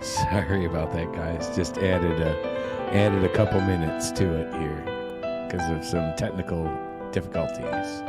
Sorry about that, guys. Just added a couple minutes to it here because of some technical difficulties.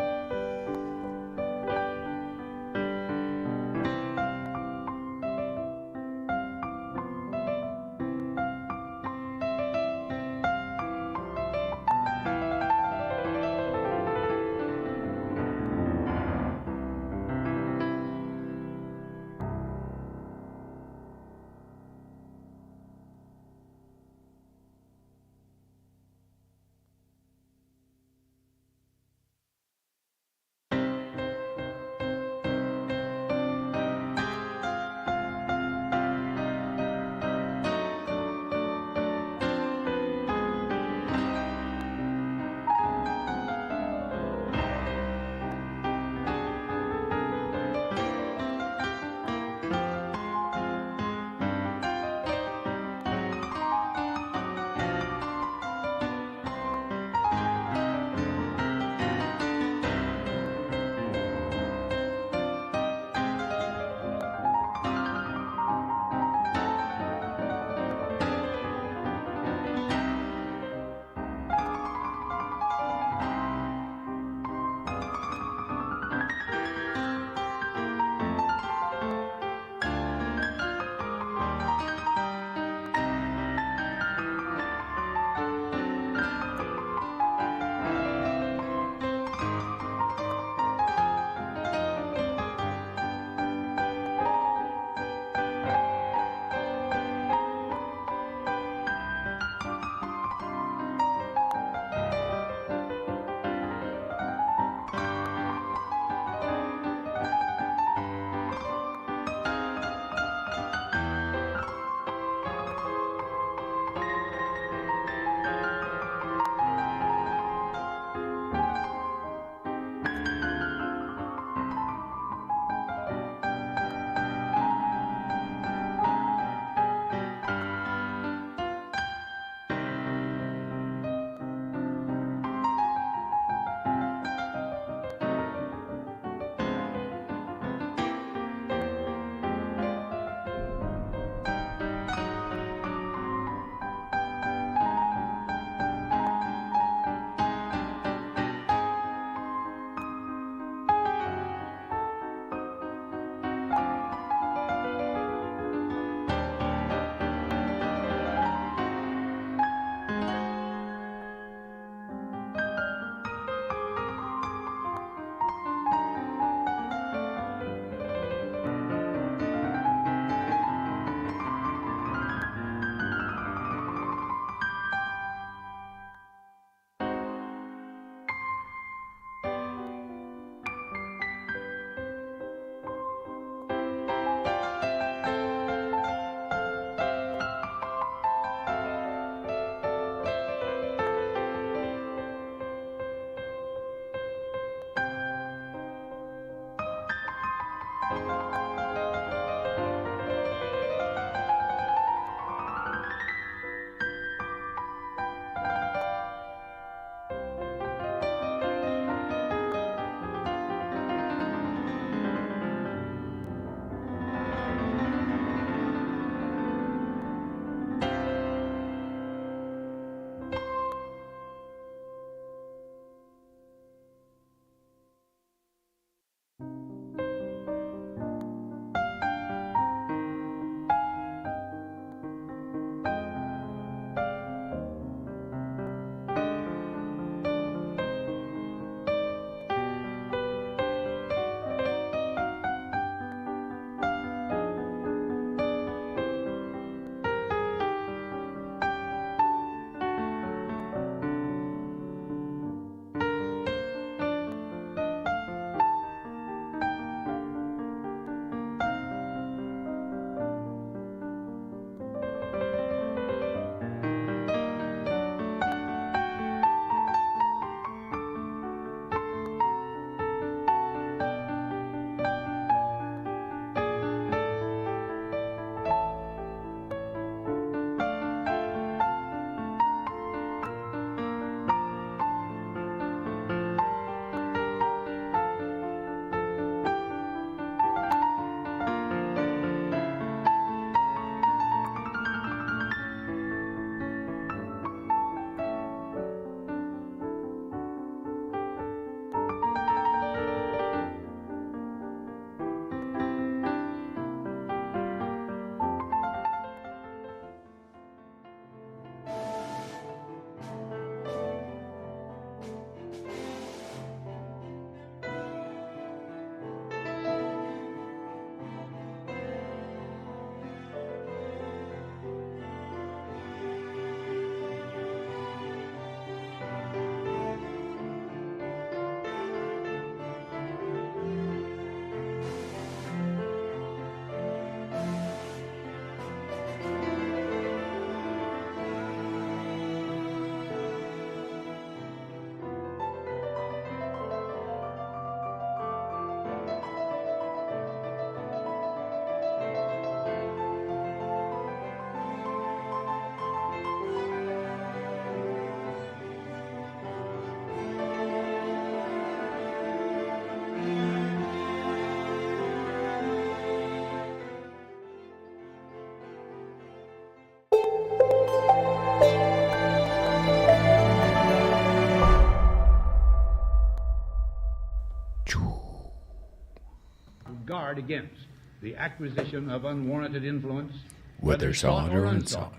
Guard against the acquisition of unwarranted influence, whether sought or unsought,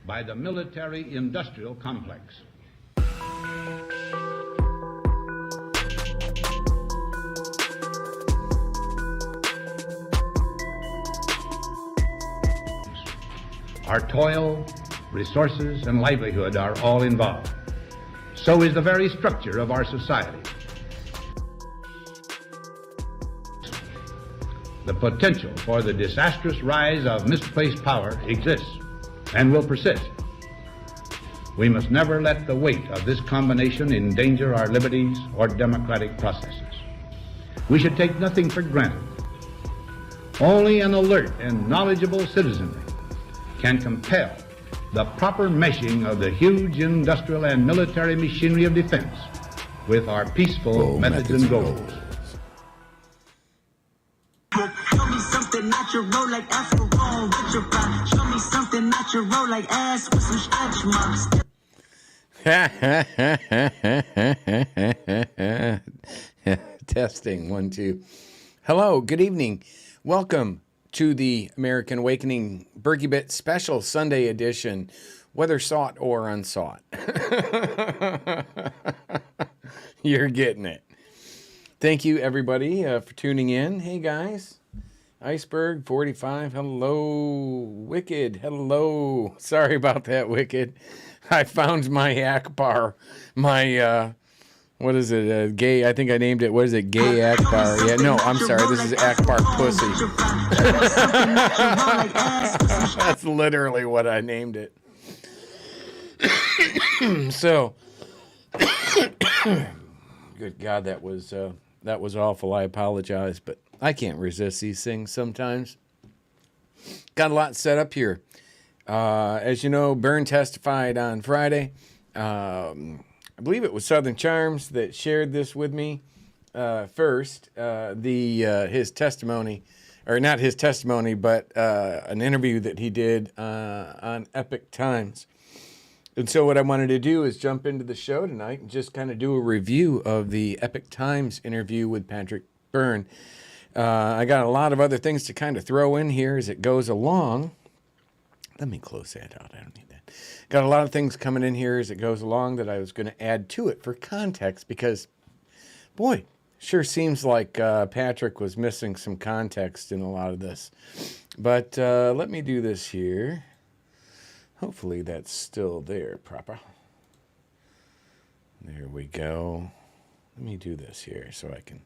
by the military-industrial complex. Our toil, resources, and livelihood are all involved. So is the very structure of our society. The potential for the disastrous rise of misplaced power exists and will persist. We must never let the weight of this combination endanger our liberties or democratic processes. We should take nothing for granted. Only an alert and knowledgeable citizenry can compel the proper meshing of the huge industrial and military machinery of defense with our peaceful methods and goals. Show me something natural like Afro with your body. Show me something natural like ass with some stretch marks. Testing, 1, 2. Hello, good evening. Welcome to the American Awakening BERGY-BIT special Sunday edition, whether sought or unsought. You're getting it. Thank you, everybody, for tuning in. Hey, guys. Iceberg 45, hello. Wicked, hello. Sorry about that, Wicked. I found my Akbar, my, what is it, gay, I think I named it, what is it, gay Akbar. Yeah, no, I'm sorry, this is Akbar Pussy. That's literally what I named it. So, good God, that was awful. I apologize, but I can't resist these things sometimes. Got a lot set up here. As you know, Byrne testified on Friday. I believe it was Southern Charms that shared this with me first. His testimony, or not his testimony, but an interview that he did on Epic Times. And so what I wanted to do is jump into the show tonight and just kind of do a review of the Epic Times interview with Patrick Byrne. I got a lot of other things to kind of throw in here as it goes along. Let me close that out. I don't need that. Got a lot of things coming in here as it goes along that I was going to add to it for context because, boy, sure seems like Patrick was missing some context in a lot of this. But let me do this here. Hopefully that's still there proper. There we go. Let me do this here so I can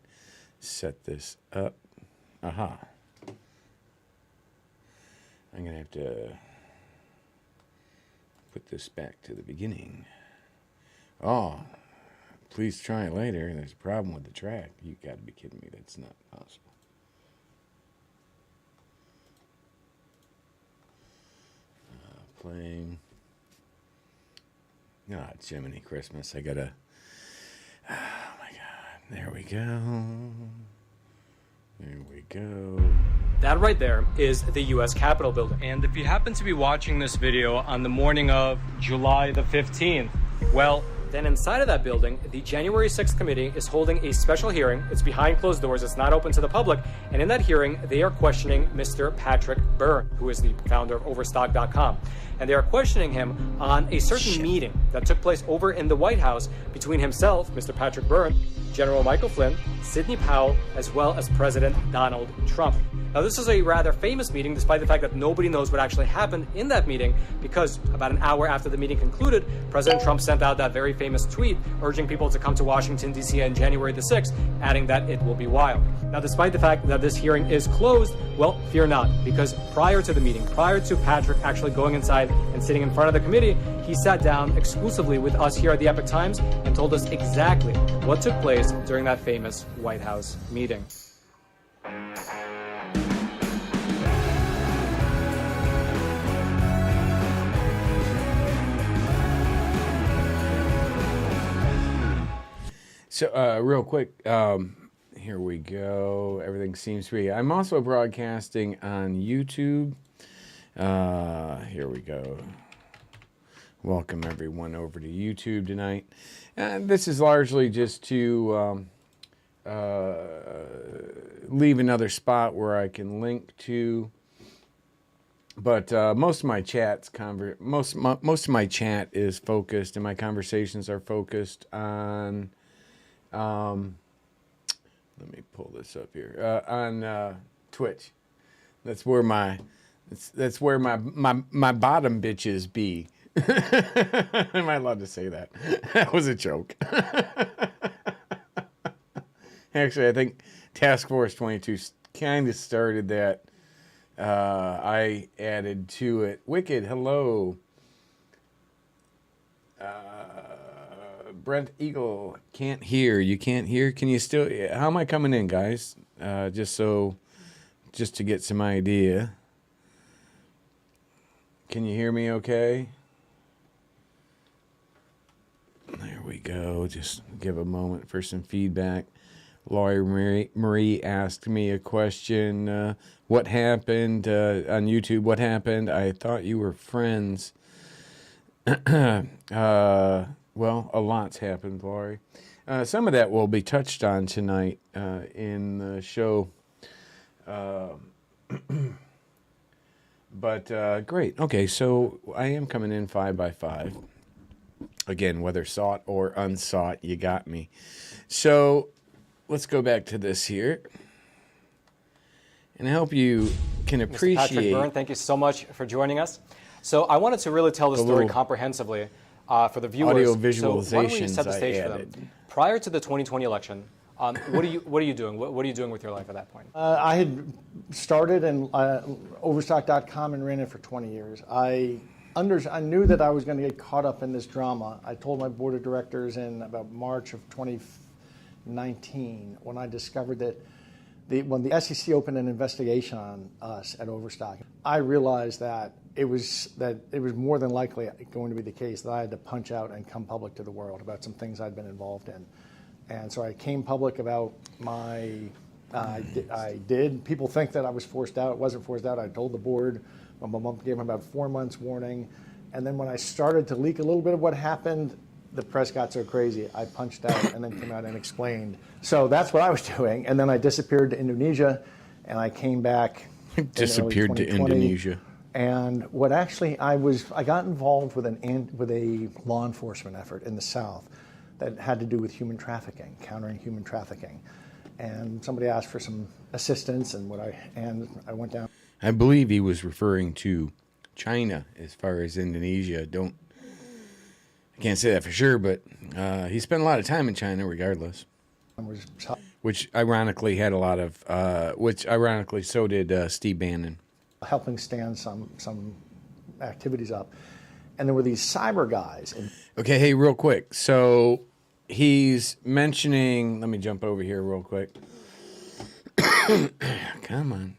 set this up. Aha. I'm going to have to put this back to the beginning. Oh, please try it later. There's a problem with the track. You got to be kidding me. That's not possible. Playing. Ah, Jiminy Christmas. I gotta. Oh my God. There we go. There we go. That right there is the U.S. Capitol building. And if you happen to be watching this video on the morning of July the 15th, well, then inside of that building, the January 6th committee is holding a special hearing. It's behind closed doors. It's not open to the public. And in that hearing, they are questioning Mr. Patrick Byrne, who is the founder of Overstock.com. And they are questioning him on a certain meeting that took place over in the White House between himself, Mr. Patrick Byrne, General Michael Flynn, Sidney Powell, as well as President Donald Trump. Now, this is a rather famous meeting, despite the fact that nobody knows what actually happened in that meeting, because about an hour after the meeting concluded, President Trump sent out that very famous tweet urging people to come to Washington, D.C. on January the 6th, adding that it will be wild. Now, despite the fact that this hearing is closed, well, fear not, because prior to the meeting, prior to Patrick actually going inside and sitting in front of the committee, he sat down exclusively with us here at the Epic Times and told us exactly what took place during that famous White House meeting. So, real quick, here we go. Everything seems to be. I'm also broadcasting on YouTube. Here we go. Welcome everyone over to YouTube tonight. This is largely just to leave another spot where I can link to. But most of my chats, most of my chat is focused, and my conversations are focused on. Let me pull this up here on Twitch. That's where my bottom bitches be. Am I allowed to say that? That was a joke. Actually, I think Task Force 22 kind of started that. I added to it. Wicked, hello. Brent Eagle, can't hear. You can't hear? Can you still? How am I coming in, guys? Just to get some idea. Can you hear me okay? There we go. Just give a moment for some feedback. Laurie Marie asked me a question. What happened on YouTube? What happened? I thought you were friends. Well, a lot's happened, Laurie. Some of that will be touched on tonight in the show. But great. Okay, so I am coming in 5 by 5. Again, whether sought or unsought, you got me. So let's go back to this here. And I hope you can appreciate... Mr. Patrick Byrne, thank you so much for joining us. So I wanted to really tell the story comprehensively for the viewers. Audio visualizations so why don't we set the stage I for them? Prior to the 2020 election, what are you doing? What are you doing with your life at that point? I had started in Overstock.com and ran it for 20 years. I knew that I was going to get caught up in this drama. I told my board of directors in about March of 2019 when I discovered that when the SEC opened an investigation on us at Overstock, I realized that it was more than likely going to be the case that I had to punch out and come public to the world about some things I'd been involved in. And so I came public about I did. People think that I was forced out. It wasn't forced out. I told the board. My mom gave them about 4 months warning. And then when I started to leak a little bit of what happened, the press got so crazy, I punched out and then came out and explained. So that's what I was doing. And then I disappeared to Indonesia, and I came back. Disappeared to Indonesia. And what actually I got involved with a law enforcement effort in the South that had to do with human trafficking, countering human trafficking. And somebody asked for some assistance, and I went down. I believe he was referring to China as far as Indonesia. I can't say that for sure, but he spent a lot of time in China regardless. Which ironically so did Steve Bannon. Helping stand some activities up. And there were these cyber guys. Okay, hey, real quick. So he's mentioning, let me jump over here real quick. Come on.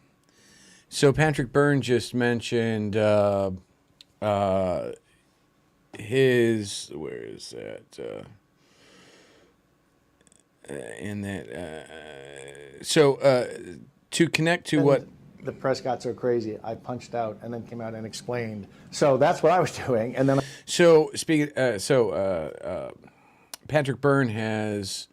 So Patrick Byrne just mentioned where is that? To connect to what the press got so crazy, I punched out and then came out and explained. So that's what I was doing, and then. Patrick Byrne has,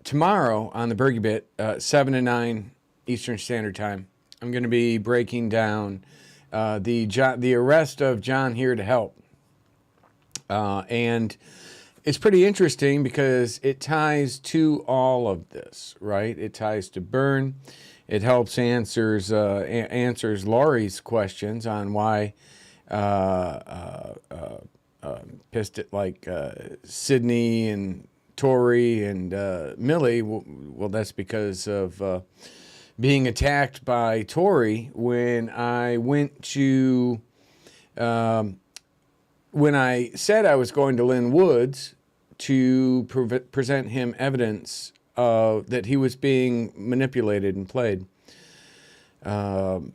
tomorrow on the BERGY-BIT, 7 to 9 Eastern Standard Time, I'm going to be breaking down the arrest of John Here to Help, and it's pretty interesting because it ties to all of this, right? It ties to Byrne. It helps answers Laurie's questions on why pissed at like Sydney and Tory and Millie. Well, that's because of being attacked by Tory when I went to when I said I was going to Lynn Woods to present him evidence that he was being manipulated and played. One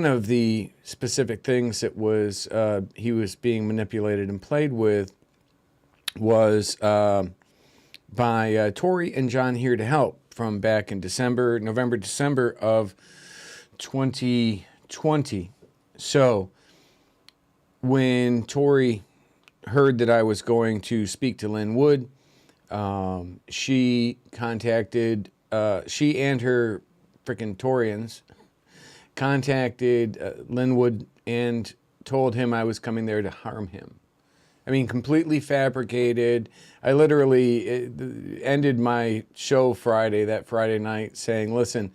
of the specific things that was he was being manipulated and played with was by Tory and John Here to Help from back in November, December of 2020. So when Tory heard that I was going to speak to Lynn Wood, She contacted, she and her freaking Torians contacted Linwood and told him I was coming there to harm him. I mean, completely fabricated. I literally ended my show that Friday night, saying, listen,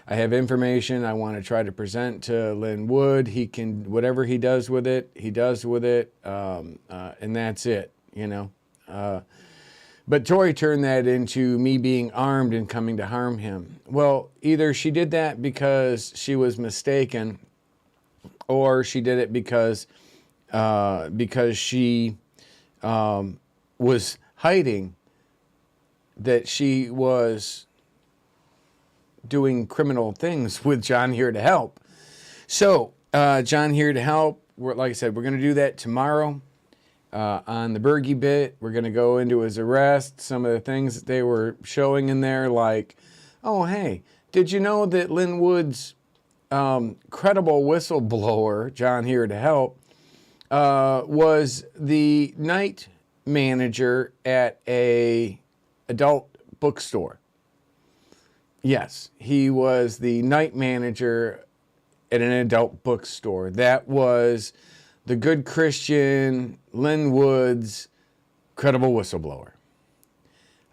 I have information I want to try to present to Linwood. He can, whatever he does with it, he does with it, and that's it, you know. But Tori turned that into me being armed and coming to harm him. Well, either she did that because she was mistaken, or she did it because she was hiding that she was doing criminal things with John Here to Help. So, John Here to Help, like I said, we're going to do that tomorrow on the BERGY-BIT. We're going to go into his arrest, some of the things that they were showing in there, like, oh, hey, did you know that Linwood's credible whistleblower, John Here to Help, was the night manager at a adult bookstore? Yes, he was the night manager at an adult bookstore. That was the good Christian Linwood's credible whistleblower.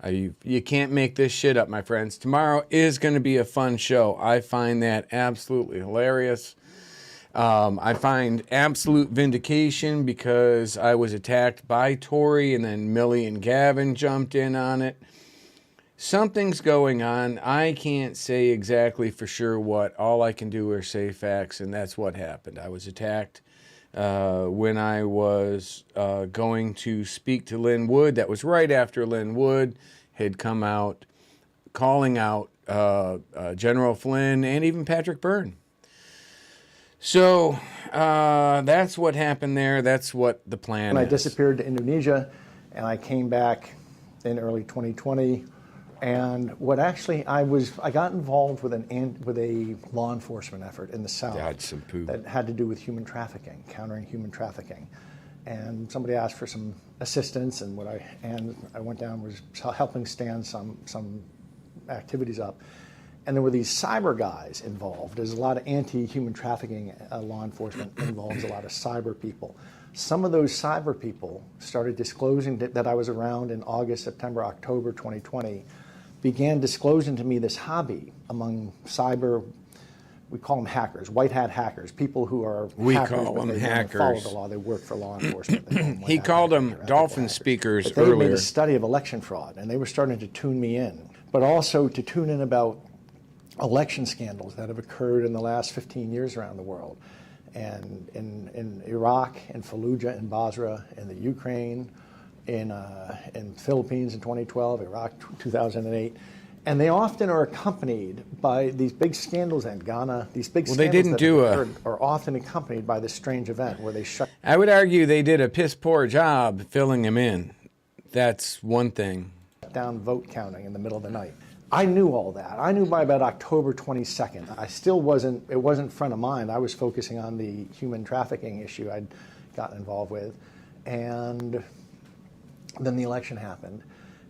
You can't make this shit up, my friends. Tomorrow is going to be a fun show. I find that absolutely hilarious. I find absolute vindication because I was attacked by Tori and then Millie and Gavin jumped in on it. Something's going on. I can't say exactly for sure what. All I can do is say facts, and that's what happened. I was attacked when I was going to speak to Linwood. That was right after Linwood had come out calling out General Flynn and even Patrick Byrne. So that's what happened there. That's what the plan is. I disappeared to Indonesia, and I came back in early 2020. And what actually I got involved with a law enforcement effort in the South that had to do with human trafficking, countering human trafficking. And somebody asked for some assistance, and I went down, was helping stand some activities up. And there were these cyber guys involved. There's a lot of anti-human trafficking law enforcement involves a lot of cyber people. Some of those cyber people started disclosing that I was around in August, September, October 2020, began disclosing to me this hobby among cyber, we call them hackers, white hat hackers, people who are hackers, follow the law, they work for law enforcement. He called them dolphin speakers but they earlier. made a study of election fraud, and they were starting to tune me in, but also to tune in about election scandals that have occurred in the last 15 years around the world. And in Iraq, in Fallujah, in Basra, in the Ukraine, in Philippines in 2012, Iraq 2008, and they often are accompanied by these big scandals in Ghana. These big scandals are often accompanied by this strange event where they shut. I would argue they did a piss poor job filling him in. That's one thing. Down vote counting in the middle of the night. I knew all that. I knew by about October 22nd. I still wasn't. It wasn't front of mind. I was focusing on the human trafficking issue I'd gotten involved with, and then the election happened,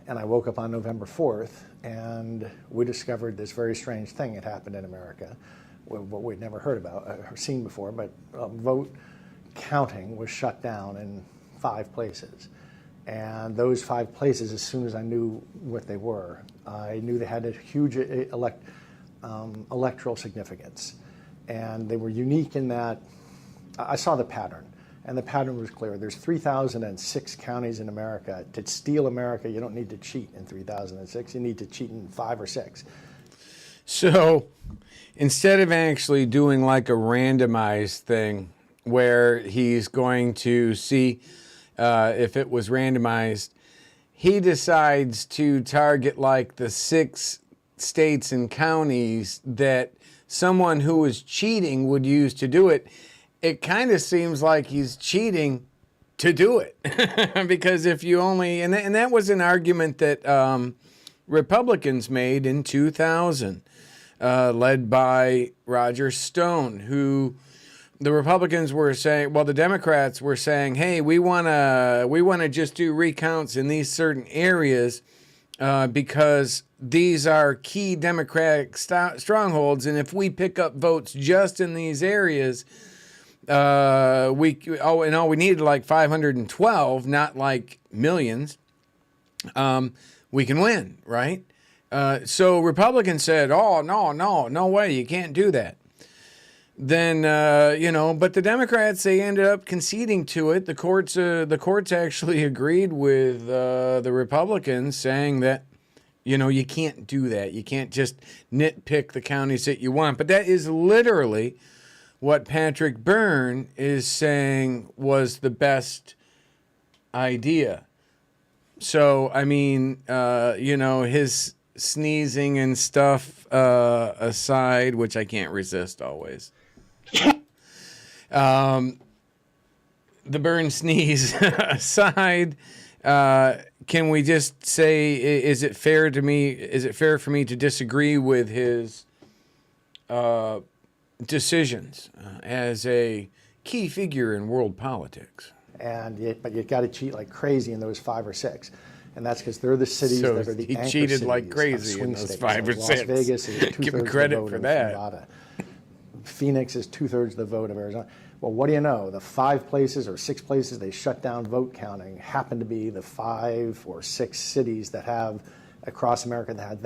and I woke up on November 4th, and we discovered this very strange thing had happened in America, what we'd never heard about or seen before, but vote counting was shut down in 5 places. And those 5 places, as soon as I knew what they were, I knew they had a huge electoral significance. And they were unique in that I saw the pattern. And the pattern was clear. There's 3,006 counties in America. To steal America, you don't need to cheat in 3,006. You need to cheat in 5 or 6. So instead of actually doing like a randomized thing where he's going to see if it was randomized, he decides to target like the 6 states and counties that someone who was cheating would use to do it. It kind of seems like he's cheating to do it. Because if you only, and that was an argument that Republicans made in 2000, led by Roger Stone, who the Republicans were saying, well, the Democrats were saying, hey, we wanna just do recounts in these certain areas because these are key Democratic strongholds, and if we pick up votes just in these areas, all we needed like 512, not like millions. We can win, right? So Republicans said, oh, no way, you can't do that. Then, but the Democrats, they ended up conceding to it. The courts actually agreed with the Republicans, saying that, you can't do that. You can't just nitpick the counties that you want. But that is literally what Patrick Byrne is saying was the best idea. So, I mean, his sneezing and stuff aside, which I can't resist always. The Byrne sneeze aside, can we just say, is it fair for me to disagree with his decisions as a key figure in world politics? But you got to cheat like crazy in those 5 or 6. And that's because they're the cities So that are the he anchor cheated cities like of crazy in swing those states. 5 or So 6. Las Vegas is 2/3 Give him of the credit vote for of that. Nevada. Phoenix is 2/3 of the vote of Arizona. Well, what do you know? The 5 places or 6 places they shut down vote counting happen to be the 5 or 6 cities that have across America that have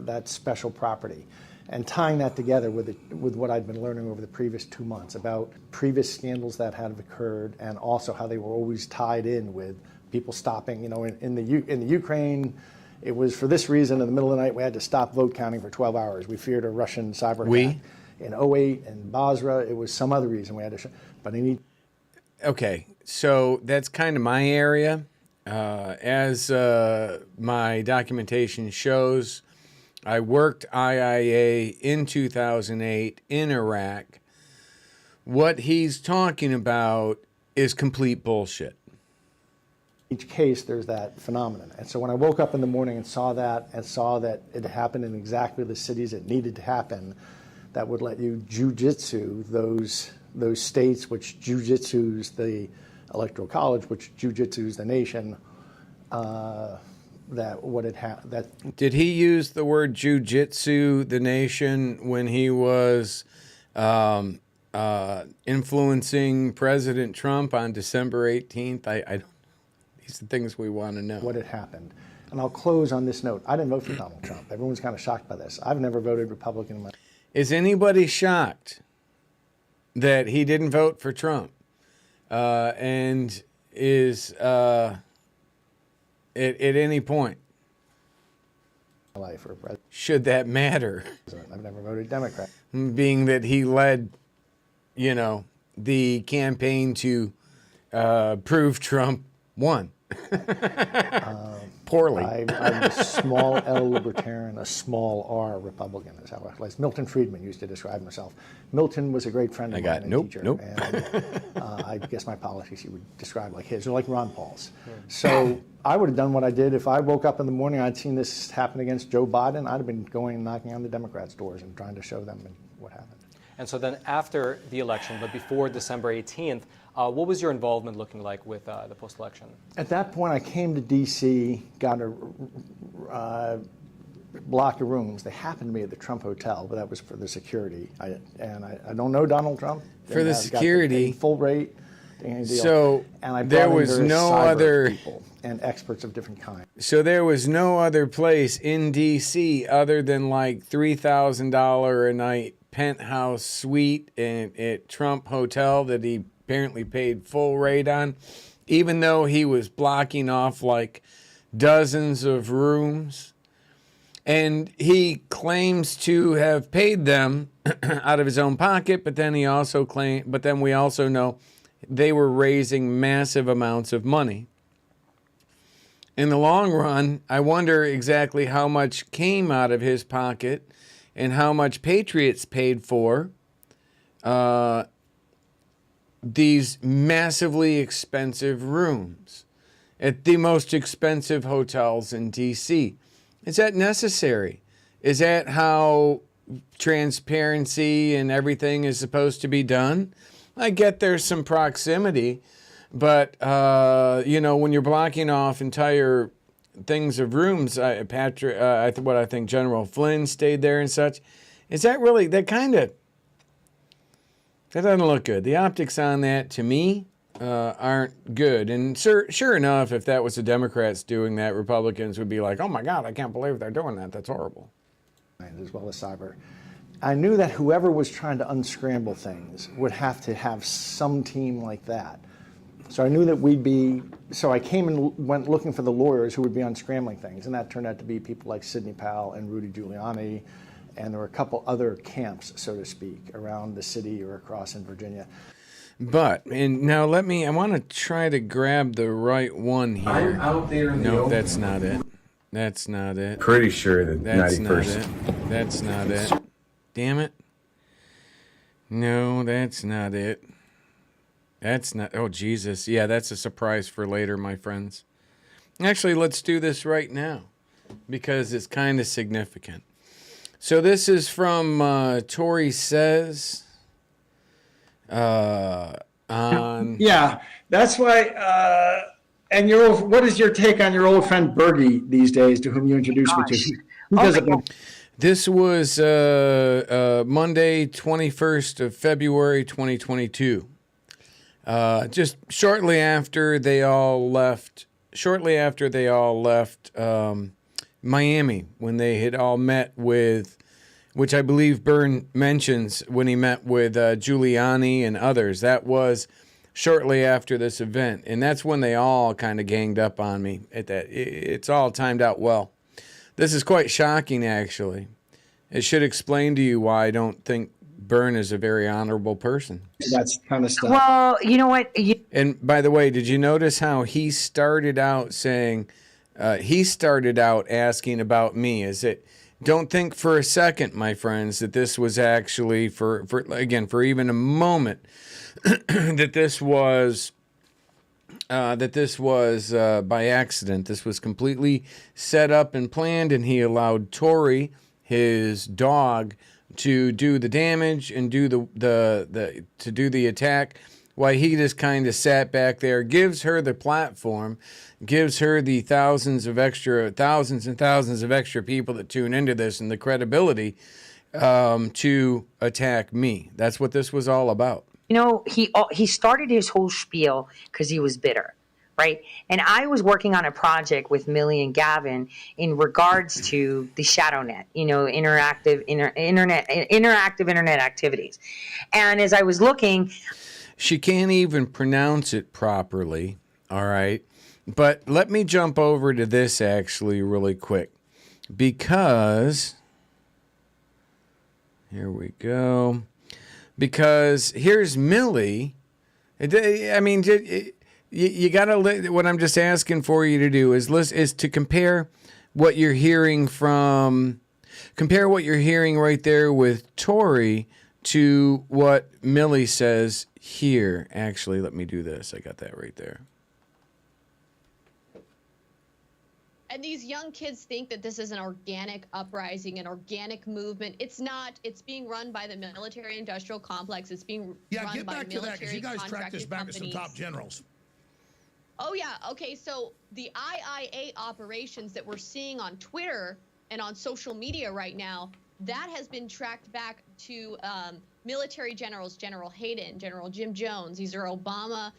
that special property. And tying that together with what I'd been learning over the previous 2 months about previous scandals that had occurred, and also how they were always tied in with people stopping. In the Ukraine, it was for this reason. In the middle of the night, we had to stop vote counting for 12 hours. We feared a Russian cyber attack. In 2008 in Basra, it was some other reason we had to. Okay, so that's kind of my area. As my documentation shows, I worked IIA in 2008 in Iraq. What he's talking about is complete bullshit. Each case, there's that phenomenon. And so when I woke up in the morning and saw that it happened in exactly the cities it needed to happen, that would let you jujitsu those states, which jujitsus the Electoral College, which jujitsus the nation. Did he use the word jujitsu the nation when he was influencing President Trump on December 18th? I don't. These are things we want to know. What had happened. And I'll close on this note. I didn't vote for Donald Trump. Everyone's kind of shocked by this. I've never voted Republican in my life. Is anybody shocked that he didn't vote for Trump? And is at any point Life or president. Should that matter? I've never voted Democrat. Being that he led, the campaign to prove Trump won. Poorly. I'm a small L libertarian, a small R Republican, is how I like. Milton Friedman used to describe himself. Milton was a great friend of mine and teacher. Nope. And I guess my policies he would describe like his, or like Ron Paul's. So I would have done what I did if I woke up in the morning, I'd seen this happen against Joe Biden, I'd have been going and knocking on the Democrats' doors and trying to show them what happened. And so then after the election, but before December 18th, what was your involvement looking like with the post-election? At that point, I came to D.C., got a block of rooms. They happened to be at the Trump Hotel, but that was for the security. I don't know Donald Trump. For the security. Full rate. So and I there was no other people and experts of different kinds. So there was no other place in D.C. other than like $3,000 a night penthouse suite at Trump Hotel that he apparently paid full rate on, even though he was blocking off like dozens of rooms. And he claims to have paid them out of his own pocket, but then we also know they were raising massive amounts of money. In the long run, I wonder exactly how much came out of his pocket and how much Patriots paid for these massively expensive rooms at the most expensive hotels in D.C. Is that necessary? Is that how transparency and everything is supposed to be done. I get there's some proximity, but you know, when you're blocking off entire things of rooms, what I think General Flynn stayed there and such. Is that really that doesn't look good. The optics on that to me aren't good. And sure enough, if that was the Democrats doing that, Republicans would be like, "Oh my God, I can't believe they're doing that. That's horrible." As well as cyber. I knew that whoever was trying to unscramble things would have to have some team like that. So I knew that we'd be, so I came and went looking for the lawyers who would be unscrambling things, and that turned out to be people like Sidney Powell and Rudy Giuliani, and there were a couple other camps, so to speak, around the city or across in Virginia. But, and now I want to try to grab the right one here. I'm out there in the No, open. that's not it. That's not it. Pretty sure that That's not 91st. it. That's not it. Damn it. No, that's not it. That's not. Oh, Jesus. Yeah, that's a surprise for later, my friends. Actually, let's do this right now because it's kind of significant. So this is from Tori Says on... Yeah, that's why. And what is your take on your old friend Bergy these days, to whom you introduced me to? Who does it? This was Monday, 21st of February, 2022. Just shortly after they all left Miami, when they had all met with, which I believe Byrne mentions when he met with Giuliani and others. That was shortly after this event, and that's when they all kind of ganged up on me. It's all timed out well. This is quite shocking, actually. It should explain to you why I don't think Byrne is a very honorable person. That's kind of stuff. Well, you know what? And by the way, did you notice how he started out saying, he started out asking about me? Don't think for a second, my friends, that this was actually for even a moment, that this was by accident. This was completely set up and planned, and he allowed Tori, his dog, to do the damage and do the attack, while he just kind of sat back there, gives her the platform, gives her the thousands and thousands of extra people that tune into this and the credibility to attack me. That's what this was all about. You know, he started his whole spiel because he was bitter, right? And I was working on a project with Millie and Gavin in regards to the ShadowNet, you know, interactive internet activities. And as I was looking, she can't even pronounce it properly, all right? But let me jump over to this actually really quick, because here we go. Because here's Millie. I mean, you got to. What I'm just asking for you to do is to compare what you're hearing right there with Tori to what Millie says here. Actually, let me do this. I got that right there. And these young kids think that this is an organic uprising, an organic movement. It's not. It's being run by the military-industrial complex. It's being run get by back to that, because you guys tracked military-contracted this back to some companies. top generals. Oh, yeah. Okay, so the IIA operations that we're seeing on Twitter and on social media right now, that has been tracked back to military generals, General Hayden, General Jim Jones. These are Obama,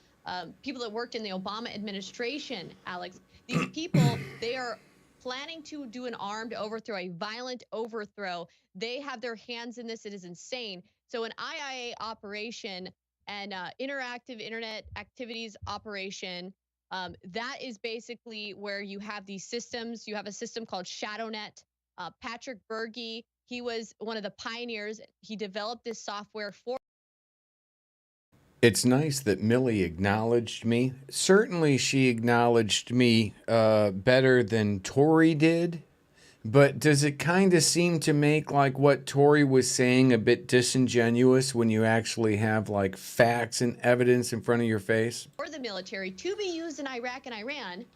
people that worked in the Obama administration, Alex. These people, they are planning to do an armed overthrow, a violent overthrow. They have their hands in this. It is insane. So an IIA operation and interactive internet activities operation, that is basically where you have these systems. You have a system called ShadowNet. Patrick Bergy, he was one of the pioneers. He developed this software for. It's nice that Millie acknowledged me. Certainly she acknowledged me better than Tori did. But does it kind of seem to make like what Tori was saying a bit disingenuous when you actually have like facts and evidence in front of your face? For the military to be used in Iraq and Iran.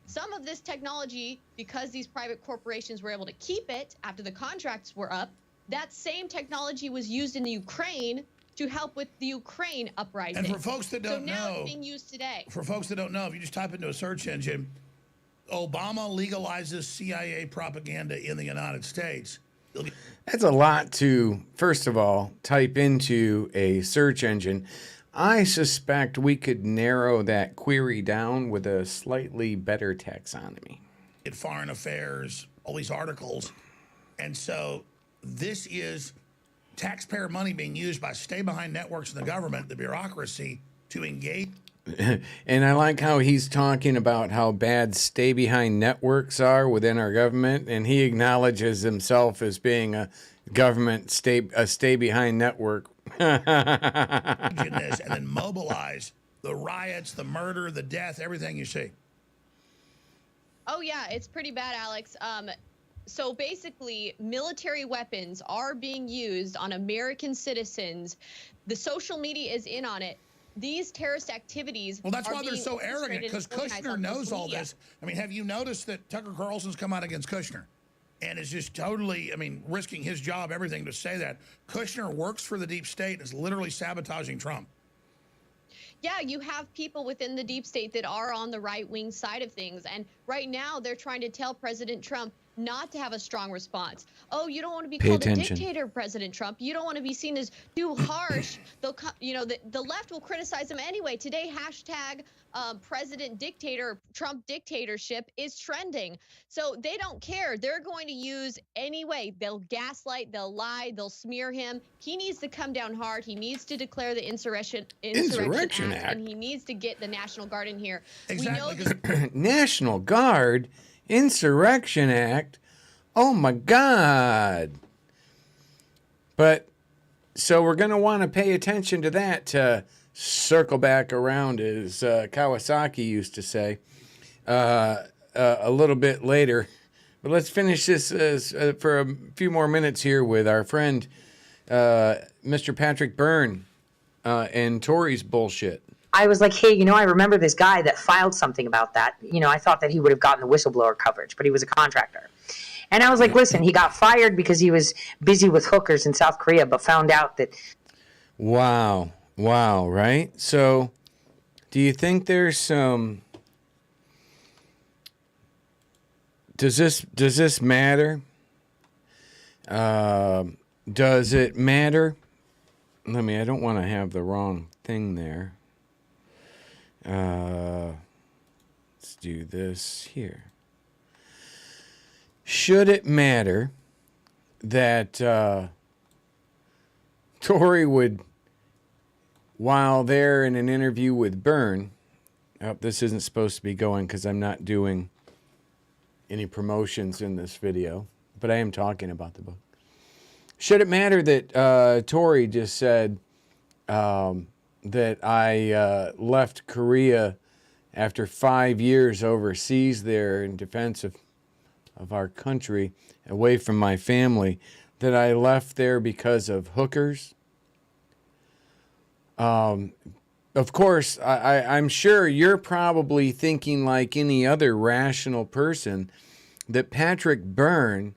Some of this technology, because these private corporations were able to keep it after the contracts were up, That same technology was used in the Ukraine to help with the Ukraine uprising. And for folks that don't so now know, it's being used today. For folks that don't know, if you just type into a search engine, Obama legalizes CIA propaganda in the United States. That's a lot to, first of all, type into a search engine. I suspect we could narrow that query down with a slightly better taxonomy. At Foreign Affairs, all these articles. And so this is taxpayer money being used by stay-behind networks in the government, the bureaucracy, to engage. And I like how he's talking about how bad stay-behind networks are within our government, and he acknowledges himself as being a government stay-behind network. in this and then mobilize the riots, the murder, the death, everything you see. Oh yeah, it's pretty bad, Alex. So basically, military weapons are being used on American citizens. The social media is in on it. These terrorist activities. Well, that's are why they're being so arrogant, orchestrated because and organized Kushner on knows social all media. this. I mean, have you noticed that Tucker Carlson's come out against Kushner and is just totally, I mean, risking his job, everything to say that? Kushner works for the deep state and is literally sabotaging Trump. Yeah, you have people within the deep state that are on the right-wing side of things. And right now, they're trying to tell President Trump not to have a strong response. Oh, you don't want to be called a dictator, President Trump. You don't want to be seen as too harsh. They'll, you know, the left will criticize him anyway. Today, hashtag President Dictator, Trump dictatorship is trending. So they don't care. They're going to use any way. They'll gaslight, they'll lie, they'll smear him. He needs to come down hard. He needs to declare the Insurrection Act, and he needs to get the National Guard in here. Exactly. We know National Guard, Insurrection Act. Oh my God. But so we're going to want to pay attention to that to circle back around, as Kawasaki used to say, a little bit later. But let's finish this for a few more minutes here with our friend, Mr. Patrick Byrne, and Tory's bullshit. I was like, hey, you know, I remember this guy that filed something about that. You know, I thought that he would have gotten the whistleblower coverage, but he was a contractor. And I was like, listen, he got fired because he was busy with hookers in South Korea, but found out that. Wow, right? So do you think there's some... Does this matter? Does it matter? I don't want to have the wrong thing there. Let's do this here. Should it matter that Tory would, while they're in an interview with Byrne, this isn't supposed to be going because I'm not doing any promotions in this video, but I am talking about the book. Should it matter that Tory just said that I left Korea after 5 years overseas there in defense of our country, away from my family, that I left there because of hookers? Of course, I'm sure you're probably thinking, like any other rational person, that Patrick Byrne,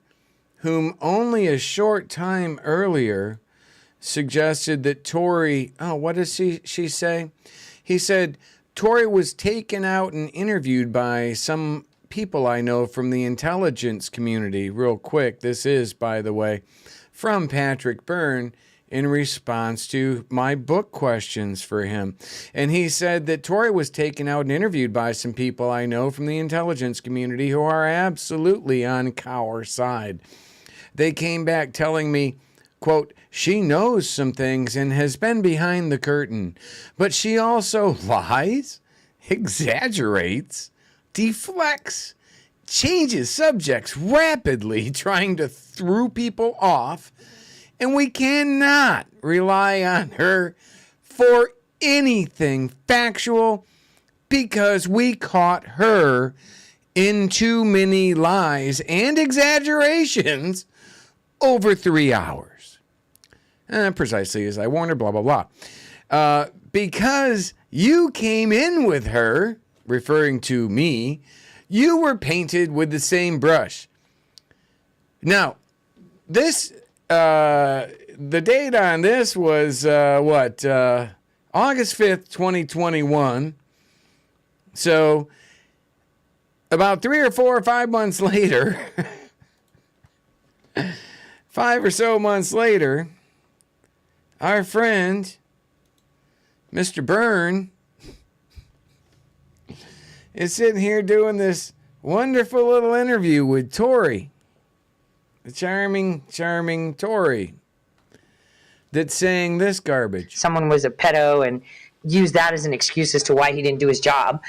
whom only a short time earlier suggested that Tory, what does she say? He said, Tory was taken out and interviewed by some people I know from the intelligence community. Real quick, this is, by the way, from Patrick Byrne in response to my book questions for him. And he said that Tory was taken out and interviewed by some people I know from the intelligence community who are absolutely on our side. They came back telling me, quote, she knows some things and has been behind the curtain, but she also lies, exaggerates, deflects, changes subjects rapidly, trying to throw people off, and we cannot rely on her for anything factual because we caught her in too many lies and exaggerations over 3 hours. Precisely as I warned her, blah, blah, blah. Because you came in with her, referring to me, you were painted with the same brush. Now, this the date on this was August 5th, 2021. So about 3 or 4 or 5 months later, 5 or so months later, our friend, Mr. Byrne, is sitting here doing this wonderful little interview with Tori, the charming Tori, that's saying this garbage. Someone was a pedo and used that as an excuse as to why he didn't do his job.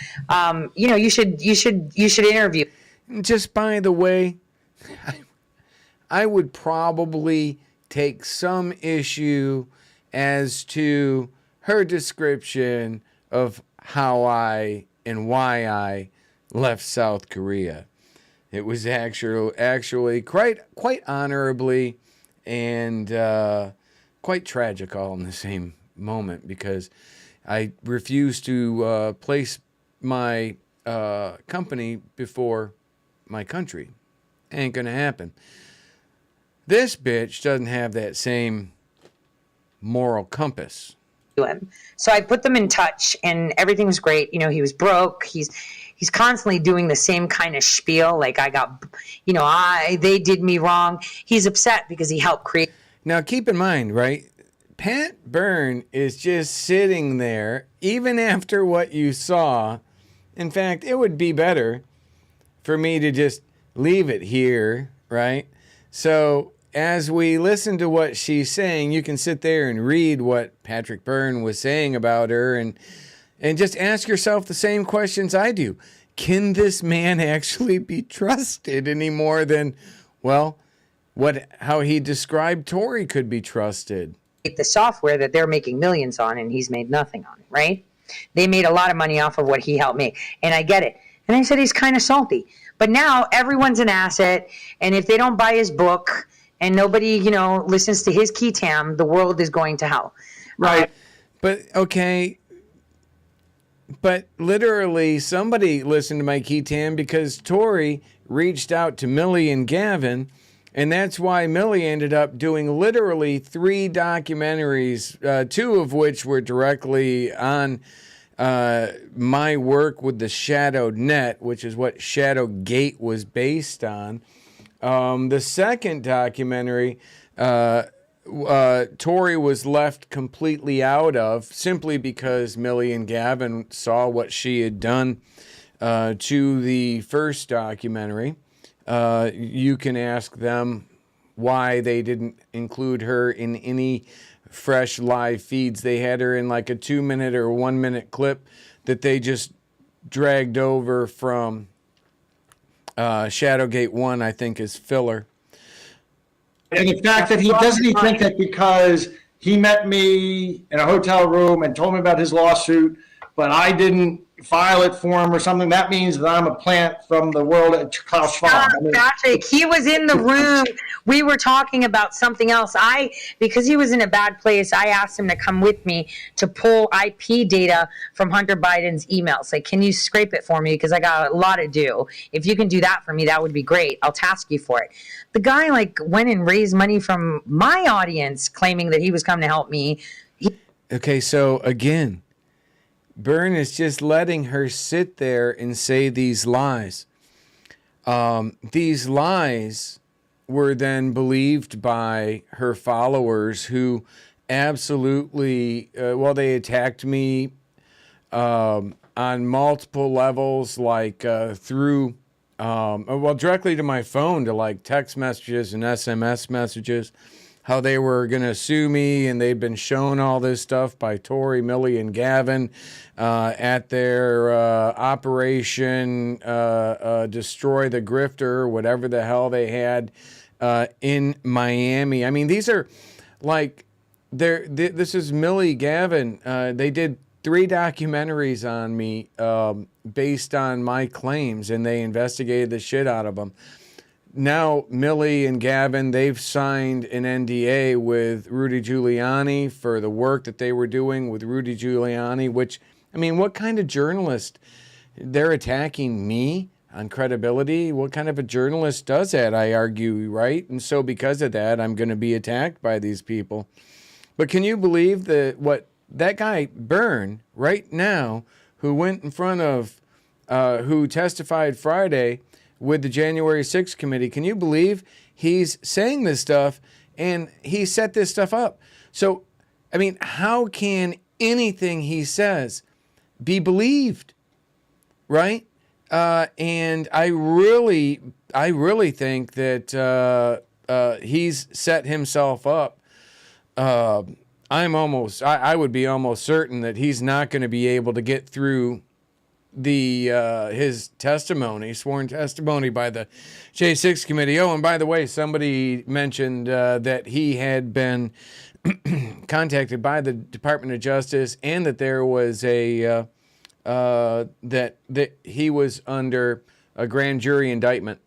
You should interview. Just by the way, I would probably take some issue as to her description of how I and why I left South Korea. It was actually quite honorably and quite tragic all in the same moment, because I refused to place my company before my country. Ain't gonna happen. This bitch doesn't have that same moral compass. Him. So I put them in touch, and everything was great. He was broke. He's constantly doing the same kind of spiel, like they did me wrong. He's upset because he helped create. Now keep in mind, right? Pat Byrne is just sitting there, even after what you saw. In fact, it would be better for me to just leave it here, right? So as we listen to what she's saying, you can sit there and read what Patrick Byrne was saying about her, and just ask yourself the same questions I do. Can this man actually be trusted any more than, well, how he described Tori could be trusted? The software that they're making millions on, and he's made nothing on it, right? They made a lot of money off of what he helped make, and I get it. And I said he's kind of salty. But now everyone's an asset, and if they don't buy his book and nobody, listens to his key tam, the world is going to hell. Right. But, okay. But literally, somebody listened to my key tam because Tori reached out to Millie and Gavin, and that's why Millie ended up doing literally 3 documentaries, 2 of which were directly on my work with the Shadowed Net, which is what Shadowgate was based on. The second documentary, Tori was left completely out of, simply because Millie and Gavin saw what she had done to the first documentary. You can ask them why they didn't include her in any fresh live feeds. They had her in like a 2-minute or 1-minute clip that they just dragged over from Shadowgate 1, I think, is filler. And the fact that doesn't he think that because he met me in a hotel room and told me about his lawsuit, but I didn't file it for him or something, that means that I'm a plant from the world at Klaus Schwab. Patrick, he was in the room. We were talking about something else. Because he was in a bad place, I asked him to come with me to pull IP data from Hunter Biden's emails. Like, can you scrape it for me? Because I got a lot to do. If you can do that for me, that would be great. I'll task you for it. The guy went and raised money from my audience, claiming that he was coming to help me. Okay, so again, Byrne is just letting her sit there and say these lies. These lies were then believed by her followers, who absolutely, they attacked me on multiple levels, through, directly to my phone, to text messages and SMS messages, how they were going to sue me, and they'd been shown all this stuff by Tori, Millie, and Gavin at their Operation Destroy the Grifter, whatever the hell they had in Miami. I mean, these are this is Millie, Gavin. They did 3 documentaries on me based on my claims, and they investigated the shit out of them. Now, Millie and Gavin, they've signed an NDA with Rudy Giuliani for the work that they were doing with Rudy Giuliani, which, I mean, what kind of journalist? They're attacking me? on credibility. What kind of a journalist does that, I argue, right? And so because of that, I'm going to be attacked by these people. But can you believe that what that guy Byrne right now, who went in front of, who testified Friday with the January 6th committee, can you believe he's saying this stuff and he set this stuff up? So, I mean, how can anything he says be believed, right? And I really think that he's set himself up. I would be almost certain that he's not going to be able to get through the his testimony, sworn testimony by the J6 committee. Oh, and by the way, somebody mentioned that he had been contacted by the Department of Justice, and that there was a that he was under a grand jury indictment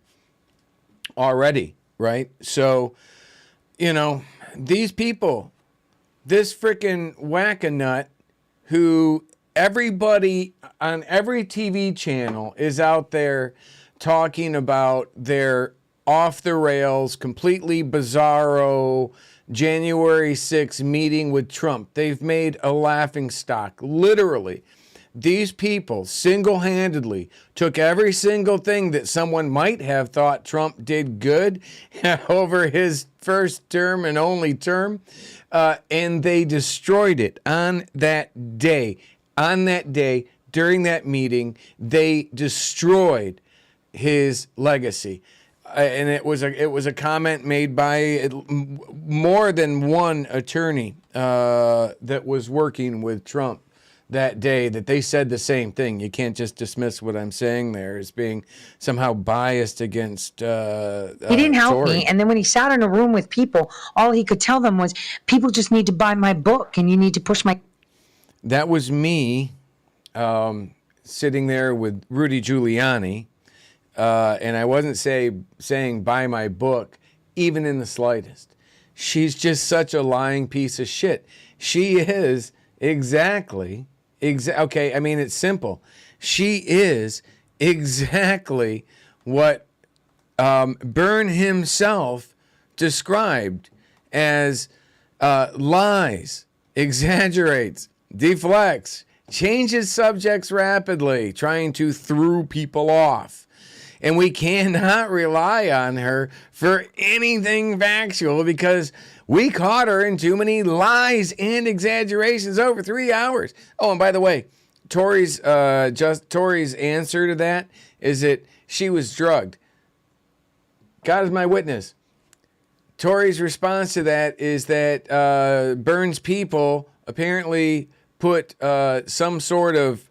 already, right? So, you know, these people, this freaking whack-a-nut who everybody on every TV channel is out there talking about their off-the-rails, completely bizarro January 6th meeting with Trump. They've made a laughingstock, literally. These people single-handedly took every single thing that someone might have thought Trump did good over his first term and only term, and they destroyed it on that day. On that day, during that meeting, they destroyed his legacy. And it was a comment made by more than one attorney that was working with Trump that day, that they said the same thing. You can't just dismiss what I'm saying there as being somehow biased against he didn't help Tory. me. And then when he sat in a room with people, all he could tell them was, people just need to buy my book and you need to push my... That was me sitting there with Rudy Giuliani, and I wasn't saying buy my book, even in the slightest. She's just such a lying piece of shit. She is exactly... okay, I mean, it's simple. She is exactly what Byrne himself described as lies, exaggerates, deflects, changes subjects rapidly, trying to throw people off. And we cannot rely on her for anything factual because we caught her in too many lies and exaggerations over 3 hours. Oh, and by the way, Tory's answer to that is that she was drugged. God is my witness. Tory's response to that is that Byrne's people apparently put some sort of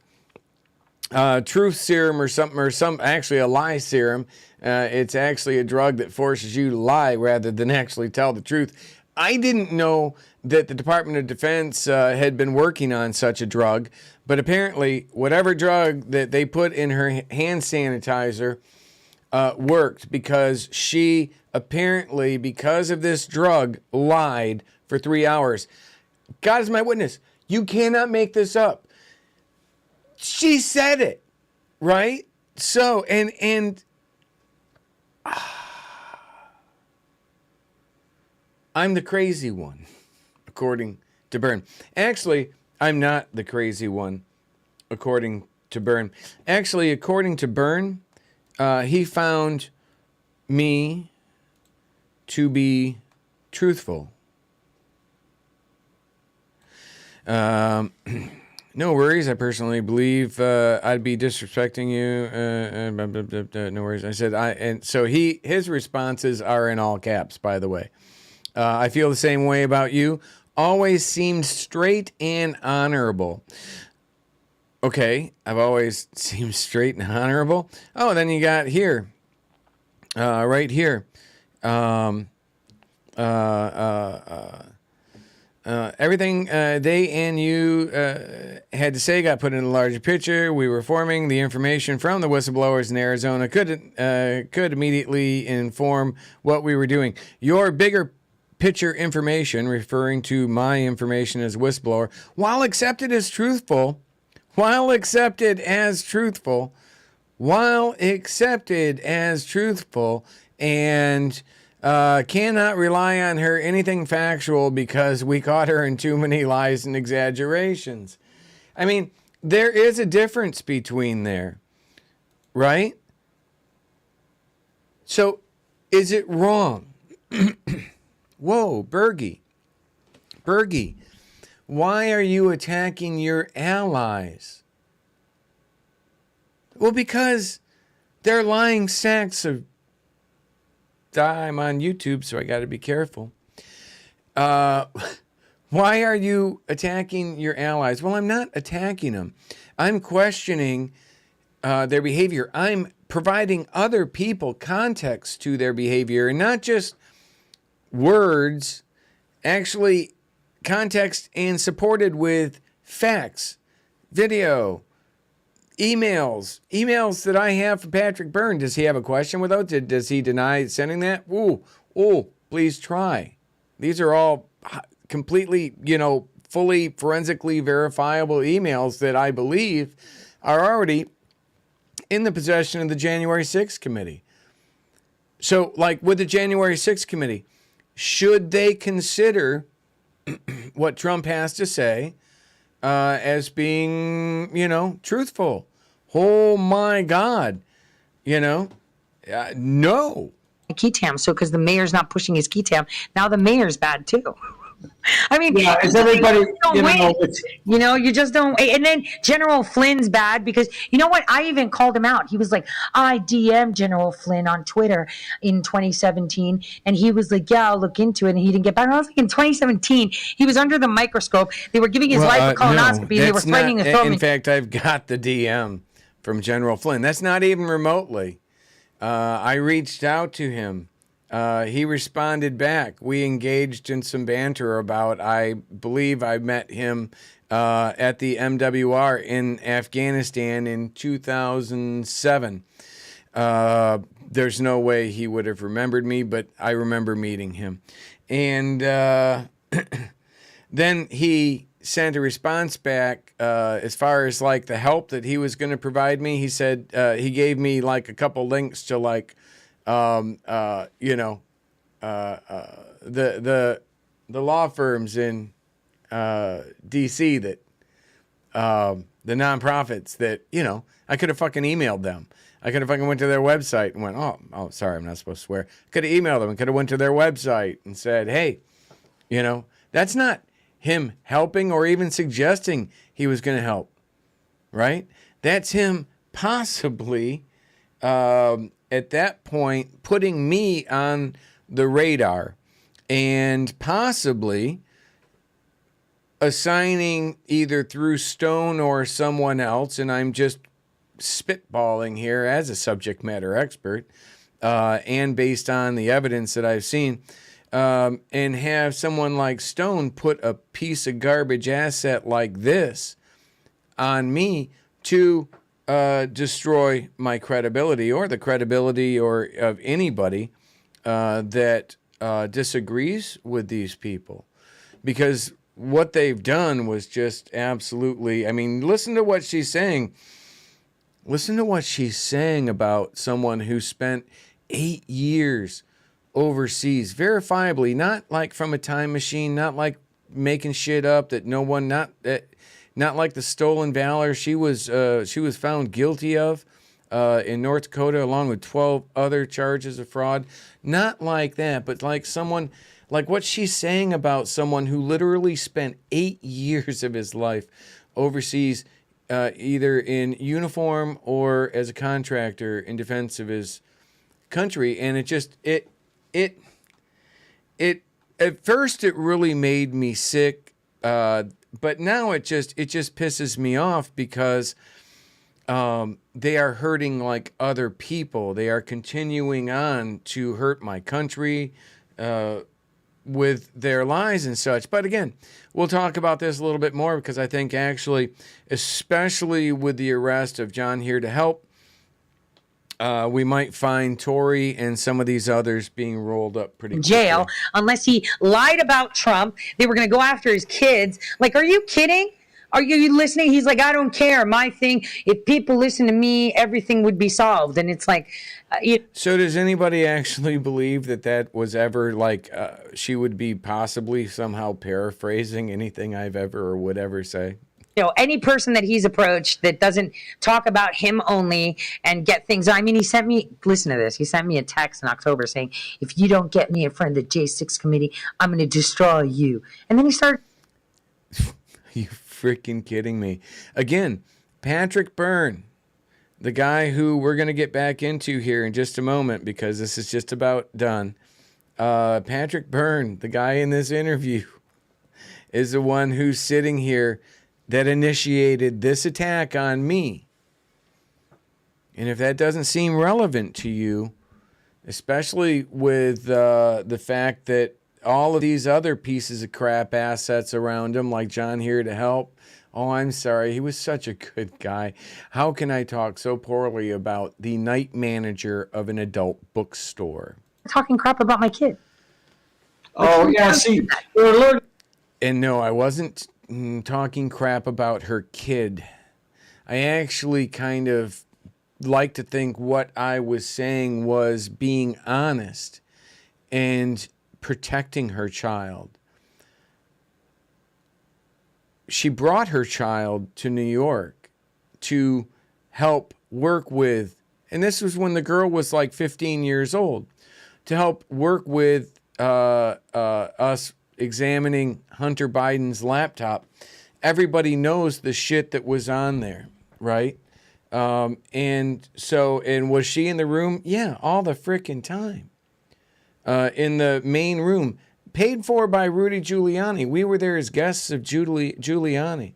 truth serum or something, actually a lie serum. It's actually a drug that forces you to lie rather than actually tell the truth. I didn't know that the Department of Defense had been working on such a drug, but apparently whatever drug that they put in her hand sanitizer worked, because she apparently, because of this drug, lied for 3 hours. God is my witness. You cannot make this up. She said it, right? So, and I'm the crazy one, according to Byrne. Actually, I'm not the crazy one, according to Byrne. Actually, according to Byrne, he found me to be truthful. No worries. I personally believe I'd be disrespecting you. No worries. I said and so his responses are in all caps, by the way. I feel the same way about you. Always seemed straight and honorable. Okay, I've always seemed straight and honorable. Oh, then you got here, right here. Everything they and you had to say got put in a larger picture. We were forming the information from the whistleblowers in Arizona could immediately inform what we were doing. Your bigger picture information, referring to my information as whistleblower, while accepted as truthful, while accepted as truthful, and cannot rely on her anything factual because we caught her in too many lies and exaggerations. I mean, there is a difference between there, right? So, is it wrong? Whoa, Bergy, why are you attacking your allies? Well, because they're lying sacks of... I'm on YouTube, so I got to be careful. Why are you attacking your allies? Well, I'm not attacking them. I'm questioning their behavior. I'm providing other people context to their behavior, and not just words, actually context and supported with facts, video, emails that I have from Patrick Byrne. Does he have a question with those? Does he deny sending that? Ooh, please try. These are all completely, fully forensically verifiable emails that I believe are already in the possession of the January 6th committee. So, like with the January 6th committee, should they consider what Trump has to say as being, truthful? Oh my God, no. Key tam, so because the mayor's not pushing his key tam, now the mayor's bad too. I mean, yeah, is everybody, you just don't. And then General Flynn's bad because you know what? I even called him out. He was like, I DM'd General Flynn on Twitter in 2017, and he was like, yeah, I'll look into it, and he didn't get back. And I was like, in 2017, he was under the microscope. They were giving his life a colonoscopy, and they were threatening to throw him. In fact, I've got the DM from General Flynn. That's not even remotely. I reached out to him. He responded back. We engaged in some banter about, I believe I met him at the MWR in Afghanistan in 2007. There's no way he would have remembered me, but I remember meeting him. And then he sent a response back as far as like the help that he was going to provide me. He said he gave me like a couple links to like the law firms in DC that the nonprofits that I could have fucking emailed them. I could have fucking went to their website and went, oh, sorry, I'm not supposed to swear. Could have emailed them and could have went to their website and said, hey, that's not him helping or even suggesting he was going to help, right? That's him possibly at that point putting me on the radar and possibly assigning either through Stone or someone else, and I'm just spitballing here as a subject matter expert and based on the evidence that I've seen, and have someone like Stone put a piece of garbage asset like this on me to destroy my credibility or the credibility or of anybody that disagrees with these people. Because what they've done was just absolutely, listen to what she's saying. Listen to what she's saying about someone who spent 8 years overseas, verifiably, not like from a time machine, not like making shit up that no one, not like the stolen valor she was found guilty of in North Dakota, along with 12 other charges of fraud. Not like that, but like someone, like what she's saying about someone who literally spent 8 years of his life overseas, either in uniform or as a contractor in defense of his country. And it at first it really made me sick, but now it just pisses me off because they are hurting like other people. They are continuing on to hurt my country with their lies and such. But again, we'll talk about this a little bit more because I think actually, especially with the arrest of John Here to Help, we might find Tory and some of these others being rolled up pretty quickly. Jail, unless he lied about Trump. They were going to go after his kids. Like, are you kidding? Are you listening? He's like, I don't care. My thing, if people listen to me, everything would be solved. And it's like, So does anybody actually believe that that was ever like she would be possibly somehow paraphrasing anything I've ever or would ever say? any person that he's approached that doesn't talk about him only and get things. I mean, he sent me, listen to this. He sent me a text in October saying, if you don't get me in front of the J6 committee, I'm going to destroy you. And then he started. You freaking kidding me? Again, Patrick Byrne, the guy who we're going to get back into here in just a moment because this is just about done. Patrick Byrne, the guy in this interview, is the one who's sitting here that initiated this attack on me. And if that doesn't seem relevant to you, especially with the fact that all of these other pieces of crap assets around him, like John Here to Help, oh, I'm sorry, he was such a good guy. How can I talk so poorly about the night manager of an adult bookstore? Talking crap about my kid. Oh, yeah, see, we're learning. And no, I wasn't talking crap about her kid. I actually kind of like to think what I was saying was being honest and protecting her child. She brought her child to New York to help work with, and this was when the girl was like 15 years old, to help work with us examining Hunter Biden's laptop. Everybody knows the shit that was on there, right? And was she in the room? Yeah, all the frickin' time. In the main room, paid for by Rudy Giuliani. We were there as guests of Giuliani.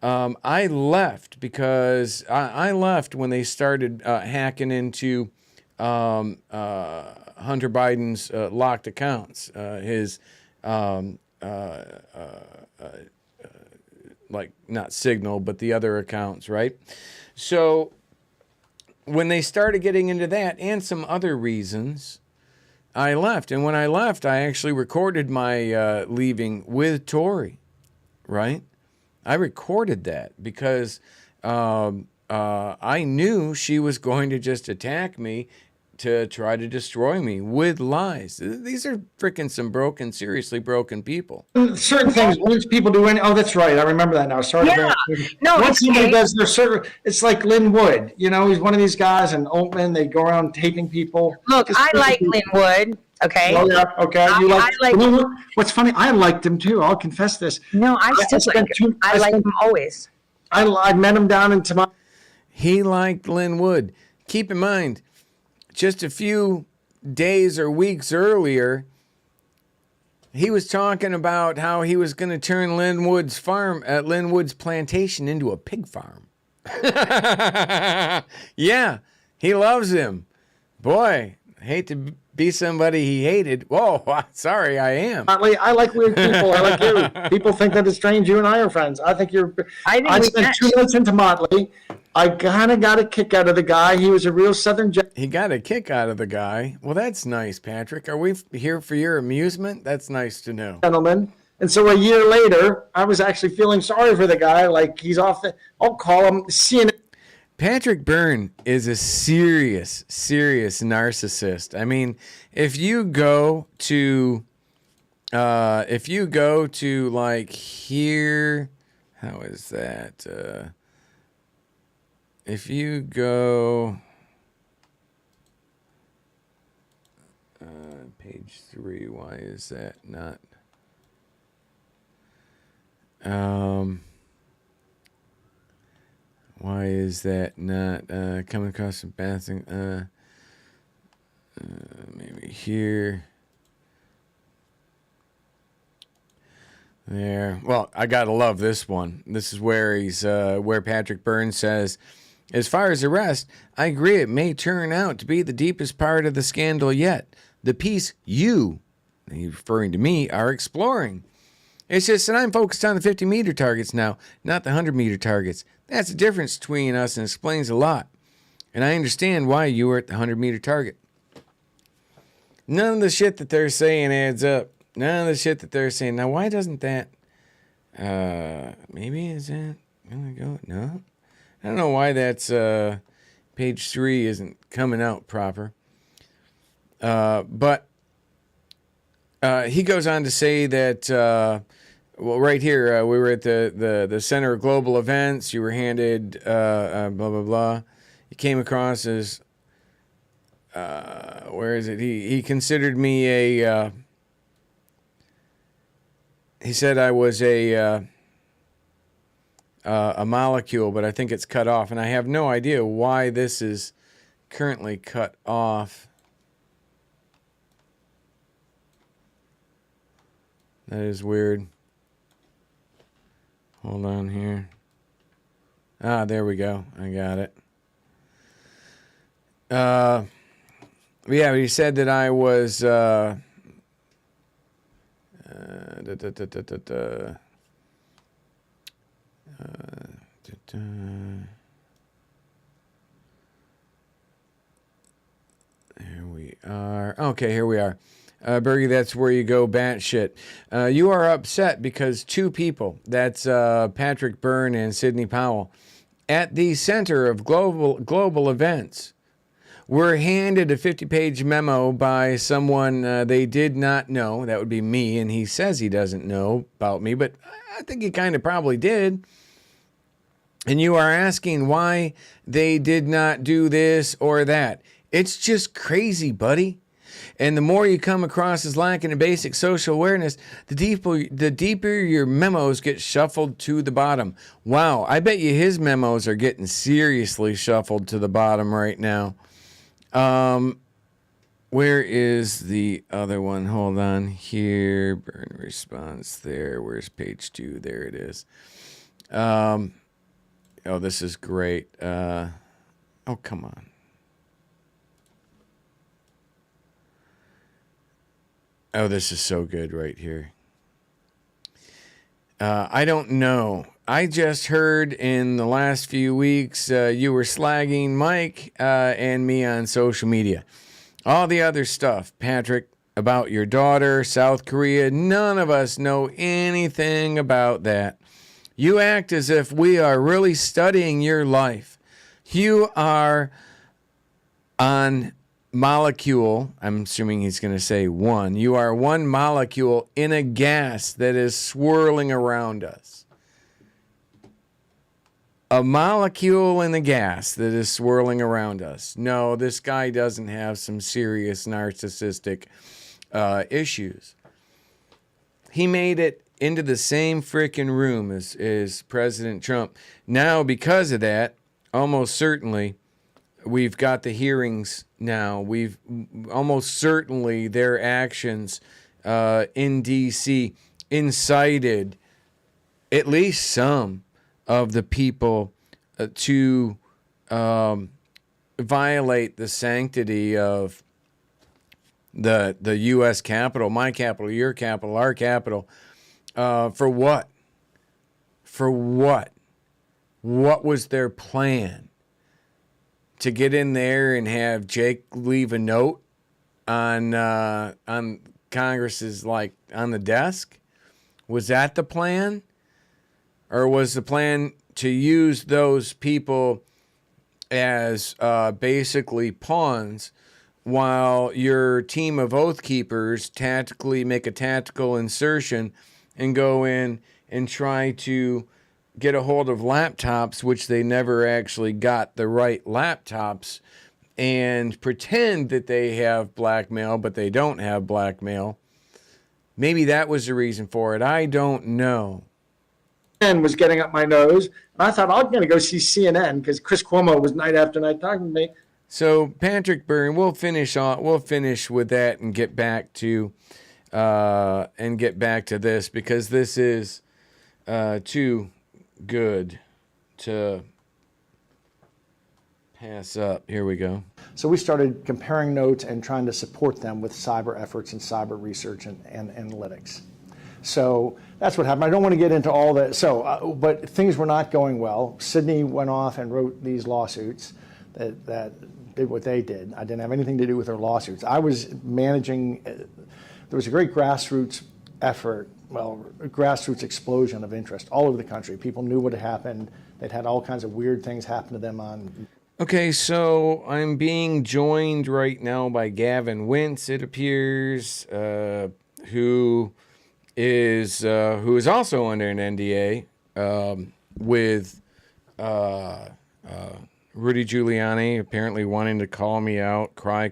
I left because I left when they started hacking into Hunter Biden's locked accounts, his like not Signal, but the other accounts, right? So when they started getting into that and some other reasons, I left. And when I left, I actually recorded my leaving with Tori, right? I recorded that because I knew she was going to just attack me to try to destroy me with lies. These are freaking some seriously broken people. Certain things, once people do any, oh, that's right. I remember that now. Sorry. Yeah. No, once it's somebody okay. does their certain, it's like Lynn Wood. He's one of these guys in Oatman. They go around taping people. Look, I like Lynn Wood. Okay. Oh yeah. Okay. I like. You know what? What's funny? I liked him too. I'll confess this. No, I still like him. I like him always. I met him down in Toronto. He liked Lynn Wood. Keep in mind, just a few days or weeks earlier, he was talking about how he was going to turn Lynn Wood's plantation into a pig farm. Yeah, he loves him. Boy, I hate to be somebody he hated. Whoa, sorry, I am. I like weird people. I like you. People think that it's strange. You and I are friends. I think you're. I spent 2 months into Motley. I kind of got a kick out of the guy. He was a real Southern gentleman. He got a kick out of the guy. Well, that's nice, Patrick. Are we here for your amusement? That's nice to know. And so a year later, I was actually feeling sorry for the guy. Like he's off the. I'll call him CNN. Patrick Byrne is a serious narcissist. I mean, if you go to like here, how is that? If you go page 3, why is that not? Why is that not coming across some bouncing? Maybe here. There. Well, I gotta love this one. This is where where Patrick Byrne says, as far as arrest, I agree it may turn out to be the deepest part of the scandal yet. The piece you, he's referring to me, are exploring. It's just that I'm focused on the 50-meter targets now, not the 100-meter targets. That's the difference between us and explains a lot. And I understand why you were at the 100-meter target. None of the shit that they're saying adds up. None of the shit that they're saying. Now, why doesn't that Maybe is that gonna go? No, I don't know why that's page 3 isn't coming out proper. But he goes on to say that, well, right here, we were at the Center of Global Events. You were handed blah, blah, blah. You came across as, where is it? He considered me he said I was a molecule, but I think it's cut off. And I have no idea why this is currently cut off. That is weird. Hold on here. Ah, there we go. I got it. Yeah, but he said that I was Here we are. Okay, here we are. Bergy, that's where you go batshit. You are upset because two people, that's Patrick Byrne and Sidney Powell, at the Center of Global Events, were handed a 50-page memo by someone they did not know. That would be me, and he says he doesn't know about me, but I think he kind of probably did. And you are asking why they did not do this or that. It's just crazy, buddy. And the more you come across as lacking in basic social awareness, the deeper your memos get shuffled to the bottom. Wow, I bet you his memos are getting seriously shuffled to the bottom right now. Where is the other one? Hold on here. Burn response there. Where's page 2? There it is. Oh, this is great. Oh, come on. Oh, this is so good right here. I don't know. I just heard in the last few weeks you were slagging Mike and me on social media. All the other stuff, Patrick, about your daughter, South Korea, none of us know anything about that. You act as if we are really studying your life. You are on molecule, I'm assuming he's going to say one. You are one molecule in a gas that is swirling around us. A molecule in the gas that is swirling around us. No, this guy doesn't have some serious narcissistic issues. He made it into the same freaking room as President Trump. Now, because of that, almost certainly, we've got the hearings now. We've almost certainly their actions in D.C. incited at least some of the people to violate the sanctity of the U.S. Capitol, my capital, your capital, our capital. For what? For what? What was their plan? To get in there and have Jake leave a note on Congress's, like, on the desk? Was that the plan? Or was the plan to use those people as basically pawns while your team of oath keepers tactically make a tactical insertion and go in and try to get a hold of laptops, which they never actually got the right laptops, and pretend that they have blackmail, but they don't have blackmail? Maybe that was the reason for it. I don't know. Was getting up my nose, and I thought I'm going to go see CNN because Chris Cuomo was night after night talking to me. So Patrick Byrne, we'll finish with that and get back to this, because this is too good to pass up. Here we go. So we started comparing notes and trying to support them with cyber efforts and cyber research and analytics. So that's what happened. I don't want to get into all that. So, but things were not going well. Sydney went off and wrote these lawsuits that did what they did. I didn't have anything to do with their lawsuits. I was managing. There was a great grassroots effort, well, a grassroots explosion of interest all over the country. People knew what had happened. They'd had all kinds of weird things happen to them on. Okay, so I'm being joined right now by Gavin Wentz, it appears, who is also under an NDA with Rudy Giuliani apparently wanting to call me out, cry,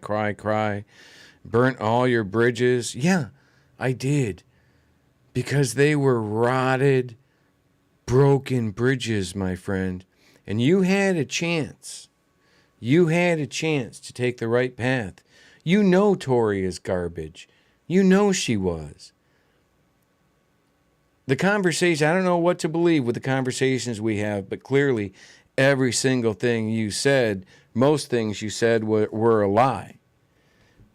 burnt all your bridges. Yeah, I did, because they were rotted, broken bridges, my friend, and you had a chance. You had a chance to take the right path. You know Tori is garbage. You know she was. The conversation, I don't know what to believe with the conversations we have, but clearly every single thing you said, most things you said were a lie.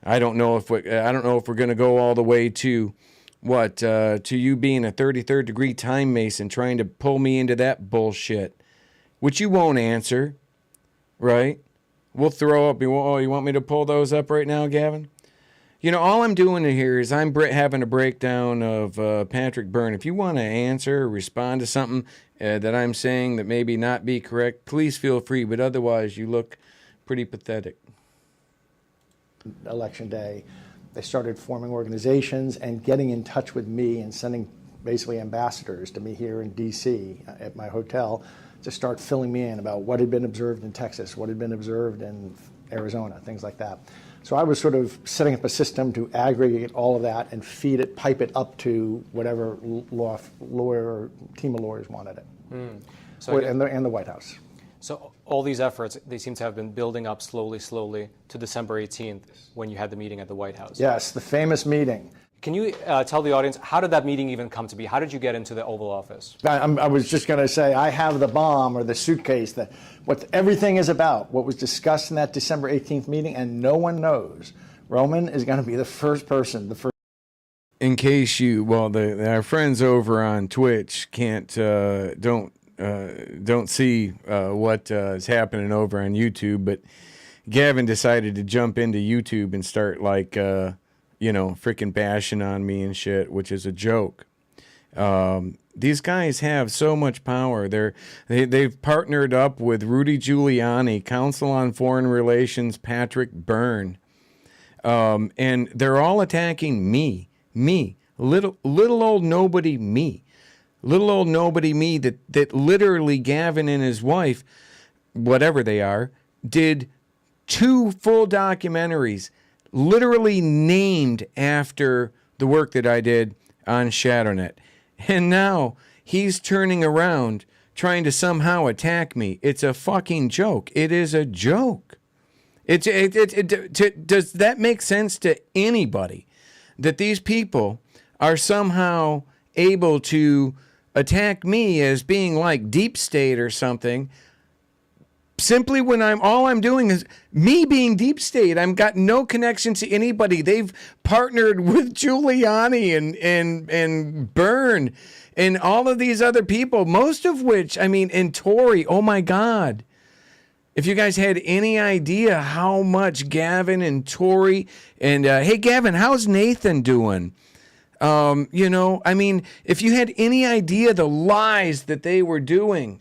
I don't know if we're going to go all the way to to you being a 33rd degree time mason trying to pull me into that bullshit, which you won't answer, right? We'll throw up. Oh, you want me to pull those up right now, Gavin? You know, all I'm doing here is I'm having a breakdown of Patrick Byrne. If you want to answer or respond to something that I'm saying that maybe not be correct, please feel free. But otherwise, you look pretty pathetic. Election day, they started forming organizations and getting in touch with me and sending basically ambassadors to me here in D.C. At my hotel to start filling me in about what had been observed in Texas, what had been observed in Arizona, things like that. So I was sort of setting up a system to aggregate all of that and feed it, pipe it up to whatever lawyer or team of lawyers wanted it, and the White House. So all these efforts, they seem to have been building up slowly to December 18th when you had the meeting at the White House. Yes, the famous meeting. Can you tell the audience, how did that meeting even come to be? How did you get into the Oval Office? I was just going to say, I have the bomb or the suitcase, what everything is about, what was discussed in that December 18th meeting, and no one knows. Roman is going to be the first person, In case our friends over on Twitch don't see what is happening over on YouTube, but Gavin decided to jump into YouTube and start freaking bashing on me and shit, which is a joke. These guys have so much power. They've partnered up with Rudy Giuliani, Counsel on Foreign Relations, Patrick Byrne, and they're all attacking me, little old nobody me, that literally Gavin and his wife, whatever they are, did 2 full documentaries, literally named after the work that I did on ShadowNet. And now he's turning around trying to somehow attack me. It's a fucking joke. It is a joke. Does that make sense to anybody? That these people are somehow able to attack me as being like deep state or something, simply when all I'm doing is me being deep state. I've got no connection to anybody. They've partnered with Giuliani and Byrne and all of these other people, most of which, and Tori, oh my God. If you guys had any idea how much Gavin and Tori and, hey Gavin, how's Nathan doing? If you had any idea the lies that they were doing,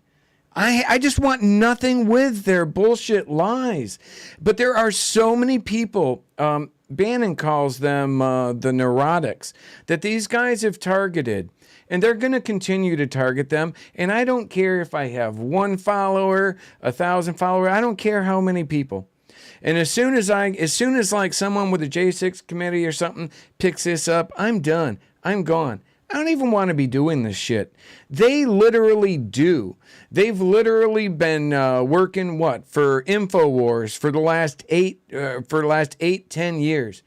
I just want nothing with their bullshit lies. But there are so many people, Bannon calls them the neurotics, that these guys have targeted. And they're going to continue to target them. And I don't care if I have 1 follower, 1,000 followers. I don't care how many people. And as soon as like someone with a J6 committee or something picks this up, I'm done. I'm gone. I don't even want to be doing this shit. They literally do. They've literally been working for InfoWars for the last 10 years.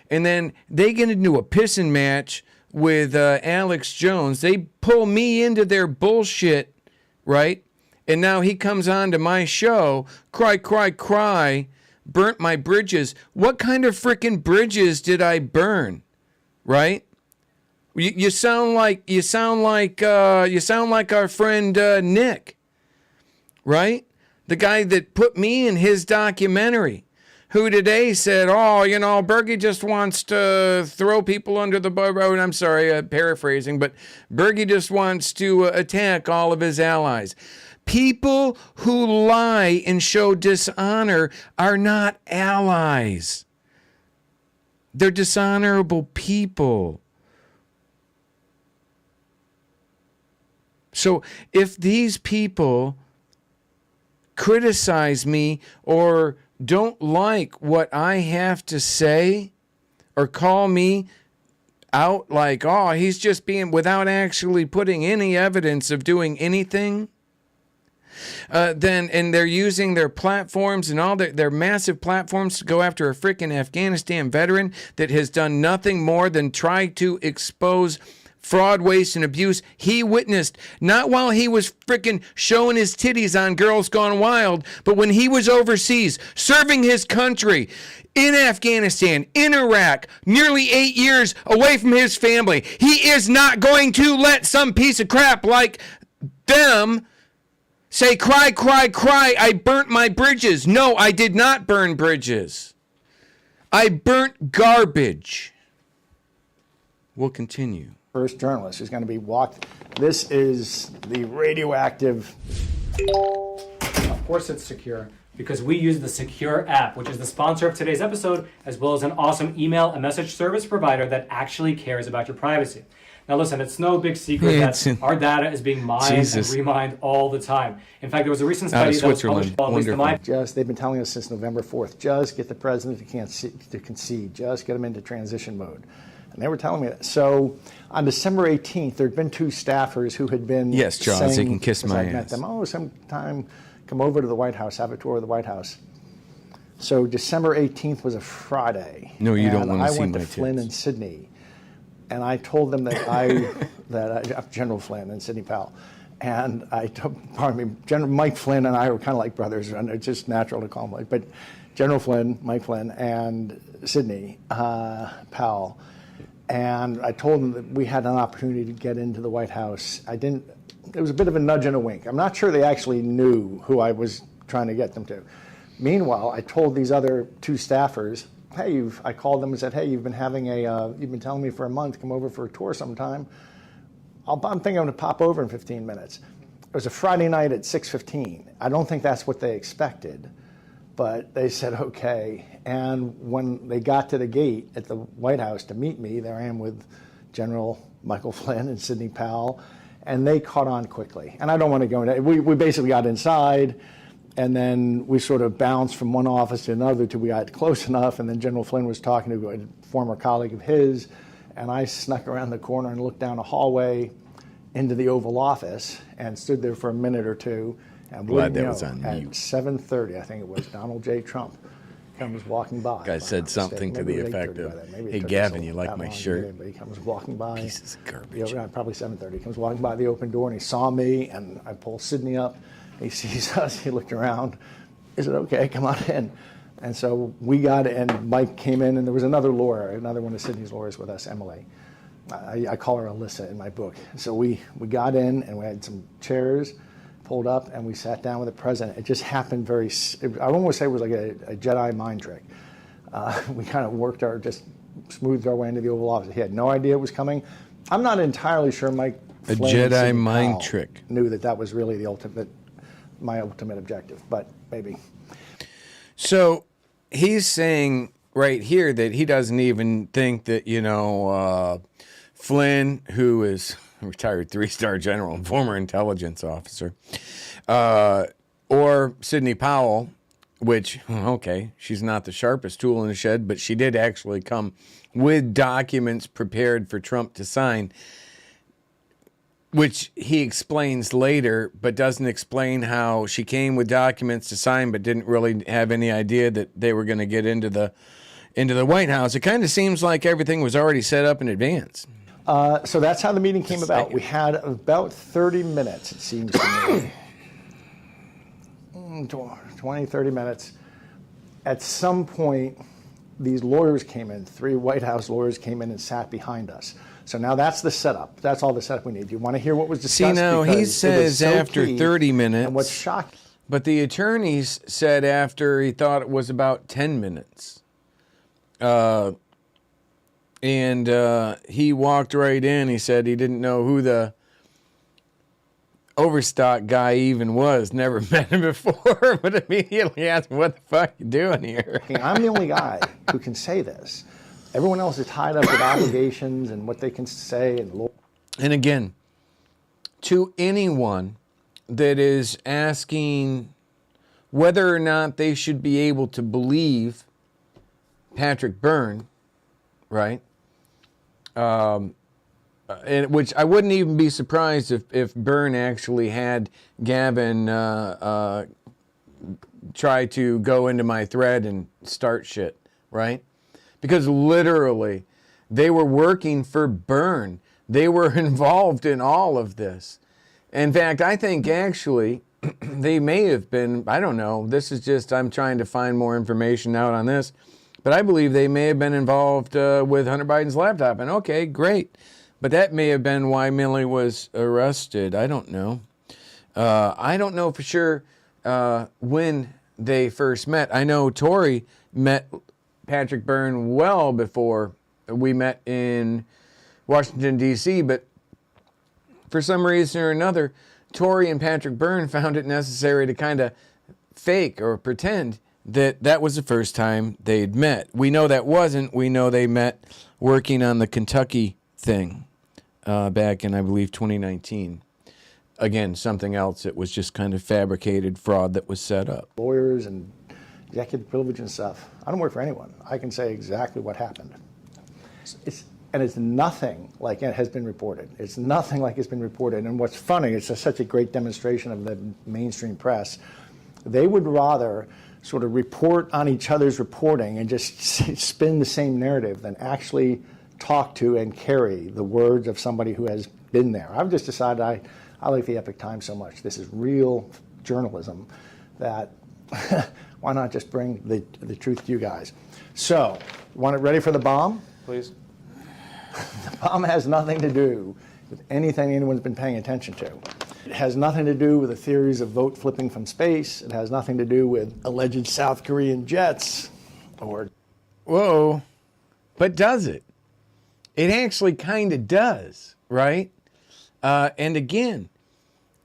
And then they get into a pissing match with Alex Jones. They pull me into their bullshit, right? And now he comes on to my show, cry, burnt my bridges. What kind of freaking bridges did I burn, right? You sound like our friend Nick, right? The guy that put me in his documentary. who today said, oh, you know, Bergy just wants to throw people under the bus. I'm sorry, paraphrasing, but Bergy just wants to attack all of his allies. People who lie and show dishonor are not allies. They're dishonorable people. So if these people criticize me or don't like what I have to say or call me out like, oh, he's just being, without actually putting any evidence of doing anything, then, and they're using their platforms and all their massive platforms to go after a freaking Afghanistan veteran that has done nothing more than try to expose fraud, waste, and abuse he witnessed, not while he was freaking showing his titties on Girls Gone Wild, but when he was overseas serving his country in Afghanistan, in Iraq, nearly 8 years away from his family. He is not going to let some piece of crap like them say, cry, cry, cry, I burnt my bridges. No, I did not burn bridges. I burnt garbage. We'll continue. First journalist is going to be walked. This is the radioactive. Of course it's secure because we use the Secure app, which is the sponsor of today's episode, as well as an awesome email and message service provider that actually cares about your privacy. Now listen, it's no big secret that our data is being mined and remined all the time. In fact, there was a recent study that was published by they've been telling us since November 4th, just get the president to concede, just get him into transition mode. And they were telling me that. So on December 18th, there had been two staffers who had been yes, Charles, saying, they can kiss my ass. Met them, oh, sometime come over to the White House, have a tour of the White House. So December 18th was a Friday. No, you don't want to see my I went to Flynn and Sydney, and I told them that General Flynn and Sidney Powell, and General Mike Flynn and I were kind of like brothers, and it's just natural to call him like. But General Flynn, Mike Flynn, and Sidney Powell. And I told them that we had an opportunity to get into the White House. It was a bit of a nudge and a wink. I'm not sure they actually knew who I was trying to get them to. Meanwhile, I told these other two staffers, hey, I called them and said, hey, you've been telling me for a month, come over for a tour sometime. I'm thinking I'm going to pop over in 15 minutes. It was a Friday night at 6:15. I don't think that's what they expected. But they said, okay. And when they got to the gate at the White House to meet me, there I am with General Michael Flynn and Sidney Powell, and they caught on quickly. And I don't want to go into it. We basically got inside, and then we sort of bounced from one office to another till we got close enough, and then General Flynn was talking to a former colleague of his, and I snuck around the corner and looked down a hallway into the Oval Office and stood there for a minute or two. And glad that was on at mute. 7:30, I think it was, Donald J. Trump comes walking by. Guy said something to the effect of, hey, Gavin, you like my shirt? But he comes walking by. Pieces of garbage. Probably 7:30. He comes walking by the open door, and he saw me, and I pull Sidney up. He sees us. He looked around. He said, okay, come on in. And so we got in. Mike came in, and there was another lawyer, another one of Sidney's lawyers with us, Emily. I call her Alyssa in my book. So we got in, and we had some chairs pulled up, and we sat down with the president. It just happened I almost say it was like a Jedi mind trick. We kind of just smoothed our way into the Oval Office. He had no idea it was coming. I'm not entirely sure Mike A Flynn Jedi mind trick. Knew that was really my ultimate objective, but maybe. So he's saying right here that he doesn't even think that, Flynn, who is a retired 3-star general and former intelligence officer, or Sidney Powell, which, okay, she's not the sharpest tool in the shed, but she did actually come with documents prepared for Trump to sign, which he explains later, but doesn't explain how she came with documents to sign but didn't really have any idea that they were going to get into the White House. It kind of seems like everything was already set up in advance. So that's how the meeting came about. We had about 30 minutes, it seems to me. 20, 30 minutes. At some point, these lawyers came in. 3 White House lawyers came in and sat behind us. So now that's the setup. That's all the setup we need. Do you want to hear what was discussed? See, now he says after 30 minutes. And what's shocking. But the attorneys said after he thought it was about 10 minutes. And he walked right in. He said he didn't know who the Overstock guy even was. Never met him before, but immediately asked him, what the fuck you doing here? I'm the only guy who can say this. Everyone else is tied up with obligations and what they can say. And again, to anyone that is asking whether or not they should be able to believe Patrick Byrne, right? And which I wouldn't even be surprised if Byrne actually had Gavin try to go into my thread and start shit, right? Because literally, they were working for Byrne. They were involved in all of this. In fact, I think actually they may have been, I don't know, this is just, I'm trying to find more information out on this, but I believe they may have been involved with Hunter Biden's laptop. And okay, great. But that may have been why Millie was arrested. I don't know. I don't know for sure when they first met. I know Tory met Patrick Byrne well before we met in Washington, D.C., but for some reason or another, Tory and Patrick Byrne found it necessary to kind of fake or pretend that that was the first time they'd met. We know that wasn't. We know they met working on the Kentucky thing back in, I believe, 2019. Again, something else that was just kind of fabricated fraud that was set up. Lawyers and executive privilege and stuff. I don't work for anyone. I can say exactly what happened. It's nothing like it has been reported. It's nothing like it's been reported. And what's funny, it's such a great demonstration of the mainstream press. They would rather sort of report on each other's reporting and just spin the same narrative than actually talk to and carry the words of somebody who has been there. I've just decided I like the Epoch Times so much. This is real journalism that why not just bring the truth to you guys? So, want it ready for the bomb? Please. The bomb has nothing to do with anything anyone's been paying attention to. It has nothing to do with the theories of vote flipping from space. It has nothing to do with alleged South Korean jets or... Whoa. But does it? It actually kind of does, right? And again,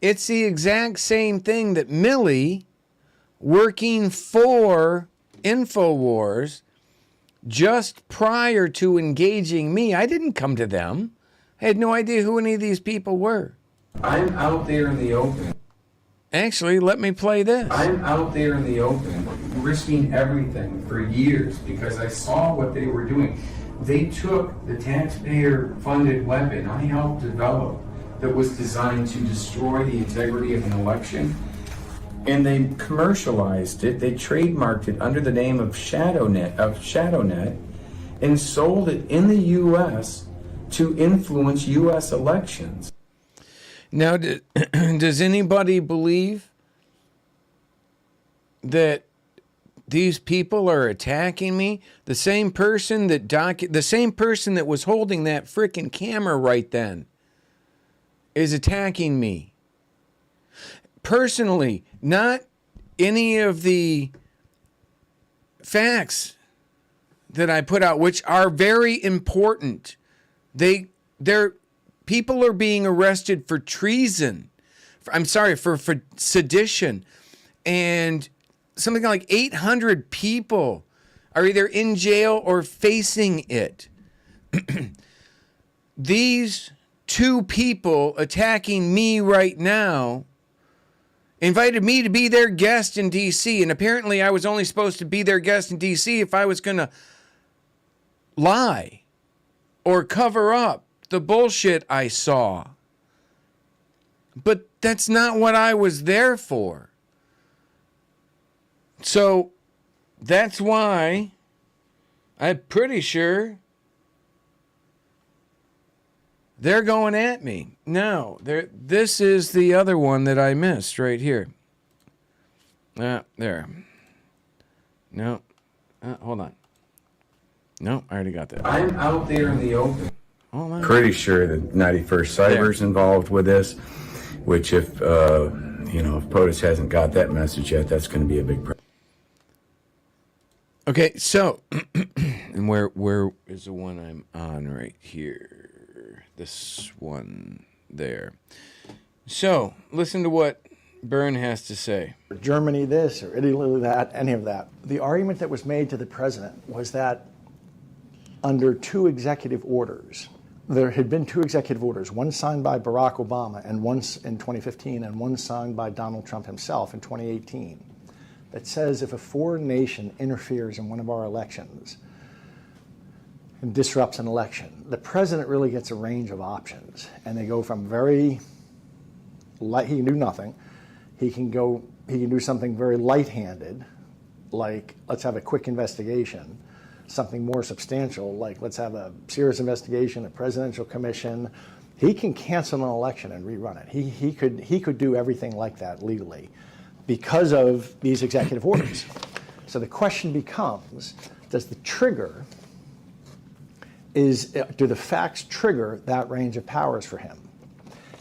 it's the exact same thing that Millie, working for InfoWars, just prior to engaging me, I didn't come to them. I had no idea who any of these people were. I'm out there in the open. Actually, let me play this. I'm out there in the open, risking everything for years because I saw what they were doing. They took the taxpayer-funded weapon I helped develop that was designed to destroy the integrity of an election, and they commercialized it. They trademarked it under the name of ShadowNet, and sold it in the U.S. to influence U.S. elections. Now, does anybody believe that these people are attacking me? The same person that was holding that frickin' camera right then is attacking me. Personally, not any of the facts that I put out, which are very important. People are being arrested for treason. For sedition. And something like 800 people are either in jail or facing it. These two people attacking me right now invited me to be their guest in D.C., and apparently I was only supposed to be their guest in D.C. if I was going to lie or cover up the bullshit I saw. But that's not what I was there for. So that's why I'm pretty sure they're going at me. No, this is the other one that I missed right here. There. No. Hold on. No, I already got that. I'm out there in the open. Hold on. Pretty sure that 91st Cyber's involved with this, which if if POTUS hasn't got that message yet, that's going to be a big problem. Okay, so, and where is the one I'm on right here? This one there. So, listen to what Byrne has to say. Germany this or Italy that, any of that. The argument that was made to the president was that under two executive orders, there had been two executive orders, one signed by Barack Obama and one in 2015 and one signed by Donald Trump himself in 2018, that says if a foreign nation interferes in one of our elections and disrupts an election, the president really gets a range of options. And they go from very light, he can do nothing. He can do something very light-handed, like let's have a quick investigation, something more substantial, like let's have a serious investigation, a presidential commission. He can cancel an election and rerun it. He could do everything like that legally because of these executive orders. So the question becomes, does the trigger do the facts trigger that range of powers for him?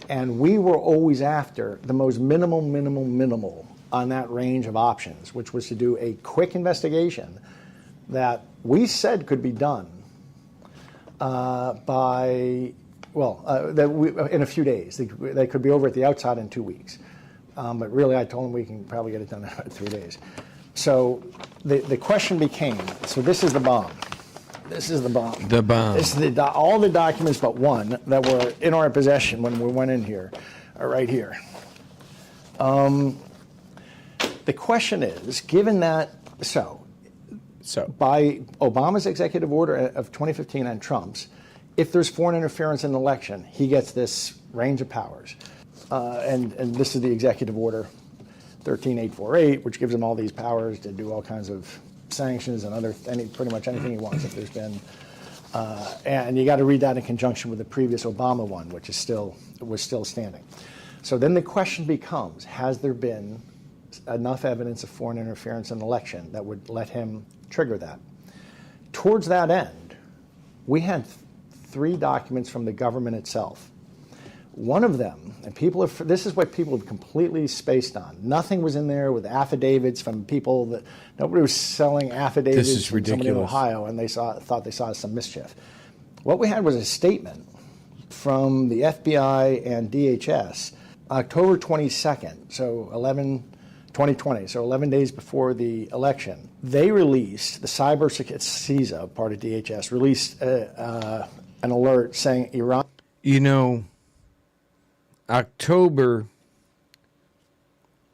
And we were always after the most minimal on that range of options, which was to do a quick investigation that we said could be done in a few days. They could be over at the outside in 2 weeks. But really, I told them we can probably get it done in about 3 days. So the question became, so this is the bomb. This is the bomb. The bomb. This is all the documents but one that were in our possession when we went in here are right here. The question is, given that, so by Obama's executive order of 2015 and Trump's, if there's foreign interference in an election, he gets this range of powers. And this is the executive order 13848, which gives him all these powers to do all kinds of sanctions and pretty much anything he wants if there's been. And you got to read that in conjunction with the previous Obama one, which was still standing. So then the question becomes, has there been enough evidence of foreign interference in an election that would let him trigger that? Towards that end, we had 3 documents from the government itself. One of them, and this is what people have completely spaced on. Nothing was in there with affidavits from people that nobody was selling affidavits This is from somebody in ridiculous. Ohio, and they thought they saw some mischief. What we had was a statement from the FBI and DHS, October 22nd, so 2020, so 11 days before the election. They released, the cyber CISA, part of DHS, released an alert saying Iran. October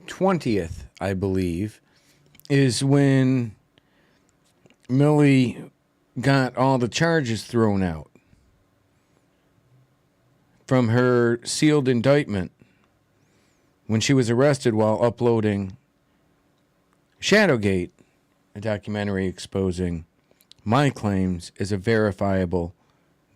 20th, I believe, is when Millie got all the charges thrown out from her sealed indictment when she was arrested while uploading Shadowgate, a documentary exposing my claims as a verifiable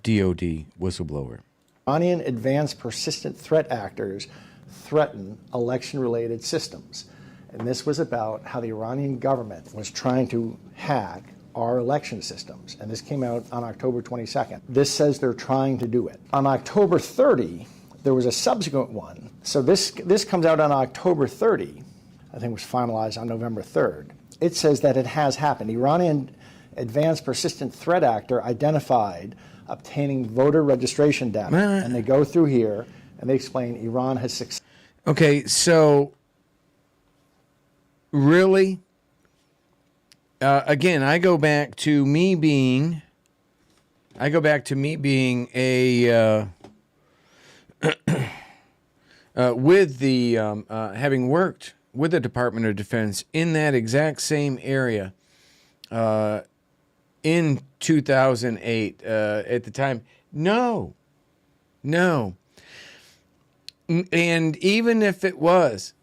DOD whistleblower. Iranian advanced persistent threat actors threaten election-related systems. And this was about how the Iranian government was trying to hack our election systems. And this came out on October 22nd. This says they're trying to do it. On October 30, there was a subsequent one. So this comes out on October 30. I think it was finalized on November 3rd. It says that it has happened. Iranian advanced persistent threat actor identified obtaining voter registration data. And they go through here and they explain Iran has succeeded. Okay, so really? Again, I go back to me being a with the having worked with the Department of Defense in that exact same area in 2008 at the time. No. And even if it was,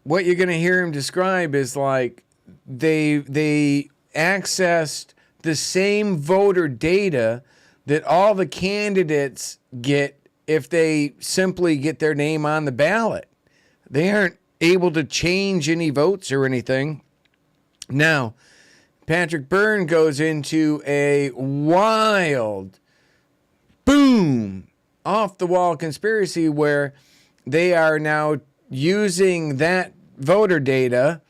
what you're going to hear him describe is like they accessed the same voter data that all the candidates get if they simply get their name on the ballot. They aren't able to change any votes or anything. Now, Patrick Byrne goes into a wild, boom, off-the-wall conspiracy where they are now using that voter data,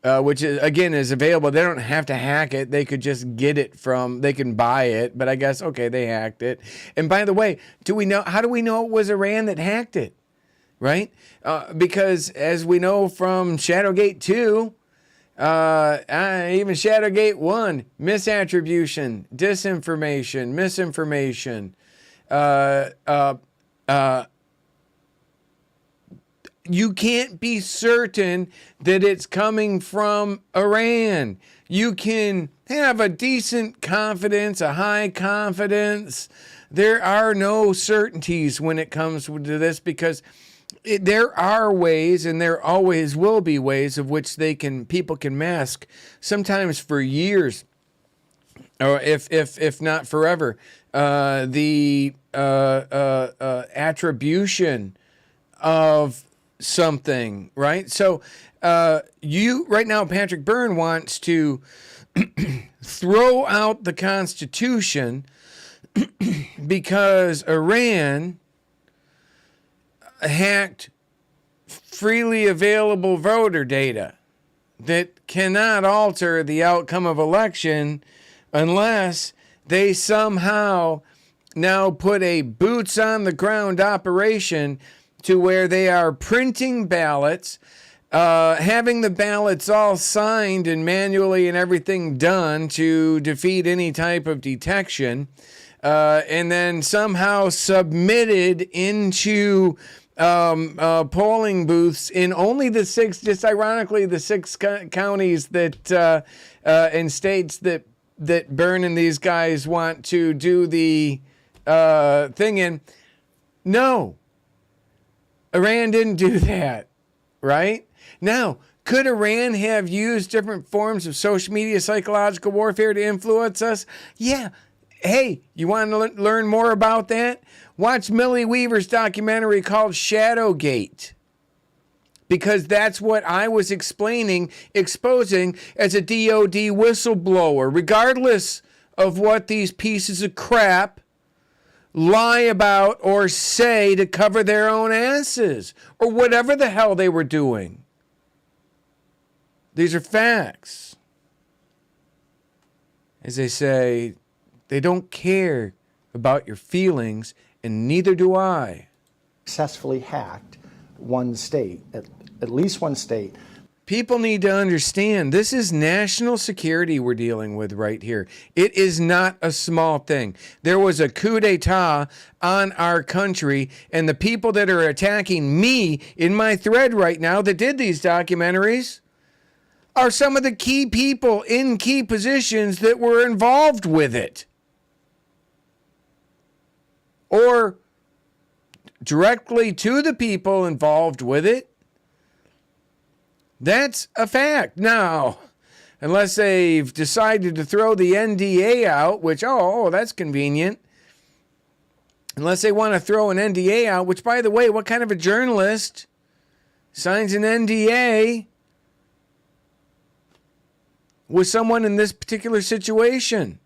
which is, again, is available. They don't have to hack it. They could just get it they can buy it. But I guess, okay, they hacked it. And by the way, how do we know it was Iran that hacked it? Right? Because as we know from Shadowgate 2, even Shadowgate 1, misattribution, disinformation, misinformation, you can't be certain that it's coming from Iran. You can have a decent confidence, a high confidence. There are no certainties when it comes to this, because there are ways, and there always will be ways, of which people can mask, sometimes for years, or if not forever, the attribution of something, right? So right now, Patrick Byrne wants to throw out the Constitution because Iran hacked freely available voter data that cannot alter the outcome of election unless they somehow now put a boots on the ground operation to where they are printing ballots, having the ballots all signed and manually and everything done to defeat any type of detection, and then somehow submitted into polling booths in only the six, just ironically, the six counties that and states that Byrne and these guys want to do the thing in. No, Iran didn't do that, right? Now, could Iran have used different forms of social media, psychological warfare to influence us? Yeah. Hey, you want to learn more about that? Watch Millie Weaver's documentary called Shadowgate, because that's what I was exposing as a DOD whistleblower, regardless of what these pieces of crap lie about or say to cover their own asses, or whatever the hell they were doing. These are facts. As they say, they don't care about your feelings, and neither do I. Successfully hacked one state, at least one state. People need to understand this is national security we're dealing with right here. It is not a small thing. There was a coup d'etat on our country, and the people that are attacking me in my thread right now that did these documentaries are some of the key people in key positions that were involved with it, or directly to the people involved with it. That's a fact. Now, unless they've decided to throw the NDA out, which, that's convenient. Unless they want to throw an NDA out, which, by the way, what kind of a journalist signs an NDA with someone in this particular situation?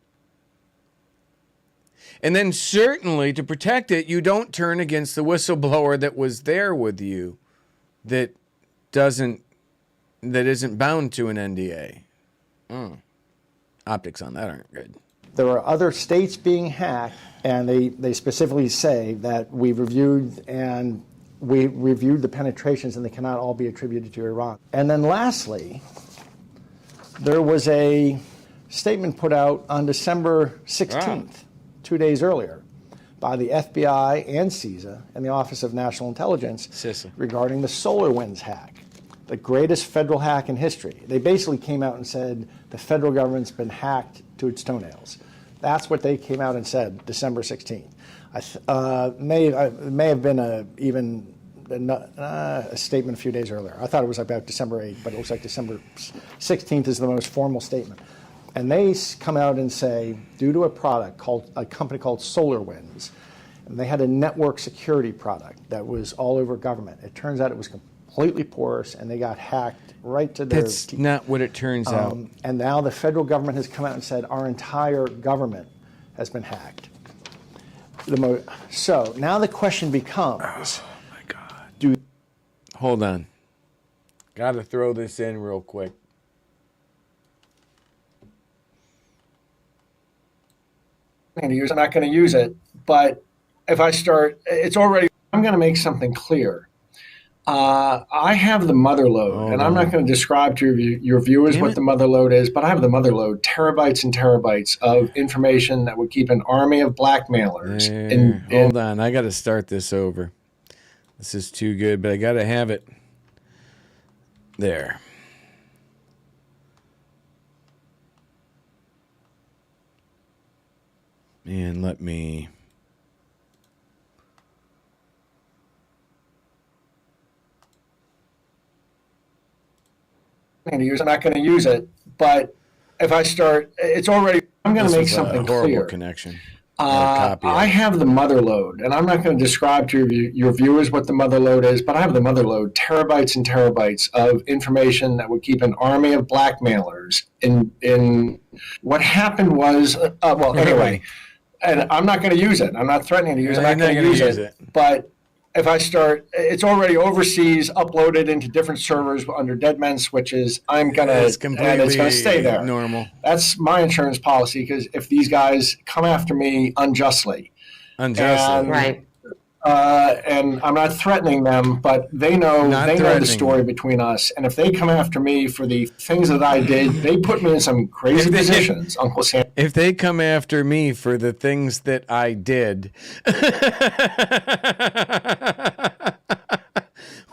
And then certainly to protect it, you don't turn against the whistleblower that was there with you that isn't bound to an NDA. Optics on that aren't good. There are other states being hacked, and they specifically say that we reviewed the penetrations, and they cannot all be attributed to Iran. And then lastly, there was a statement put out on December 16th, 2 days earlier, by the FBI and CISA and the Office of National Intelligence regarding the SolarWinds hack, the greatest federal hack in history. They basically came out and said the federal government's been hacked to its toenails. That's what they came out and said December 16th. May have been a statement a few days earlier. I thought it was about December 8th, but it looks like December 16th is the most formal statement. And they come out and say, due to a company called SolarWinds, and they had a network security product that was all over government. It turns out it was completely porous, and they got hacked right to their That's not what it turns out. And now the federal government has come out and said our entire government has been hacked. So now the question becomes, Hold on. Got to throw this in real quick. I'm not going to use it, but if I start, it's already, I'm going to make something clear. I have the mother load, and I'm not going to describe to your viewers what the mother load is, but I have the mother load, terabytes and terabytes of information that would keep an army of blackmailers. Hold on, I got to start this over. This is too good, but I got to have it there. And let me... I'm not going to use it, but if I start, it's already, I'm going to make something clear. Connection. I have the mother load, and I'm not going to describe to your viewers what the mother load is, but I have the mother load, terabytes and terabytes of information that would keep an army of blackmailers in what happened was, anyway, and I'm not going to use it. I'm not threatening to use it. I'm not going to use it. But if I start, it's already overseas, uploaded into different servers under dead men switches. I'm going to, and it's going to stay there. Normal. That's my insurance policy, because if these guys come after me unjustly, right. And I'm not threatening them, but they know the story between us. And if they come after me for the things that I did, they put me in some crazy positions, Uncle Sam. If they come after me for the things that I did,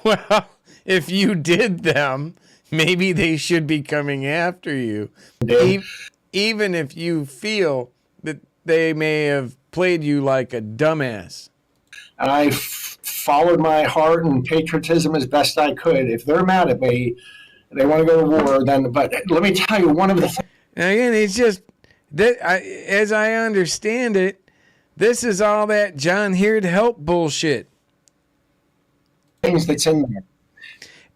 well, if you did them, maybe they should be coming after you. Even if you feel that they may have played you like a dumbass. And I followed my heart and patriotism as best I could. If they're mad at me, they want to go to war, then. But let me tell you, one of the things. Again, it's just that, as I understand it, this is all that John here to help bullshit. Things that's in there.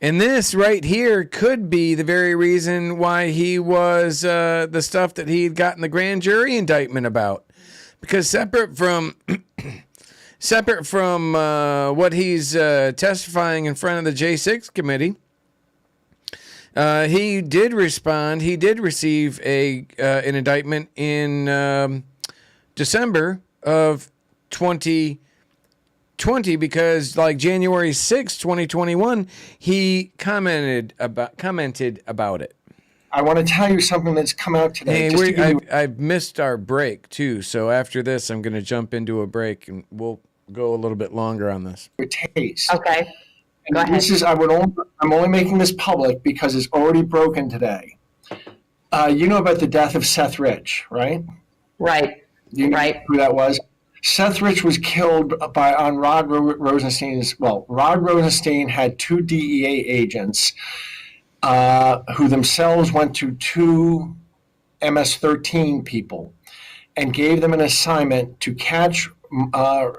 And this right here could be the very reason why he was the stuff that he had gotten the grand jury indictment about, because separate from. Separate from what he's testifying in front of the J6 committee, he did respond. He did receive an indictment in December of 2020, because like January 6, 2021, he commented about it. I want to tell you something that's come out today. Hey, I've missed our break too, so after this, I'm going to jump into a break and we'll go a little bit longer on this. Taste. Okay. And Go ahead. this is I'm only making this public because it's already broken today. You know about the death of Seth Rich, right? Right. You know who that was? Seth Rich was killed on Rod Rosenstein's. Well, Rod Rosenstein had two DEA agents who themselves went to two MS-13 people and gave them an assignment to catch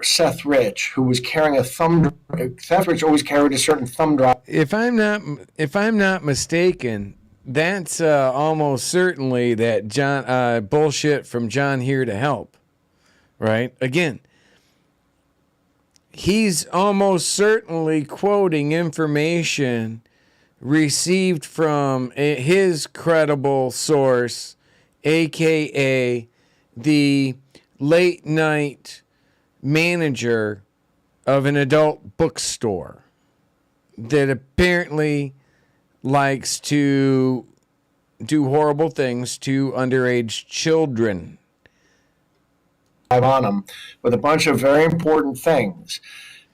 Seth Rich, who was carrying a thumb. Seth Rich always carried a certain thumb drive. If I'm not mistaken, that's almost certainly that John bullshit from John here to help, right? Again, he's almost certainly quoting information received from his credible source, aka the late night manager of an adult bookstore that apparently likes to do horrible things to underage children. On him with a bunch of very important things,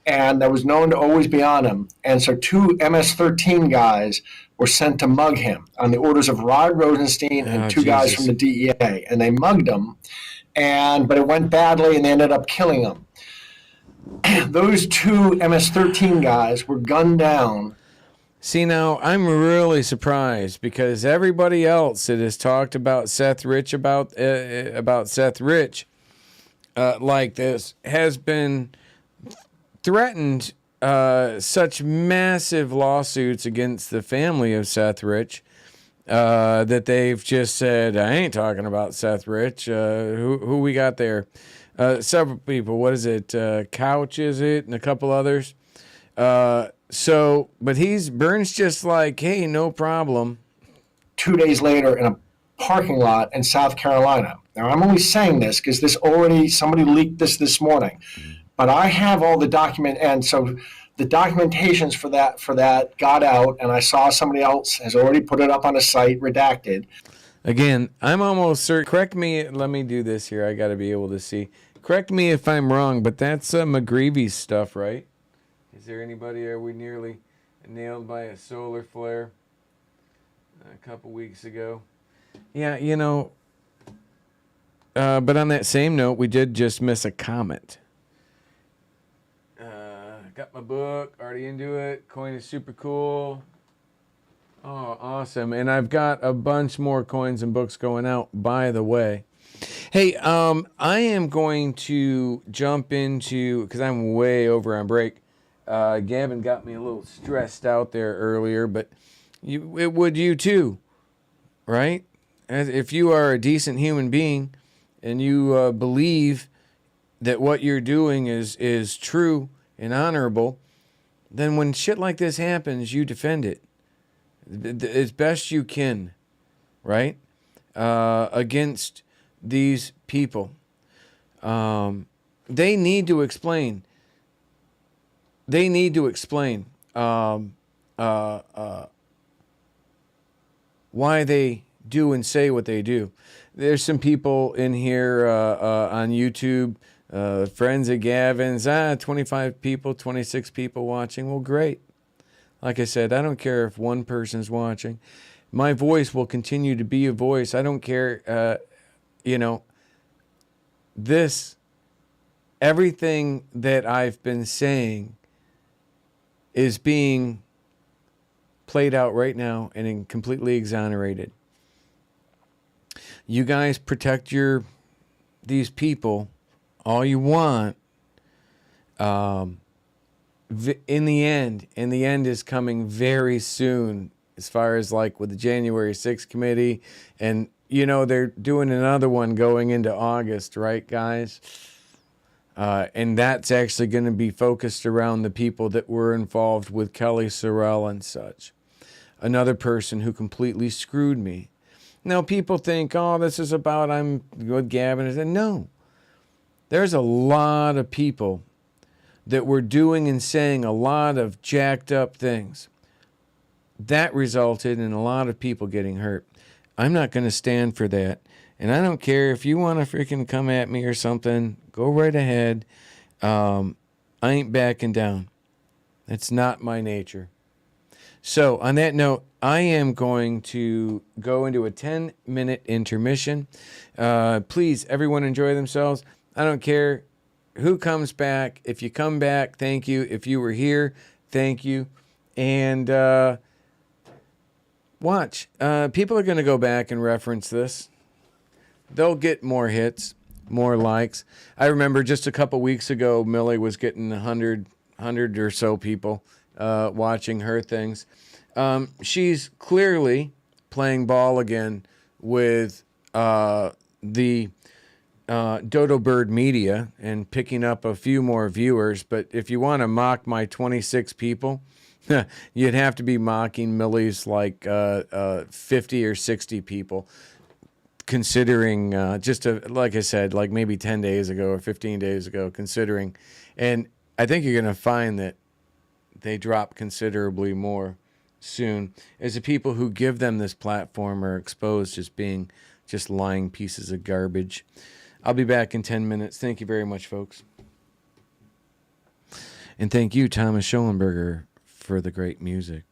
and that was known to always be on him. And so two MS-13 guys were sent to mug him on the orders of Rod Rosenstein and two guys from the DEA, and they mugged him. But it went badly, and they ended up killing him. Those two MS-13 guys were gunned down. See, now, I'm really surprised because everybody else that has talked about Seth Rich, like this, has been threatened such massive lawsuits against the family of Seth Rich that they've just said, I ain't talking about Seth Rich. Who we got there? Several people. What is it? Couch, is it? And a couple others. So, but Burns just like, hey, no problem. 2 days later in a parking lot in South Carolina. Now, I'm only saying this because somebody leaked this morning, but I have all the document, and so the documentations for that got out, and I saw somebody else has already put it up on a site, redacted. Again, I'm almost certain. Correct me. Let me do this here. I got to be able to see. Correct me if I'm wrong, but that's McGreevy's stuff, right? Is there anybody? Are we nearly nailed by a solar flare a couple weeks ago? Yeah, but on that same note, we did just miss a comet. Got my book, already into it. Coin is super cool. Oh, awesome. And I've got a bunch more coins and books going out, by the way. Hey, I am going to jump into, because I'm way over on break. Gavin got me a little stressed out there earlier, but it would you too, right? If you are a decent human being and you believe that what you're doing is true and honorable, then when shit like this happens, you defend it as best you can, right? Against these people. They need to explain. They need to explain why they do and say what they do. There's some people in here on YouTube, friends of Gavin's, 25 people, 26 people watching. Well, great. Like I said, I don't care if one person's watching. My voice will continue to be a voice. I don't care, everything that I've been saying is being played out right now and completely exonerated. You guys protect these people all you want. In the end is coming very soon, as far as like with the January 6th committee, and they're doing another one going into August, right, guys? And that's actually going to be focused around the people that were involved with Kelly Sorrell and such. Another person who completely screwed me. Now, people think, oh, this is about I'm with Gavin. I said, no. There's a lot of people that were doing and saying a lot of jacked up things. That resulted in a lot of people getting hurt. I'm not going to stand for that. And I don't care if you want to freaking come at me or something. Go right ahead. I ain't backing down. That's not my nature. So on that note, I am going to go into a 10-minute intermission. Please, everyone enjoy themselves. I don't care who comes back. If you come back, thank you. If you were here, thank you. And watch. People are going to go back and reference this. They'll get more hits, more likes. I remember just a couple weeks ago, Millie was getting 100 or so people watching her things. She's clearly playing ball again with the Dodo Bird Media and picking up a few more viewers. But if you want to mock my 26 people, you'd have to be mocking Millie's like 50 or 60 people. Considering like I said, like maybe 10 days ago or 15 days ago, considering. And I think you're going to find that they drop considerably more soon as the people who give them this platform are exposed as being just lying pieces of garbage. I'll be back in 10 minutes. Thank you very much, folks. And thank you, Thomas Schollenberger, for the great music.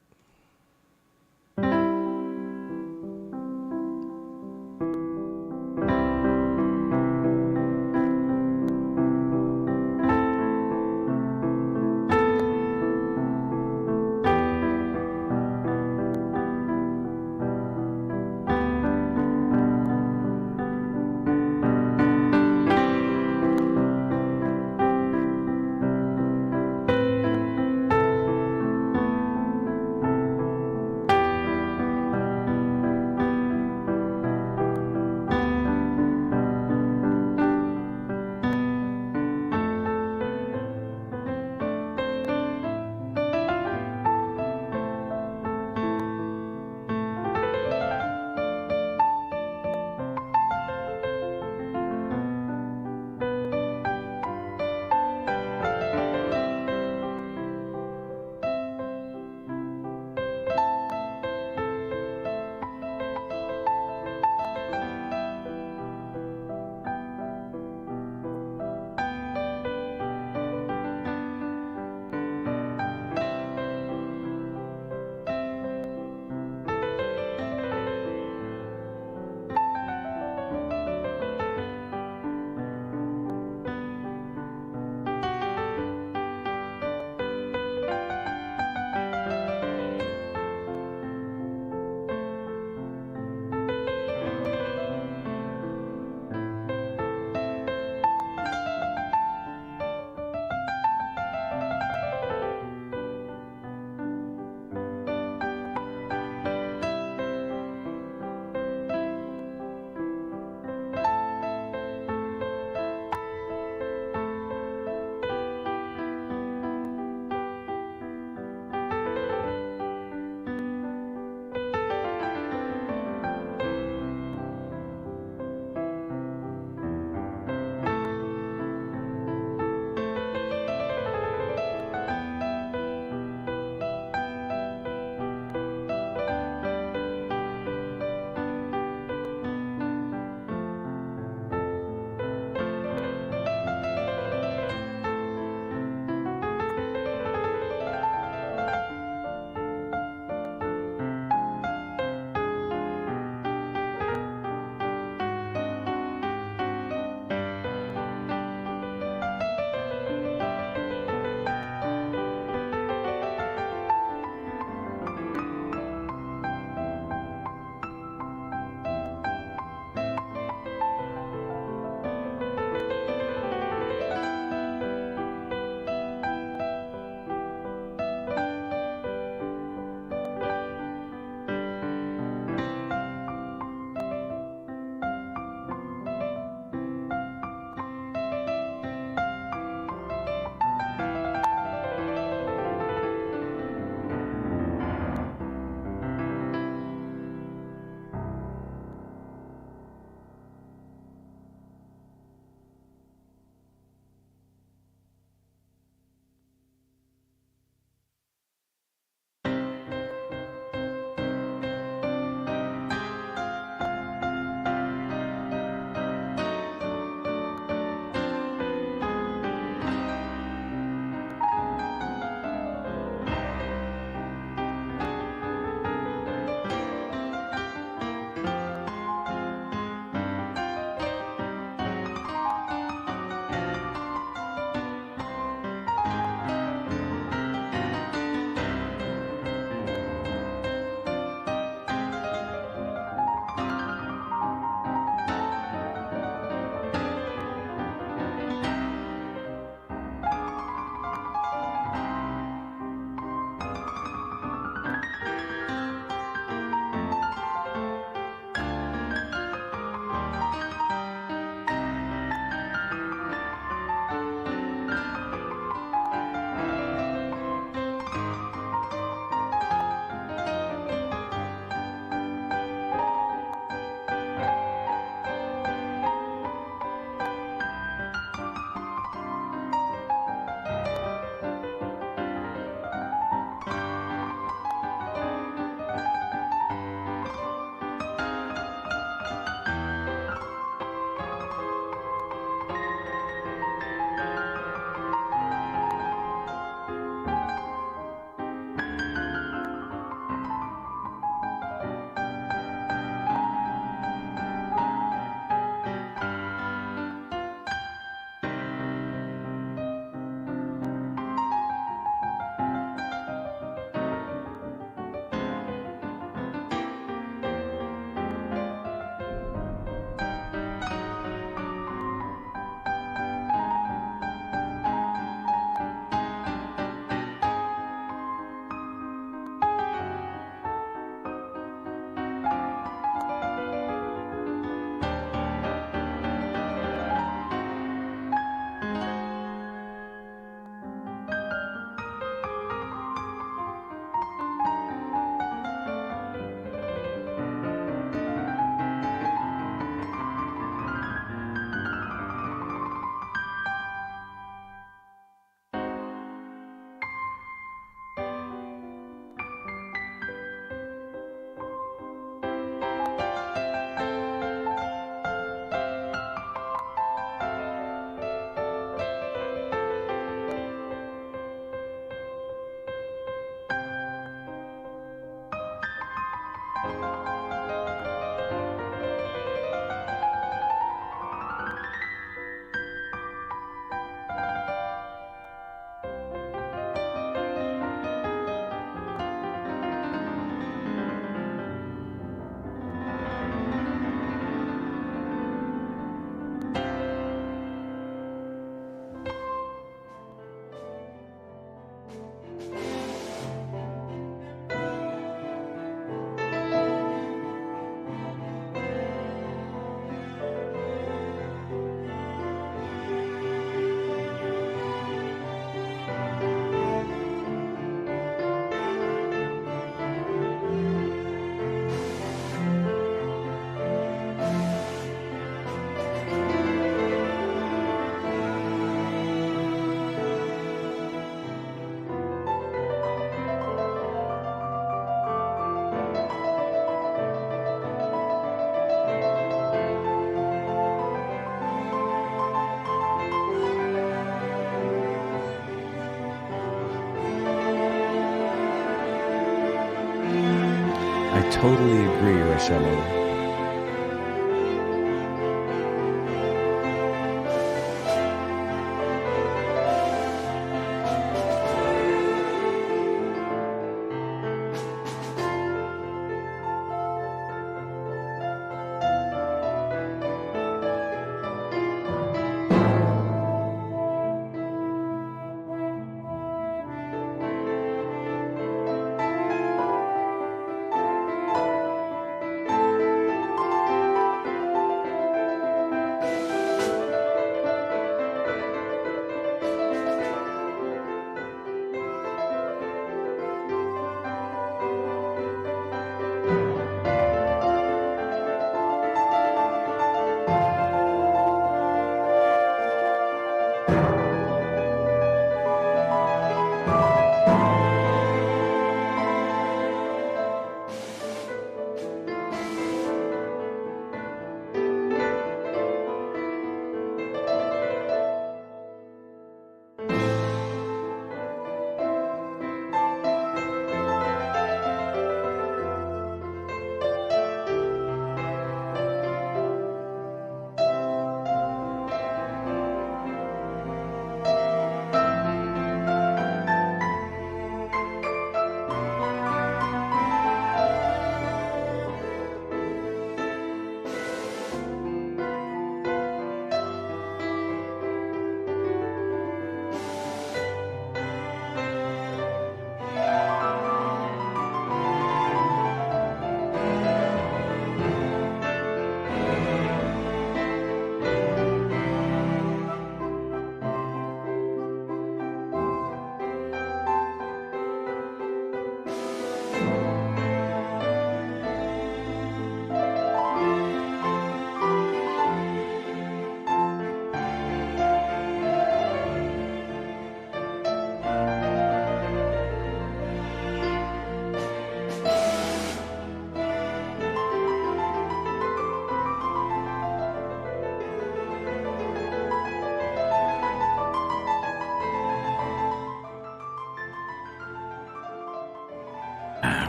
I totally agree, Rochelle.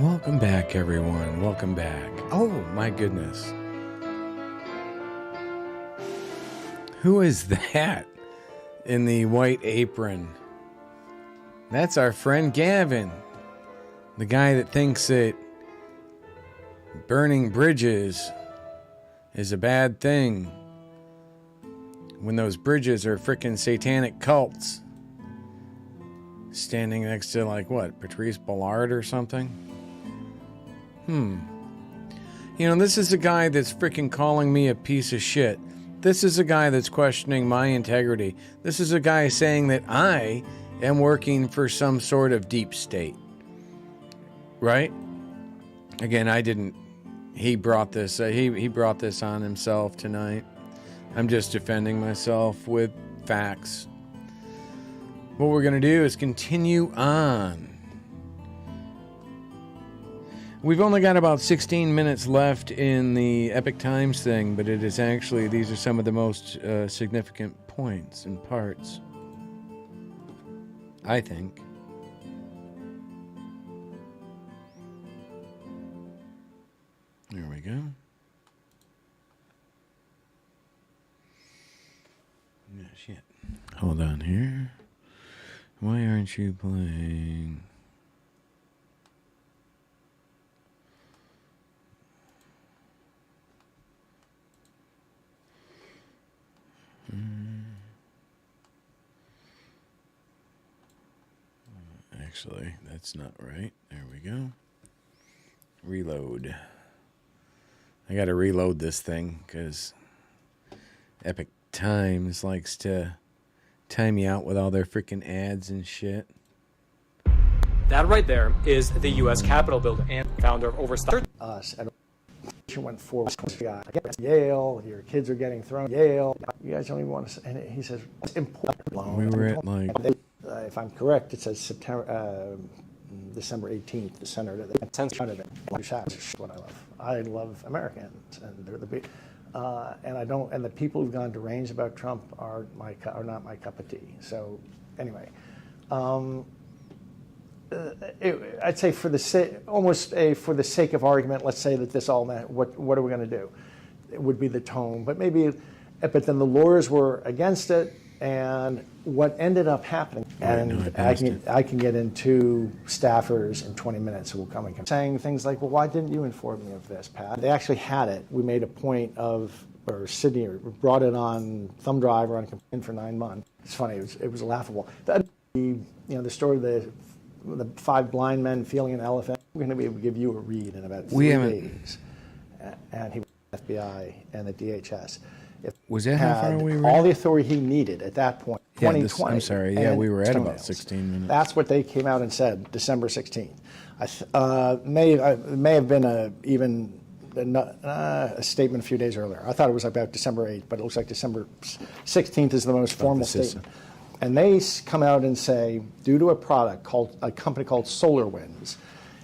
Welcome back, everyone. Welcome back. Oh, my goodness. Who is that in the white apron? That's our friend Gavin, the guy that thinks that burning bridges is a bad thing when those bridges are frickin' satanic cults. Standing next to, like, what, Patrice Ballard or something? You know, this is a guy that's freaking calling me a piece of shit. This is a guy that's questioning my integrity. This is a guy saying that I am working for some sort of deep state. Right? Again, I didn't. He brought this. He brought this on himself tonight. I'm just defending myself with facts. What we're going to do is continue on. We've only got about 16 minutes left in the Epic Times thing, but it is actually, these are some of the most significant points and parts, I think. here. Why aren't you playing? Actually, that's not right. There we go. Reload. I got to reload this thing because Epic Times likes to time you out with all their freaking ads and shit. That right there is the U.S. Capitol building and founder of Overstock. Us and went forward. Yale, your kids are getting thrown. Yale, you guys don't even want to. And he says it's important. We were at like. If I'm correct, it says December 18th. The senator that sent out of it. What I love. I love Americans, and they're the big. And I don't. And the people who've gone deranged about Trump are not my cup of tea. So anyway. I'd say for the sake of argument, let's say that this all meant what are we going to do? It would be the tone, but then the lawyers were against it, and what ended up happening, I can get into staffers in 20 minutes who will come and saying things like, well, why didn't you inform me of this, Pat? They actually had it. We made a point of, or Sydney brought it on thumb drive or on a computer for 9 months. It's funny. It was laughable. The story of the 5 blind men feeling an elephant. We're going to be able to give you a read in about 3 days. And he was the FBI and the DHS. Was that how far we were? All the authority he needed at that point, 2020. I'm sorry. Yeah, we were at about 16 minutes. That's what they came out and said, December 16th. May have been a statement a few days earlier. I thought it was about December 8th, but it looks like December 16th is the most formal statement. And they come out and say, due to a company called SolarWinds,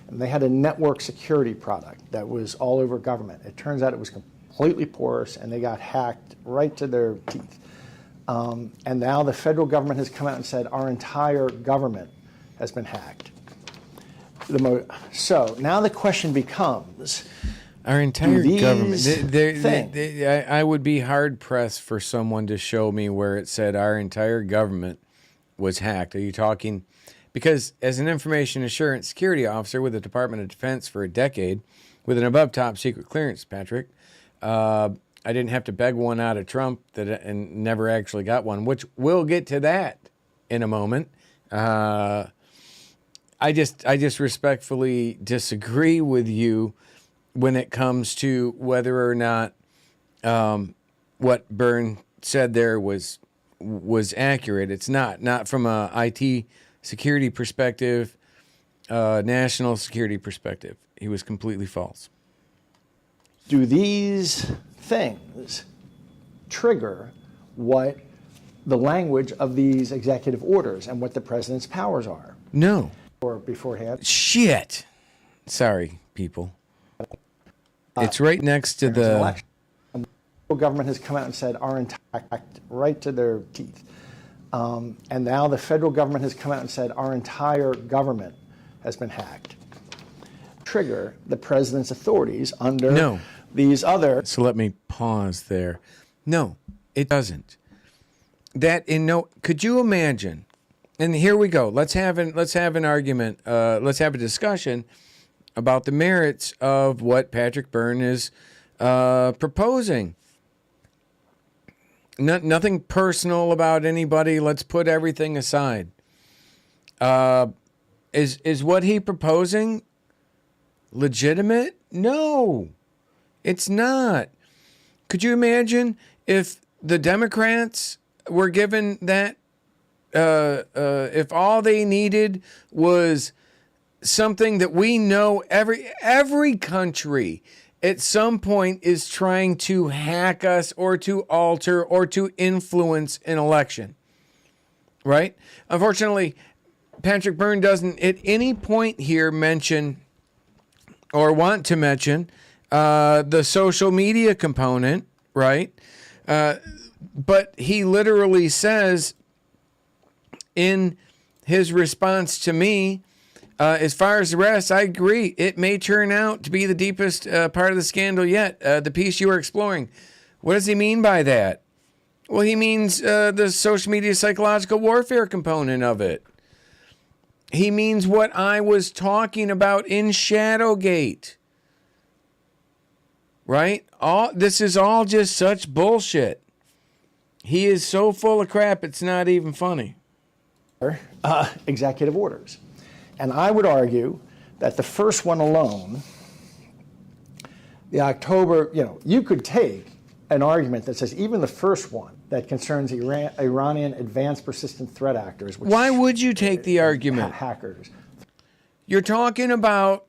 and they had a network security product that was all over government. It turns out it was completely porous, and they got hacked right to their teeth. And now the federal government has come out and said our entire government has been hacked. So now the question becomes, our entire government. I would be hard pressed for someone to show me where it said our entire government was hacked. Are you talking? Because as an information assurance security officer with the Department of Defense for a decade, with an above top secret clearance, Patrick, I didn't have to beg one out of Trump and never actually got one. Which we'll get to that in a moment. I just respectfully disagree with you when it comes to whether or not what Byrne said there was accurate. It's not from a IT security perspective, national security perspective. He was completely false. Do these things trigger what the language of these executive orders and what the president's powers are? No. Or beforehand? Shit. Sorry, people. It's right next to the government has come out and said our entire right to their teeth. And now the federal government has come out and said our entire government has been hacked. Trigger the president's authorities under these other. So let me pause there. No, it doesn't. Could you imagine? And here we go. Let's have an argument. Let's have a discussion about the merits of what Patrick Byrne is proposing. Nothing personal about anybody. Let's put everything aside. Is what he proposing legitimate? No, it's not. Could you imagine if the Democrats were given that? If all they needed was something that we know every country at some point is trying to hack us or to alter or to influence an election, right? Unfortunately, Patrick Byrne doesn't at any point here mention or want to mention the social media component, right? But he literally says in his response to me, as far as the rest, I agree. It may turn out to be the deepest part of the scandal yet, the piece you are exploring. What does he mean by that? Well, he means the social media psychological warfare component of it. He means what I was talking about in Shadowgate. Right? This is all just such bullshit. He is so full of crap, it's not even funny. Executive orders. And I would argue that the first one alone, the October, you could take an argument that says even the first one that concerns Iranian advanced persistent threat actors. Which Why would you take the argument? Hackers. You're talking about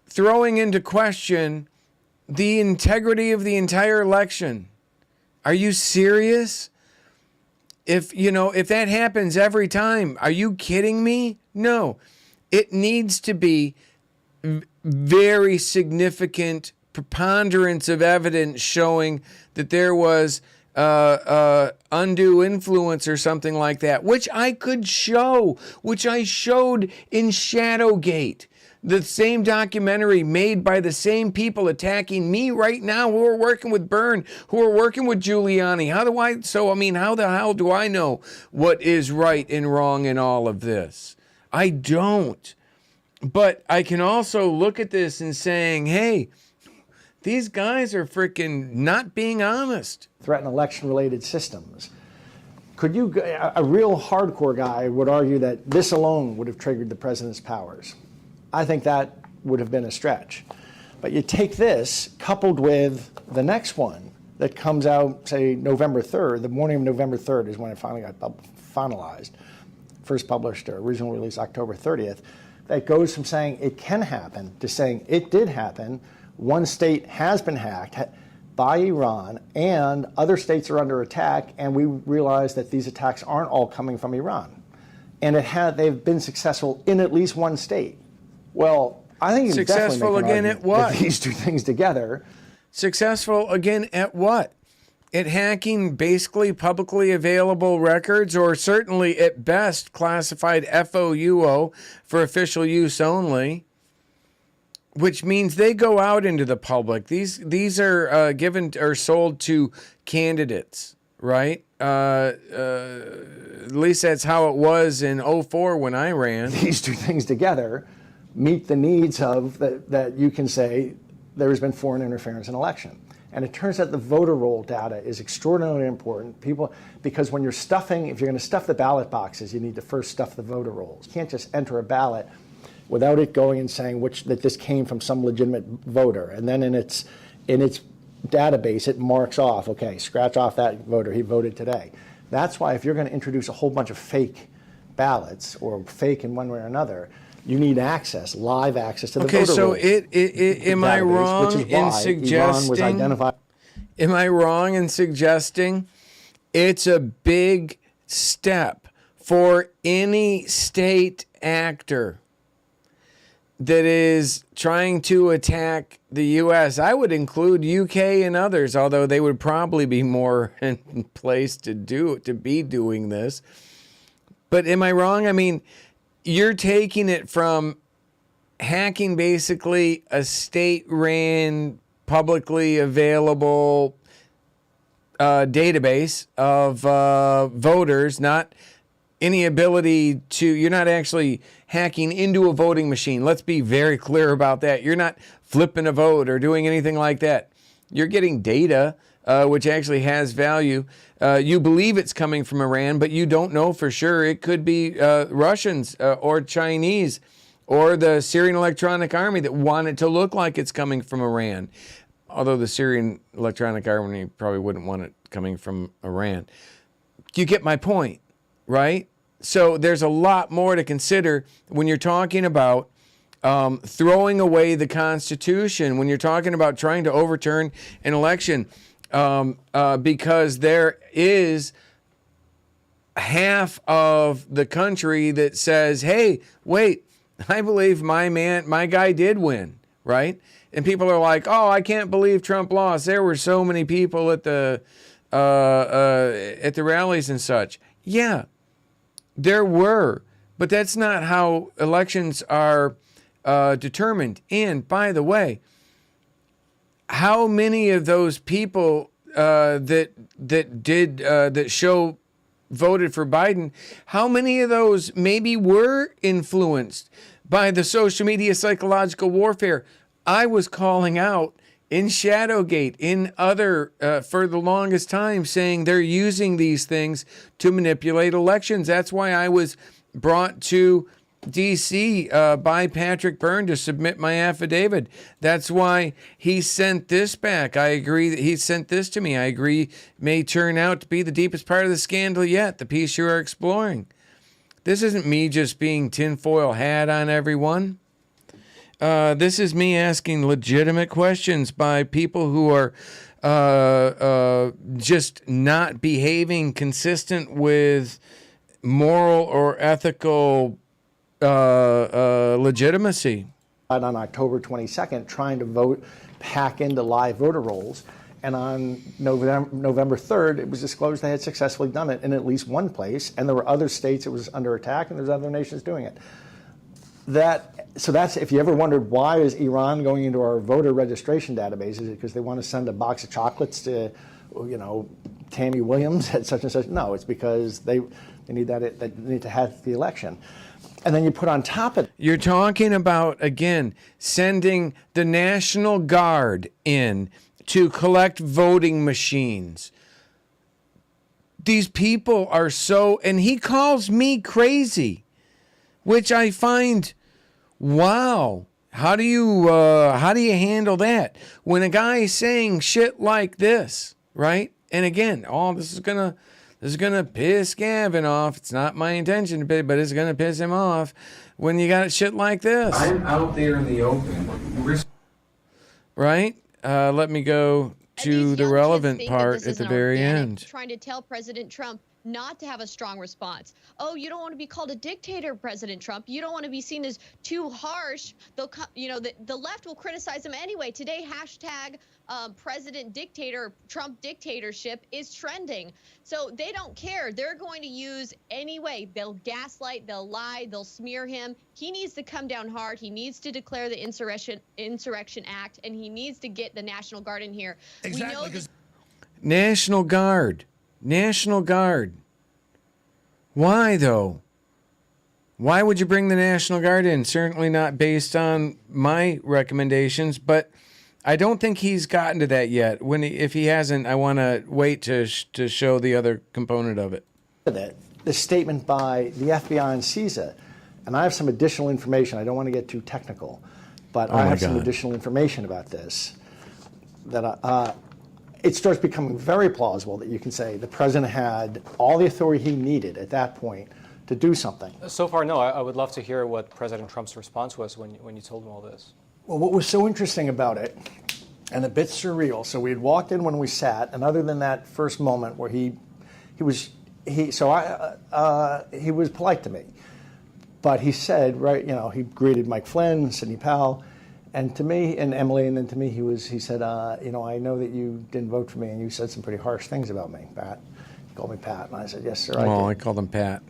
throwing into question the integrity of the entire election. Are you serious? If that happens every time, are you kidding me? No. It needs to be very significant preponderance of evidence showing that there was undue influence or something like that, which I could show, which I showed in Shadowgate, the same documentary made by the same people attacking me right now who are working with Byrne, who are working with Giuliani. How the hell do I know what is right and wrong in all of this? I don't. But I can also look at this and saying, hey, these guys are freaking not being honest. Threaten election-related systems. Could you, a real hardcore guy would argue that this alone would have triggered the president's powers. I think that would have been a stretch. But you take this coupled with the next one that comes out, say, November 3rd, the morning of November 3rd is when it finally got finalized. First published, original release October 30th. That goes from saying it can happen to saying it did happen. One state has been hacked by Iran, and other states are under attack, and we realize that these attacks aren't all coming from Iran. And they've been successful in at least one state. Well, I think it's successful again at what? These two things together. Successful again at what? At hacking basically publicly available records, or certainly at best classified FOUO for official use only, which means they go out into the public. These are given or sold to candidates, right? At least that's how it was in 2004 when I ran. These two things together meet the needs of that you can say there has been foreign interference in election. And it turns out the voter roll data is extraordinarily important. Because when if you're going to stuff the ballot boxes, you need to first stuff the voter rolls. You can't just enter a ballot without it going and saying that this came from some legitimate voter. And then in its database, it marks off, okay, scratch off that voter, he voted today. That's why if you're going to introduce a whole bunch of fake ballots, or fake in one way or another, you need access, live access to the voter rolls. Okay, so am I wrong in suggesting? Am I wrong in suggesting it's a big step for any state actor that is trying to attack the U.S.? I would include UK and others, although they would probably be more in place to be doing this. But am I wrong? I mean, you're taking it from hacking basically a state-ran, publicly available database of voters, not any ability to, you're not actually hacking into a voting machine. Let's be very clear about that. You're not flipping a vote or doing anything like that. You're getting data, which actually has value. You believe it's coming from Iran, but you don't know for sure. It could be Russians or Chinese or the Syrian Electronic Army that want it to look like it's coming from Iran. Although the Syrian Electronic Army probably wouldn't want it coming from Iran. You get my point, right? So there's a lot more to consider when you're talking about throwing away the Constitution, when you're talking about trying to overturn an election, because there is half of the country that says, hey, wait, I believe my guy did win, right? And people are like, oh, I can't believe Trump lost. There were so many people at the rallies and such. Yeah, there were, but that's not how elections are determined. And by the way, how many of those people that show voted for Biden, how many of those maybe were influenced by the social media psychological warfare I was calling out in Shadowgate, in other, for the longest time, saying they're using these things to manipulate elections? That's why I was brought to D.C. By Patrick Byrne to submit my affidavit. That's why he sent this back. I agree that he sent this to me. I agree may turn out to be the deepest part of the scandal yet, the piece you are exploring. This isn't me just being tinfoil hat on everyone. This is me asking legitimate questions by people who are just not behaving consistent with moral or ethical legitimacy. On October 22nd, trying to vote hack into live voter rolls. And on November 3rd, it was disclosed they had successfully done it in at least one place, and there were other states it was under attack, and there's other nations doing it. So that's, if you ever wondered why is Iran going into our voter registration databases, is it because they want to send a box of chocolates to, Tammy Williams at such and such? No, it's because they need they need to have the election. And then you put on top of it. You're talking about, again, sending the National Guard in to collect voting machines. These people are so, and he calls me crazy, which I find, wow. How do you handle that when a guy is saying shit like this, right? And again, this is gonna piss Gavin off. It's not my intention to, but it's gonna piss him off when you got shit like this. I'm out there in the open. Right? Let me go to the relevant part at the very end. Trying to tell President Trump not to have a strong response. Oh, you don't want to be called a dictator, President Trump. You don't want to be seen as too harsh. They'll, the left will criticize him anyway. Today, hashtag President Dictator, Trump dictatorship is trending. So they don't care. They're going to use any way. They'll gaslight, they'll lie, they'll smear him. He needs to come down hard. He needs to declare the Insurrection Act, and he needs to get the National Guard in here. Exactly. National Guard. National Guard. Why, though? Why would you bring the National Guard in? Certainly not based on my recommendations, but I don't think he's gotten to that yet. If he hasn't, I want to wait to show the other component of it. The statement by the FBI and CISA, and I have some additional information. I don't want to get too technical, but I have some additional information about this that it starts becoming very plausible that you can say the president had all the authority he needed at that point to do something. So far, no. I would love to hear what President Trump's response was when you told him all this. Well, what was so interesting about it, and a bit surreal, so we had walked in when we sat, and other than that first moment where he was polite to me, but he said, he greeted Mike Flynn, Sidney Powell, and to me, and Emily, and then to me, he said, I know that you didn't vote for me, and you said some pretty harsh things about me, Pat. He called me Pat, and I said, yes, sir, I did. I called him Pat.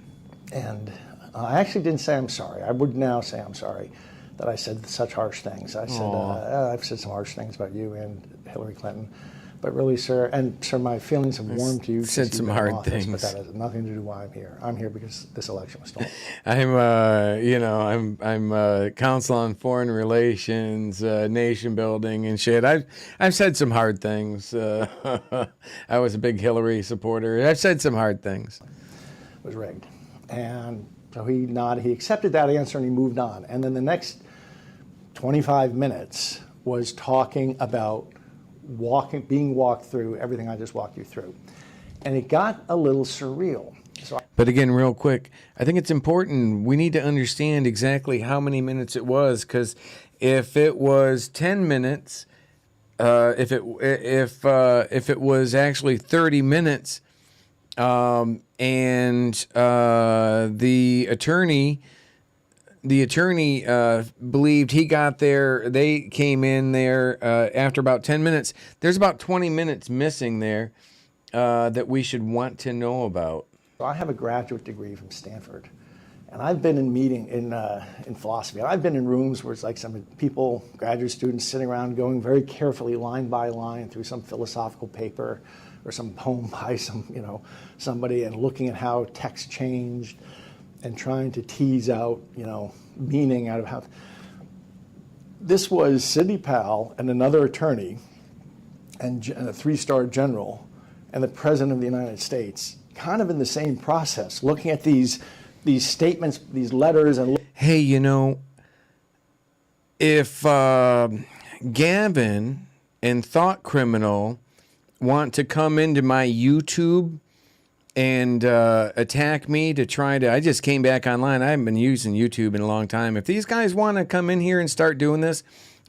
And I actually didn't say I'm sorry. I would now say I'm sorry that I said such harsh things. I said, I've said some harsh things about you and Hillary Clinton. But really, sir, my feelings have warmed to you. Said some hard things. But that has nothing to do with why I'm here. I'm here because this election was stolen. I'm Council on Foreign Relations, nation building and shit. I've said some hard things. I was a big Hillary supporter. I've said some hard things. It was rigged. And so he nodded. He accepted that answer and he moved on. And then the next 25 minutes was talking about being walked through everything I just walked you through. And it got a little surreal. But again, real quick, I think it's important. We need to understand exactly how many minutes it was, because if it was 10 minutes, if it was actually 30 minutes, and the attorney believed he got there. They came in there after about 10 minutes. There's about 20 minutes missing there that we should want to know about. I have a graduate degree from Stanford, And I've been in philosophy. I've been in rooms where it's like some people, graduate students, sitting around going very carefully, line by line, through some philosophical paper or some poem by somebody, and looking at how text changed and trying to tease out, meaning out of how. This was Sidney Powell and another attorney and a three-star general and the President of the United States, kind of in the same process, looking at these statements, these letters, and Hey, if Gavin and Thought Criminal want to come into my YouTube and attack me to try to, I just came back online. I haven't been using YouTube in a long time. If these guys want to come in here and start doing this,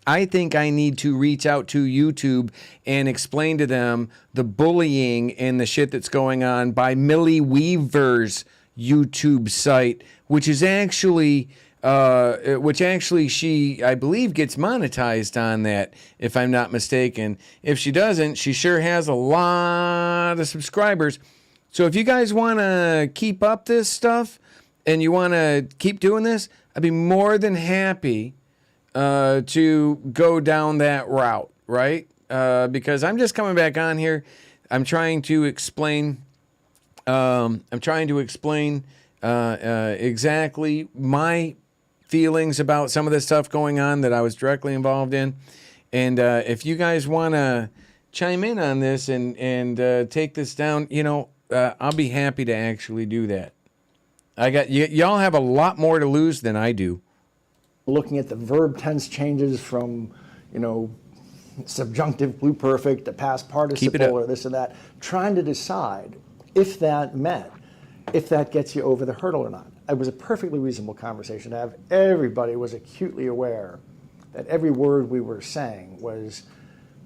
I think I need to reach out to YouTube and explain to them the bullying and the shit that's going on by Millie Weaver's YouTube site, which actually she, I believe, gets monetized on that, if I'm not mistaken. If she doesn't, she sure has a lot of subscribers. So if you guys want to keep up this stuff and you want to keep doing this, I'd be more than happy to go down that route, right? Because I'm just coming back on here. I'm trying to explain exactly my feelings about some of the stuff going on that I was directly involved in. And if you guys want to chime in on this and take this down, I'll be happy to actually do that. Y'all have a lot more to lose than I do. looking at the verb tense changes from, subjunctive pluperfect to past participle or this or that, trying to decide if that gets you over the hurdle or not. It was a perfectly reasonable conversation to have. Everybody was acutely aware that every word we were saying was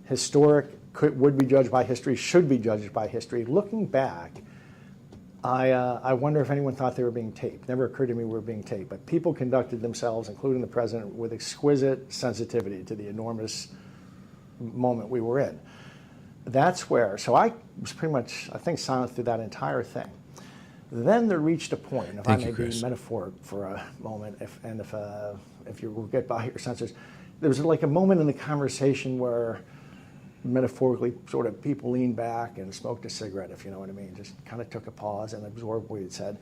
historic, would be judged by history, should be judged by history. Looking back, I wonder if anyone thought they were being taped. Never occurred to me we were being taped, but people conducted themselves, including the president, with exquisite sensitivity to the enormous moment we were in. That's where, so I was pretty much, I think, silent through that entire thing. Then there reached a point, if I may be metaphoric for a moment, if you will get by your senses, there was like a moment in the conversation where metaphorically sort of people leaned back and smoked a cigarette, if you know what I mean, just kind of took a pause and absorbed what he had said.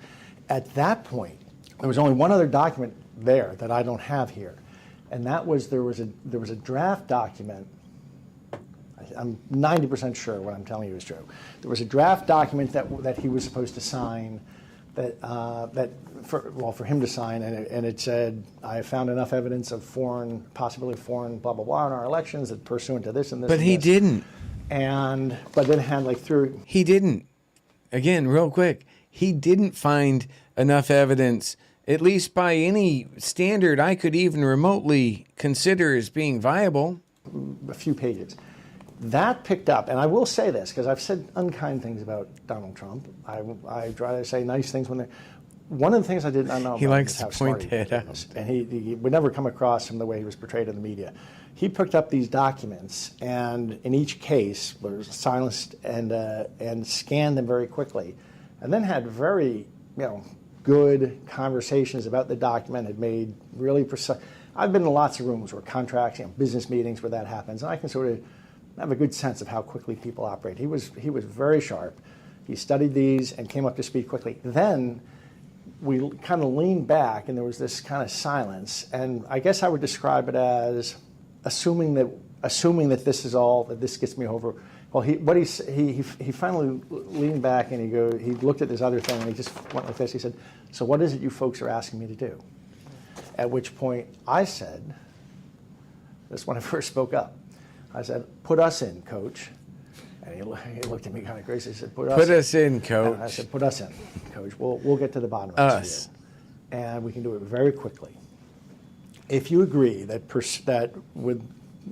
At that point, there was only one other document there that I don't have here, and that was there was a draft document. I'm 90% sure what I'm telling you is true. There was a draft document that he was supposed to sign, for him to sign, and it said, I have found enough evidence of possibility of foreign blah blah blah in our elections that pursuant to this and this. But he didn't. But then had through. He didn't. Again, real quick, he didn't find enough evidence, at least by any standard I could even remotely consider as being viable. A few pages. That picked up, and I will say this, because I've said unkind things about Donald Trump. I try to say nice things when they're... One of the things I did not know he about likes is how to point smart he that was. out. And he would never come across from the way he was portrayed in the media. He picked up these documents, and in each case was silenced and scanned them very quickly, and then had very good conversations about the document. Had made really precise... I've been in lots of rooms where contracts, business meetings where that happens, and I can sort of have a good sense of how quickly people operate. He was very sharp. He studied these and came up to speed quickly. Then we kind of leaned back, and there was this kind of silence. And I guess I would describe it as assuming that this is all, that this gets me over. Well, he finally leaned back and he looked at this other thing and he just went like this. He said, "So what is it you folks are asking me to do?" At which point I said, this is when I first spoke up. I said, "Put us in, Coach." And he looked at me kind of crazy. He said, "Put us in, Coach." And I said, "Put us in, Coach. We'll get to the bottom of this, and we can do it very quickly. If you agree that with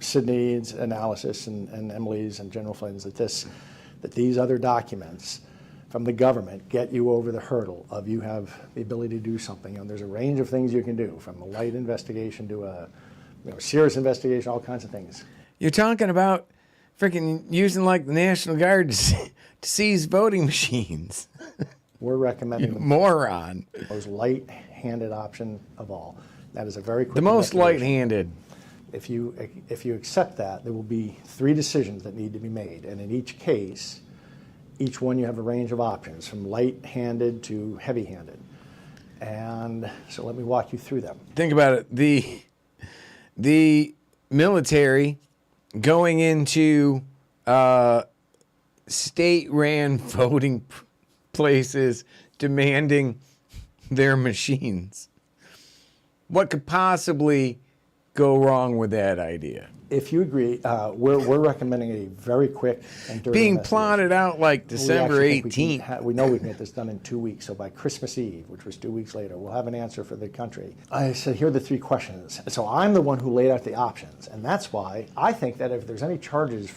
Sydney's analysis and Emily's and General Flynn's that these other documents from the government get you over the hurdle of you have the ability to do something, and there's a range of things you can do, from a light investigation to a serious investigation, all kinds of things." You're talking about freaking using the National Guard to seize voting machines. We're recommending moron. Those light light-handed option of all. That is a very quick The most investigation. light-handed. If you accept that, there will be 3 decisions that need to be made, and in each case, each one you have a range of options from light-handed to heavy-handed. And so let me walk you through them. Think about it. The military going into state-ran voting places demanding their machines. What could possibly go wrong with that idea? If you agree, we're recommending a very quick and dirty Being investigation. plotted out like December We actually 18th. think we know we can get this done in 2 weeks. So by Christmas Eve, which was 2 weeks later, we'll have an answer for the country. I said, here are the 3 questions. So I'm the one who laid out the options. And that's why I think that if there's any charges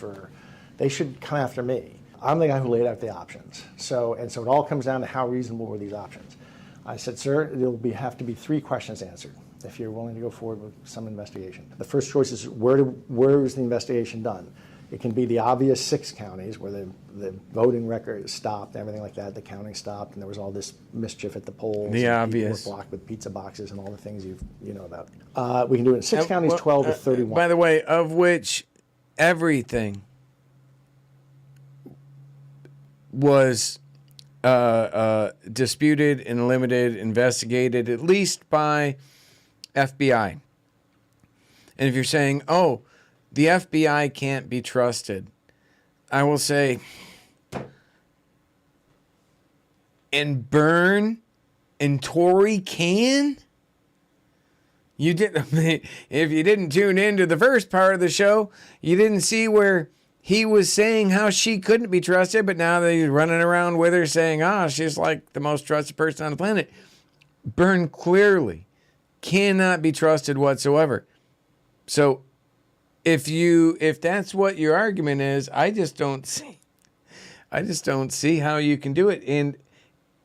they should come after me. I'm the guy who laid out the options. So it all comes down to how reasonable were these options. I said, sir, have to be 3 questions answered if you're willing to go forward with some investigation. The first choice is where is the investigation done? It can be the obvious 6 counties where the voting record stopped, everything like that. The counting stopped, and there was all this mischief at the polls. The and obvious. people were blocked with pizza boxes and all the things you know about. We can do it in 6 counties, 12 to 31. By the way, of which everything was disputed and limited, investigated, at least by FBI. And if you're saying, oh, the FBI can't be trusted, I will say, and Byrne and Tory can? You did. If you didn't tune into the first part of the show, you didn't see where he was saying how she couldn't be trusted, but now that he's running around with her saying, she's like the most trusted person on the planet. Byrne clearly cannot be trusted whatsoever. So if that's what your argument is, I just don't see how you can do it. And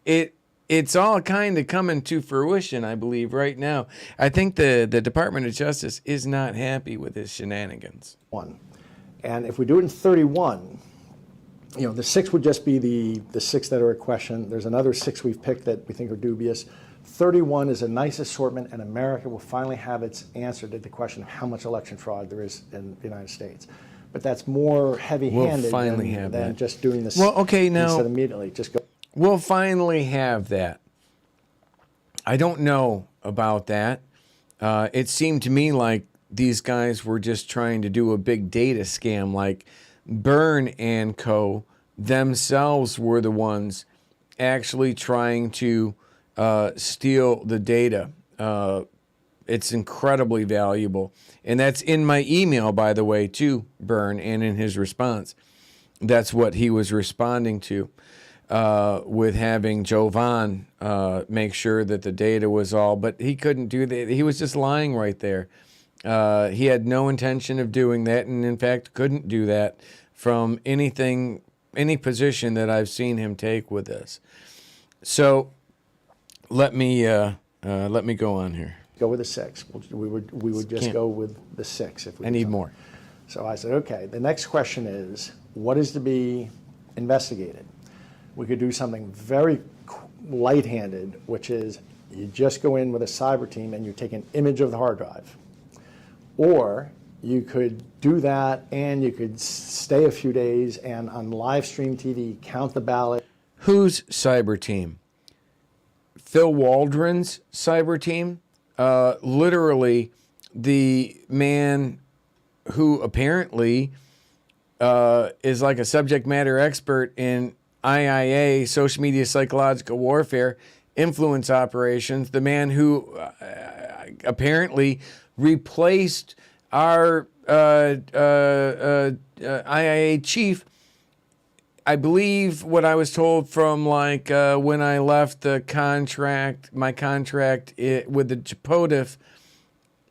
it's all kind of coming to fruition, I believe, right now. I think the Department of Justice is not happy with his shenanigans. And if we do it in 31, the 6 would just be the 6 that are a question. There's another 6 we've picked that we think are dubious. 31 is a nice assortment, and America will finally have its answer to the question of how much election fraud there is in the United States. But that's more heavy-handed than just doing this. Well, okay, now instead immediately just go. We'll finally have that. I don't know about that. It seemed to me like these guys were just trying to do a big data scam, like Byrne and co. themselves were the ones actually trying to steal the data. It's incredibly valuable. And that's in my email, by the way, to Byrne, and in his response. That's what he was responding to with having Jovan make sure that the data was all, but he couldn't do that. He was just lying right there. He had no intention of doing that, and in fact couldn't do that from any position that I've seen him take with this. So let me go on here. Go with the 6. We would just go with the 6 if we. I need more. So I said, okay. The next question is, what is to be investigated? We could do something very light-handed, which is you just go in with a cyber team and you take an image of the hard drive. Or you could do that and you could stay a few days and on live stream TV count the ballot. Whose cyber team? Phil Waldron's cyber team? Literally the man who apparently is like a subject matter expert in IIA, social media psychological warfare, influence operations, the man who apparently replaced our IIA chief. I believe what I was told from when I left my contract with the JPOTF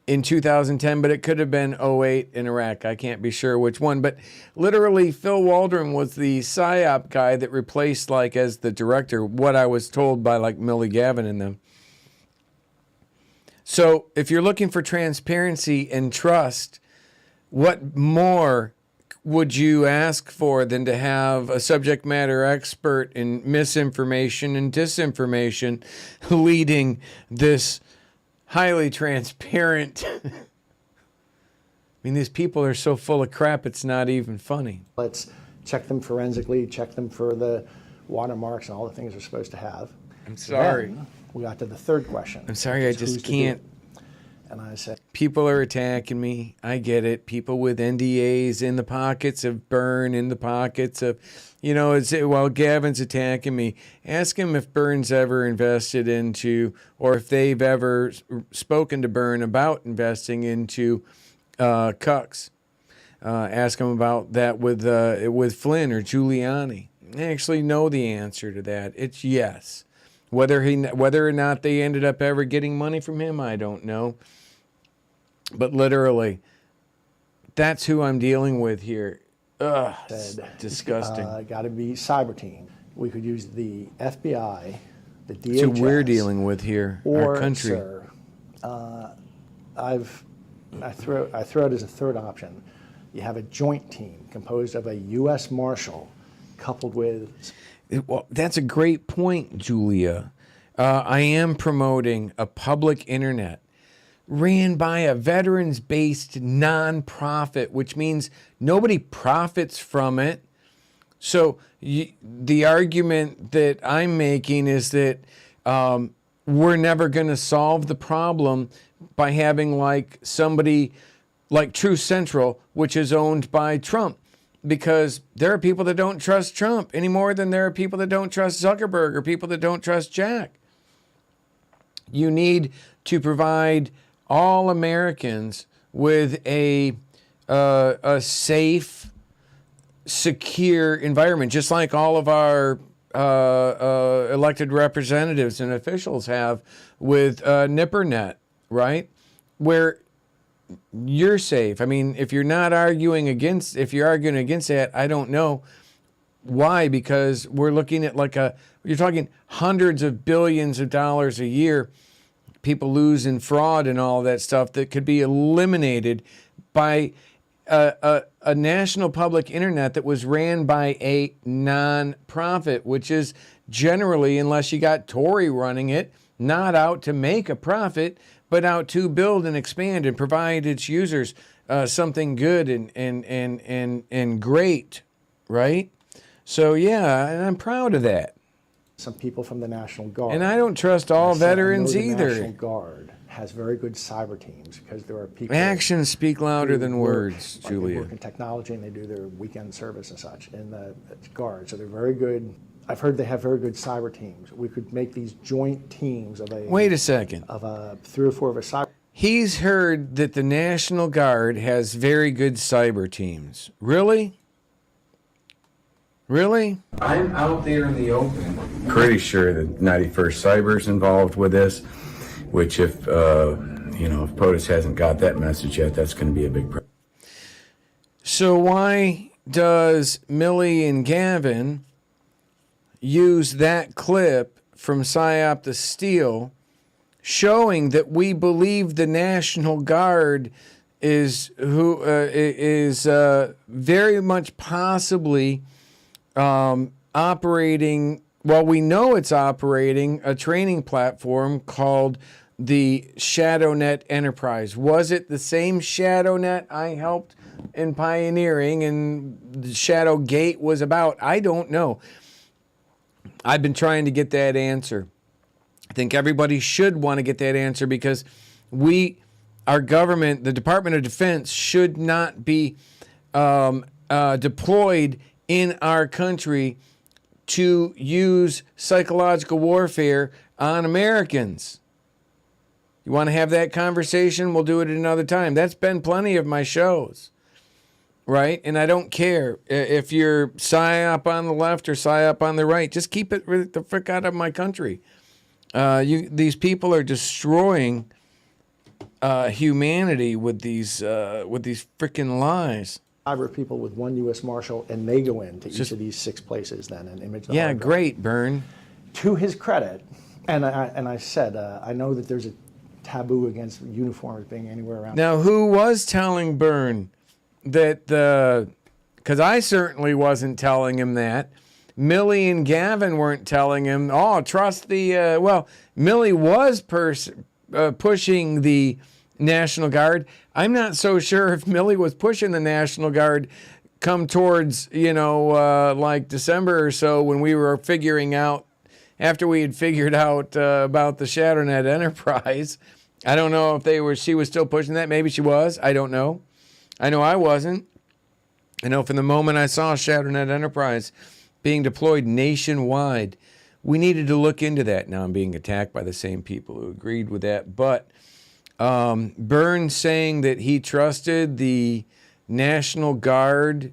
in 2010, but it could have been 08 in Iraq. I can't be sure which one. But literally, Phil Waldron was the PSYOP guy that replaced, as the director, what I was told by, Millie Gavin and them. So if you're looking for transparency and trust, what more would you ask for than to have a subject matter expert in misinformation and disinformation leading this highly transparent? I mean, these people are so full of crap, it's not even funny. Let's check them forensically, check them for the watermarks and all the things they're supposed to have. I'm sorry. Then we got to the third question. I'm sorry, I just can't. And I said, people are attacking me. I get it. People with NDAs in the pockets of Byrne, in the pockets of, while Gavin's attacking me, ask him if Byrne's ever invested into, or if they've ever spoken to Byrne about investing into cucks. Ask him about that with Flynn or Giuliani. I actually know the answer to that. It's yes. Whether or not they ended up ever getting money from him, I don't know. But literally, that's who I'm dealing with here. Ugh, it's disgusting. Got to be cyber team. We could use the FBI, the DHS. That's who we're dealing with here, our country. Sir, I throw it as a third option. You have a joint team composed of a U.S. Marshal coupled with... Well, that's a great point, Julia. I am promoting a public internet ran by a veterans-based nonprofit, which means nobody profits from it. So the argument that I'm making is that we're never going to solve the problem by having like somebody like Truth Central, which is owned by Trump. Because there are people that don't trust Trump any more than there are people that don't trust Zuckerberg or people that don't trust Jack. You need to provide all Americans with a safe, secure environment, just like all of our elected representatives and officials have with NIPRNet, right? Where you're safe. I mean, if you're arguing against that, I don't know why, because we're looking at you're talking hundreds of billions of dollars a year people lose in fraud and all that stuff that could be eliminated by a national public internet that was ran by a non-profit, which is generally, unless you got Tory running it, not out to make a profit, but out to build and expand and provide its users something good and great, right? So yeah, and I'm proud of that. Some people from the National Guard. And I don't trust all veterans the either. The National Guard has very good cyber teams because there are people. Actions speak louder than words, Julia. They work in technology and they do their weekend service and such in the Guard. So they're very good. I've heard they have very good cyber teams. We could make these joint teams of a. Wait a second. Of 3 or 4 of a cyber. He's heard that the National Guard has very good cyber teams. Really? Really? I'm out there in the open. Pretty sure that 91st Cyber's involved with this, which if POTUS hasn't got that message yet, that's going to be a big problem. So why does Millie and Gavin use that clip from PSYOP to Steal, showing that we believe the National Guard is very much possibly operating, well, we know it's operating a training platform called the ShadowNet Enterprise. Was it the same ShadowNet I helped in pioneering and the Shadowgate was about? I don't know. I've been trying to get that answer. I think everybody should want to get that answer because our government, the Department of Defense, should not be deployed in our country to use psychological warfare on Americans. You want to have that conversation? We'll do it another time. That's been plenty of my shows, right? And I don't care if you're PSYOP on the left or PSYOP on the right. Just keep it the frick out of my country. These people are destroying humanity with these freaking lies. Cyber people with one U.S. Marshal, and they go into each of these 6 places then and image the Yeah, hard drive. great, Byrne. To his credit, and I said, I know that there's a taboo against uniforms being anywhere around. Now, who was telling Byrne that the because I certainly wasn't telling him that. Millie and Gavin weren't telling him, oh, trust the, well, Millie was pushing the National Guard. I'm not so sure if Millie was pushing the National Guard come towards, like December or so, when we were figuring out, after we had figured out about the ShadowNet Enterprise. I don't know if she was still pushing that. Maybe she was. I don't know. I know I wasn't. I know from the moment I saw ShadowNet Enterprise being deployed nationwide, we needed to look into that. Now I'm being attacked by the same people who agreed with that. But Burns saying that he trusted the National Guard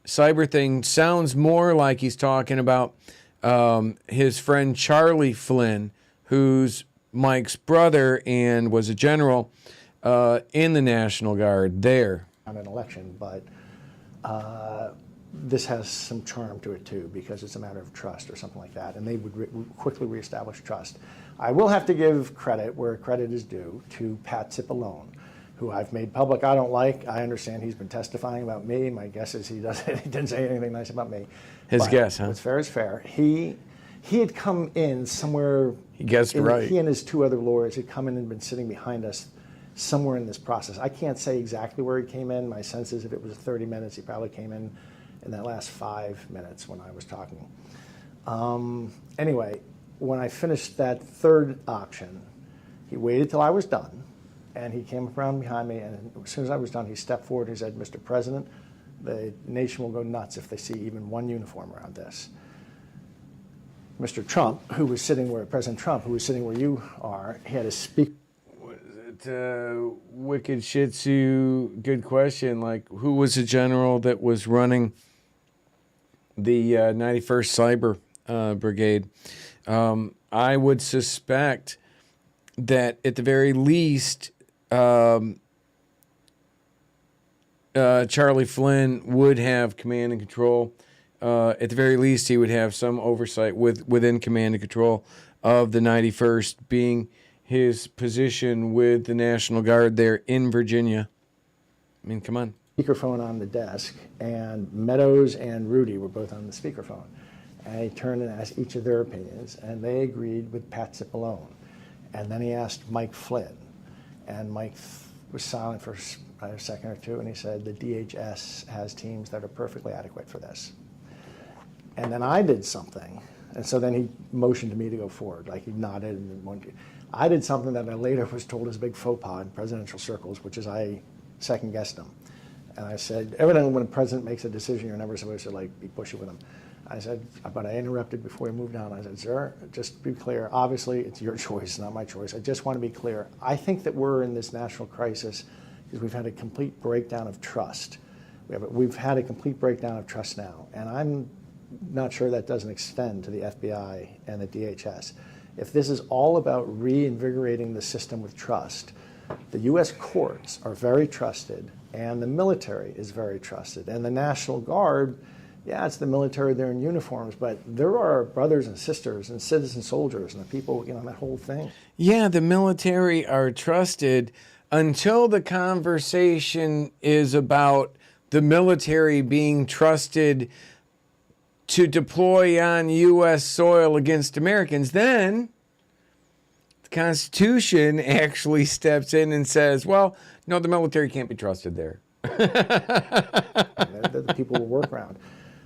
cyber thing sounds more like he's talking about his friend Charlie Flynn, who's Mike's brother and was a general in the National Guard there. On an election, but this has some charm to it too, because it's a matter of trust or something like that, and they would quickly reestablish trust. I will have to give credit where credit is due to Pat Cipollone, who I've made public. I don't like. I understand he's been testifying about me. My guess is he didn't say anything nice about me. His guess, huh? What's fair is fair. He had come in somewhere. He guessed right. He and his two other lawyers had come in and been sitting behind us somewhere in this process. I can't say exactly where he came in. My sense is if it was 30 minutes, he probably came in that last 5 minutes when I was talking. Anyway, when I finished that third option, he waited till I was done, and he came around behind me, and as soon as I was done, he stepped forward and he said, Mr. President, the nation will go nuts if they see even one uniform around this. Mr. Trump, President Trump, who was sitting where you are, he had a speaker. Wicked Shih Tzu, good question. Like, who was the general that was running the 91st Cyber Brigade? I would suspect that at the very least, Charlie Flynn would have command and control. At the very least, he would have some oversight within command and control of the 91st, being his position with the National Guard there in Virginia. I mean, come on. Speakerphone on the desk, and Meadows and Rudy were both on the speakerphone. And he turned and asked each of their opinions, and they agreed with Pat Cipollone. And then he asked Mike Flynn, and Mike was silent for a second or two, and he said, the DHS has teams that are perfectly adequate for this. And then I did something, and so then he motioned to me to go forward, like he nodded and wanted. I did something that I later was told is a big faux pas in presidential circles, which is I second-guessed him. And I said, evidently when a president makes a decision, you're never supposed to be pushy with him. I said, but I interrupted before he moved on. I said, sir, just to be clear, obviously it's your choice, not my choice. I just want to be clear. I think that we're in this national crisis because we've had a complete breakdown of trust. We've had a complete breakdown of trust now, and I'm not sure that doesn't extend to the FBI and the DHS. If this is all about reinvigorating the system with trust, the U.S. courts are very trusted, and the military is very trusted. And the National Guard, yeah, it's the military, they're in uniforms, but there are brothers and sisters and citizen soldiers and the people, that whole thing. Yeah, the military are trusted until the conversation is about the military being trusted to deploy on U.S. soil against Americans. Then the Constitution actually steps in and says, well, no, the military can't be trusted there. The people will work around.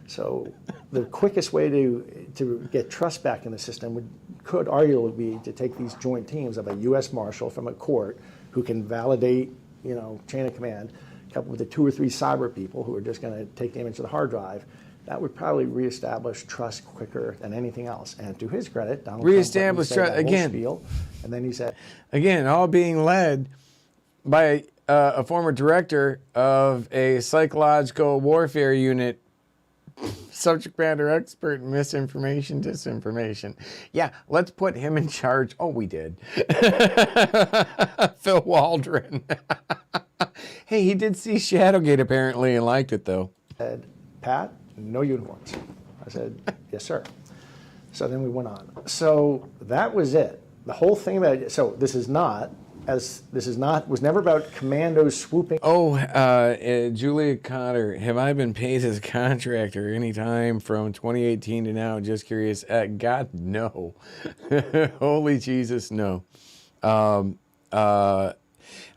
So the quickest way to get trust back in the system could arguably be to take these joint teams of a U.S. Marshal from a court who can validate, chain of command, coupled with the 2 or 3 cyber people who are just going to take the image of the hard drive. That would probably reestablish trust quicker than anything else. And to his credit, Donald reestablish Trump trust again. Spiel, and then he said, again, all being led by a former director of a psychological warfare unit, subject matter expert in misinformation, disinformation. Yeah, let's put him in charge. Oh, we did. Phil Waldron. Hey, he did see Shadowgate apparently and liked it though. Said, Pat, no uniforms. I said, yes, sir. So then we went on. So that was it. The whole thing so this is not as this was never about commandos swooping. Oh, Julia Cotter, have I been paid as a contractor any time from 2018 to now? Just curious. God, no. Holy Jesus, no.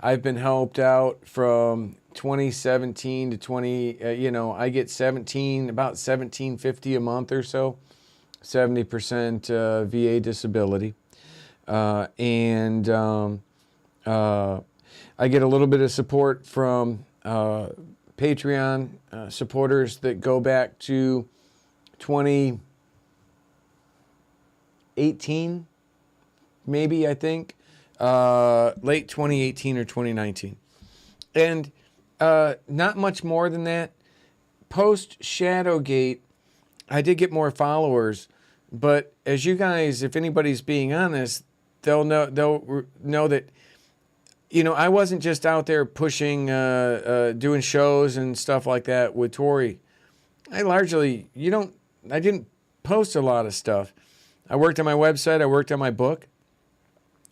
I've been helped out from 2017 to 20, I get about $17.50 a month or so, 70% VA disability. And I get a little bit of support from Patreon supporters that go back to 2018, maybe, I think. Late 2018 or 2019. And not much more than that. Post Shadowgate, I did get more followers, but as you guys, if anybody's being honest, they'll know that, I wasn't just out there pushing, doing shows and stuff like that with Tori. I didn't post a lot of stuff. I worked on my website, I worked on my book,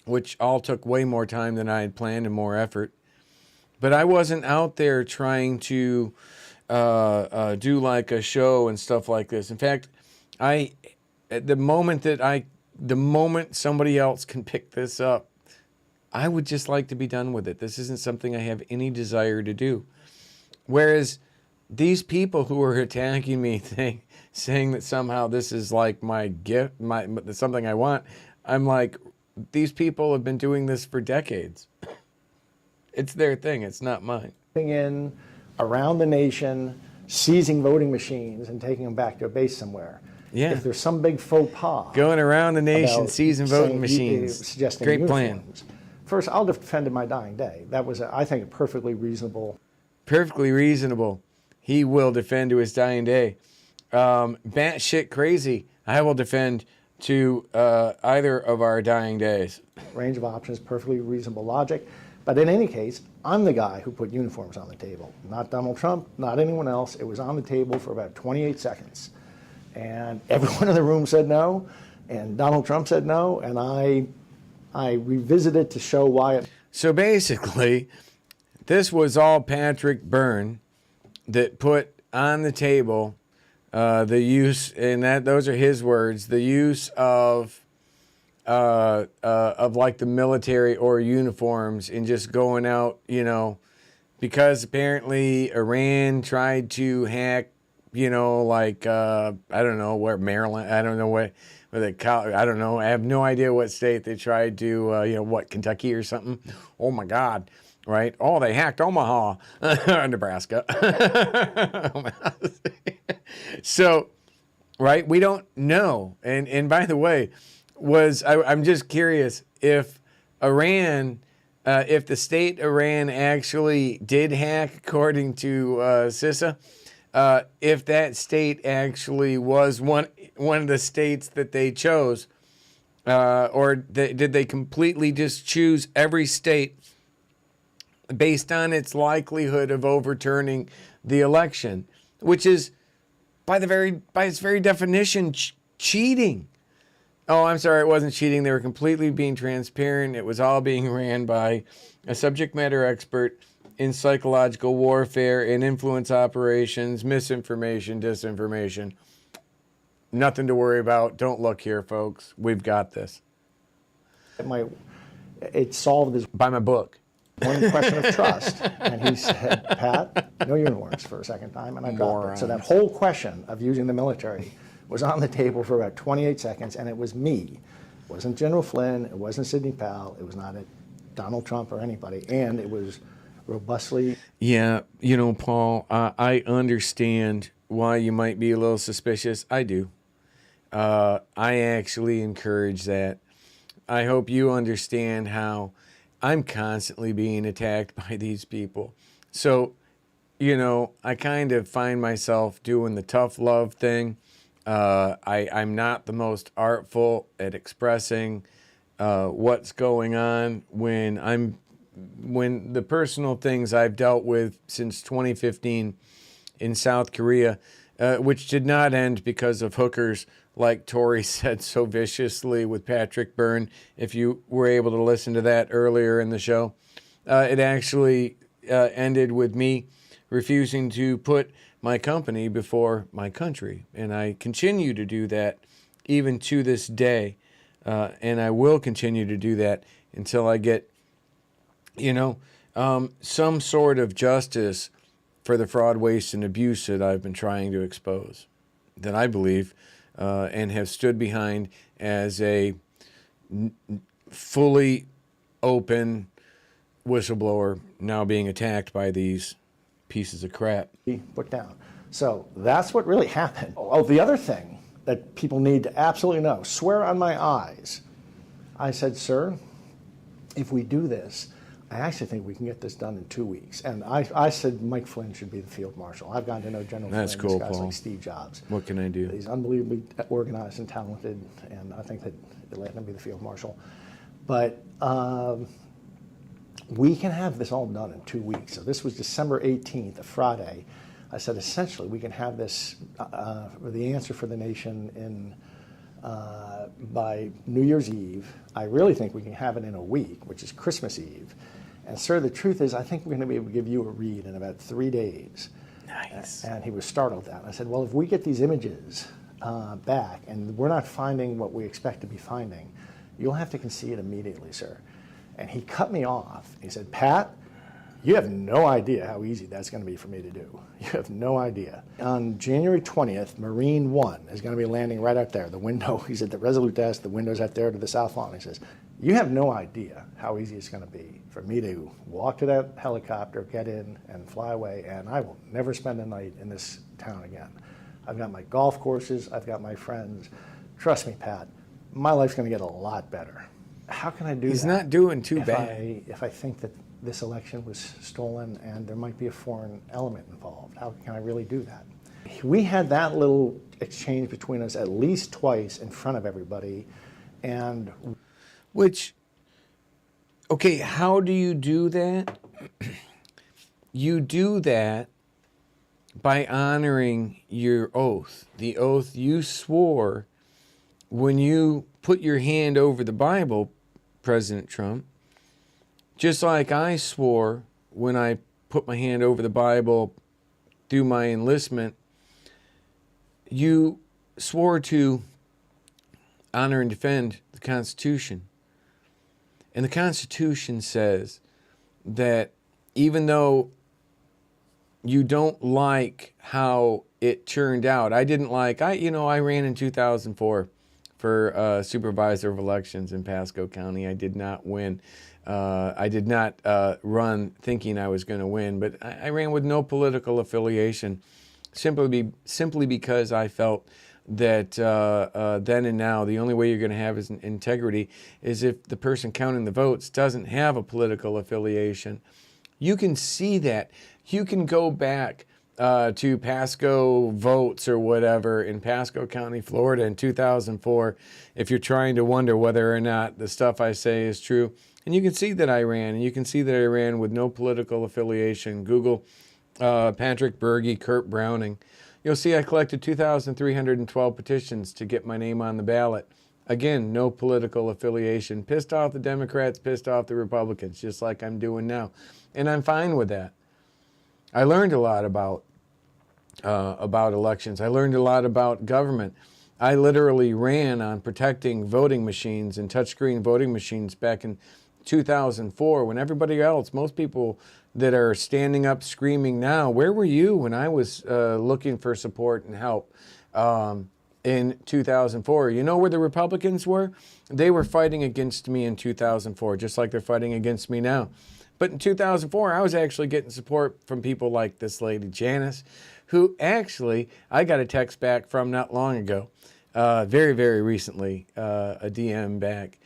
which all took way more time than I had planned and more effort. But I wasn't out there trying to do like a show and stuff like this. In fact, the moment somebody else can pick this up, I would just like to be done with it. This isn't something I have any desire to do. Whereas these people who are attacking me, saying that somehow this is like my gift, something I want, I'm like, these people have been doing this for decades. It's their thing. It's not mine. In around the nation, seizing voting machines and taking them back to a base somewhere. Yeah. If there's some big faux pas. Going around the nation, seizing voting machines. Suggesting Great uniforms. plan. First, I'll defend my dying day. That was, I think, a perfectly reasonable. Perfectly reasonable. He will defend to his dying day. Batshit crazy. I will defend to either of our dying days. Range of options, perfectly reasonable logic. But in any case, I'm the guy who put uniforms on the table. Not Donald Trump, not anyone else. It was on the table for about 28 seconds. And everyone in the room said no, and Donald Trump said no, and I revisited to show why it. So basically, this was all Patrick Byrne that put on the table the use, and those are his words, the use of like the military or uniforms and just going out, because apparently Iran tried to hack, like, I don't know where, Maryland, I don't know where I don't know, I have no idea what state they tried to, Kentucky or something. Oh my God. Right? Oh, they hacked Omaha, Nebraska. So, right? We don't know. And by the way, I'm just curious if Iran, if the state Iran actually did hack, according to CISA, if that state actually was one of the states that they chose, or did they completely just choose every state based on its likelihood of overturning the election, which is by its very definition cheating. Oh, I'm sorry, it wasn't cheating. They were completely being transparent. It was all being ran by a subject matter expert in psychological warfare and influence operations, misinformation, disinformation. Nothing to worry about. Don't look here, folks. We've got this. It solved this. Buy my book. One question of trust. And he said, Pat, no uniforms for a second time, and I dropped it. So that whole question of using the military was on the table for about 28 seconds, and it was me. It wasn't General Flynn, it wasn't Sidney Powell, it was not Donald Trump or anybody, and it was robustly. Yeah, Paul, I understand why you might be a little suspicious. I do. I actually encourage that. I hope you understand how I'm constantly being attacked by these people. So, I kind of find myself doing the tough love thing. I'm not the most artful at expressing what's going on when the personal things I've dealt with since 2015 in South Korea, which did not end because of hookers like Tori said so viciously with Patrick Byrne, if you were able to listen to that earlier in the show, it actually ended with me refusing to put my company before my country. And I continue to do that even to this day. And I will continue to do that until I get, some sort of justice for the fraud, waste, and abuse that I've been trying to expose, that I believe and have stood behind as a fully open whistleblower now being attacked by these pieces of crap. Put down. So that's what really happened. Oh, the other thing that people need to absolutely know, swear on my eyes. I said, sir, if we do this, I actually think we can get this done in 2 weeks. And I said Mike Flynn should be the field marshal. I've gotten to know General That's Flynn, cool, this guy's Paul. like Steve Jobs. What can I do? He's unbelievably organized and talented, and I think that they let him be the field marshal. But we can have this all done in 2 weeks. So this was December 18th, a Friday. I said, essentially, we can have this, the answer for the nation in by New Year's Eve. I really think we can have it in a week, which is Christmas Eve. And sir, the truth is, I think we're going to be able to give you a read in about 3 days. Nice. And he was startled at that. I said, well, if we get these images back and we're not finding what we expect to be finding, you'll have to concede immediately, sir. And he cut me off. He said, Pat, you have no idea how easy that's going to be for me to do. You have no idea. On January 20th, Marine 1 is going to be landing right out there. The window, he's at the Resolute desk, the window's out there to the south lawn. He says, you have no idea how easy it's going to be for me to walk to that helicopter, get in, and fly away, and I will never spend a night in this town again. I've got my golf courses, I've got my friends. Trust me, Pat, my life's going to get a lot better. How can I do that? He's not doing too bad. If I think that this election was stolen and there might be a foreign element involved, how can I really do that? We had that little exchange between us at least twice in front of everybody, and which, okay, how do you do that? You do that by honoring your oath, the oath you swore when you put your hand over the Bible, President Trump, just like I swore when I put my hand over the Bible through my enlistment. You swore to honor and defend the Constitution. And the Constitution says that even though you don't like how it turned out, I didn't like, I ran in 2004 for supervisor of elections in Pasco County. I did not win. I did not run thinking I was going to win, but I ran with no political affiliation, simply because I felt that then and now the only way you're going to have is integrity is if the person counting the votes doesn't have a political affiliation. You can see that. You can go back to Pasco votes or whatever in Pasco County, Florida in 2004 if you're trying to wonder whether or not the stuff I say is true. And you can see that I ran, and you can see that I ran with no political affiliation. Google Patrick Bergy, Kurt Browning. You'll see I collected 2,312 petitions to get my name on the ballot. Again, no political affiliation. Pissed off the Democrats, pissed off the Republicans, just like I'm doing now. And I'm fine with that. I learned a lot about elections. I learned a lot about government. I literally ran on protecting voting machines and touchscreen voting machines back in 2004 when everybody else, most people that are standing up screaming now, where were you when I was looking for support and help in 2004? You know where the Republicans were? They were fighting against me in 2004, just like they're fighting against me now. But in 2004, I was actually getting support from people like this lady, Janice, who actually I got a text back from not long ago, very, very recently, a DM back.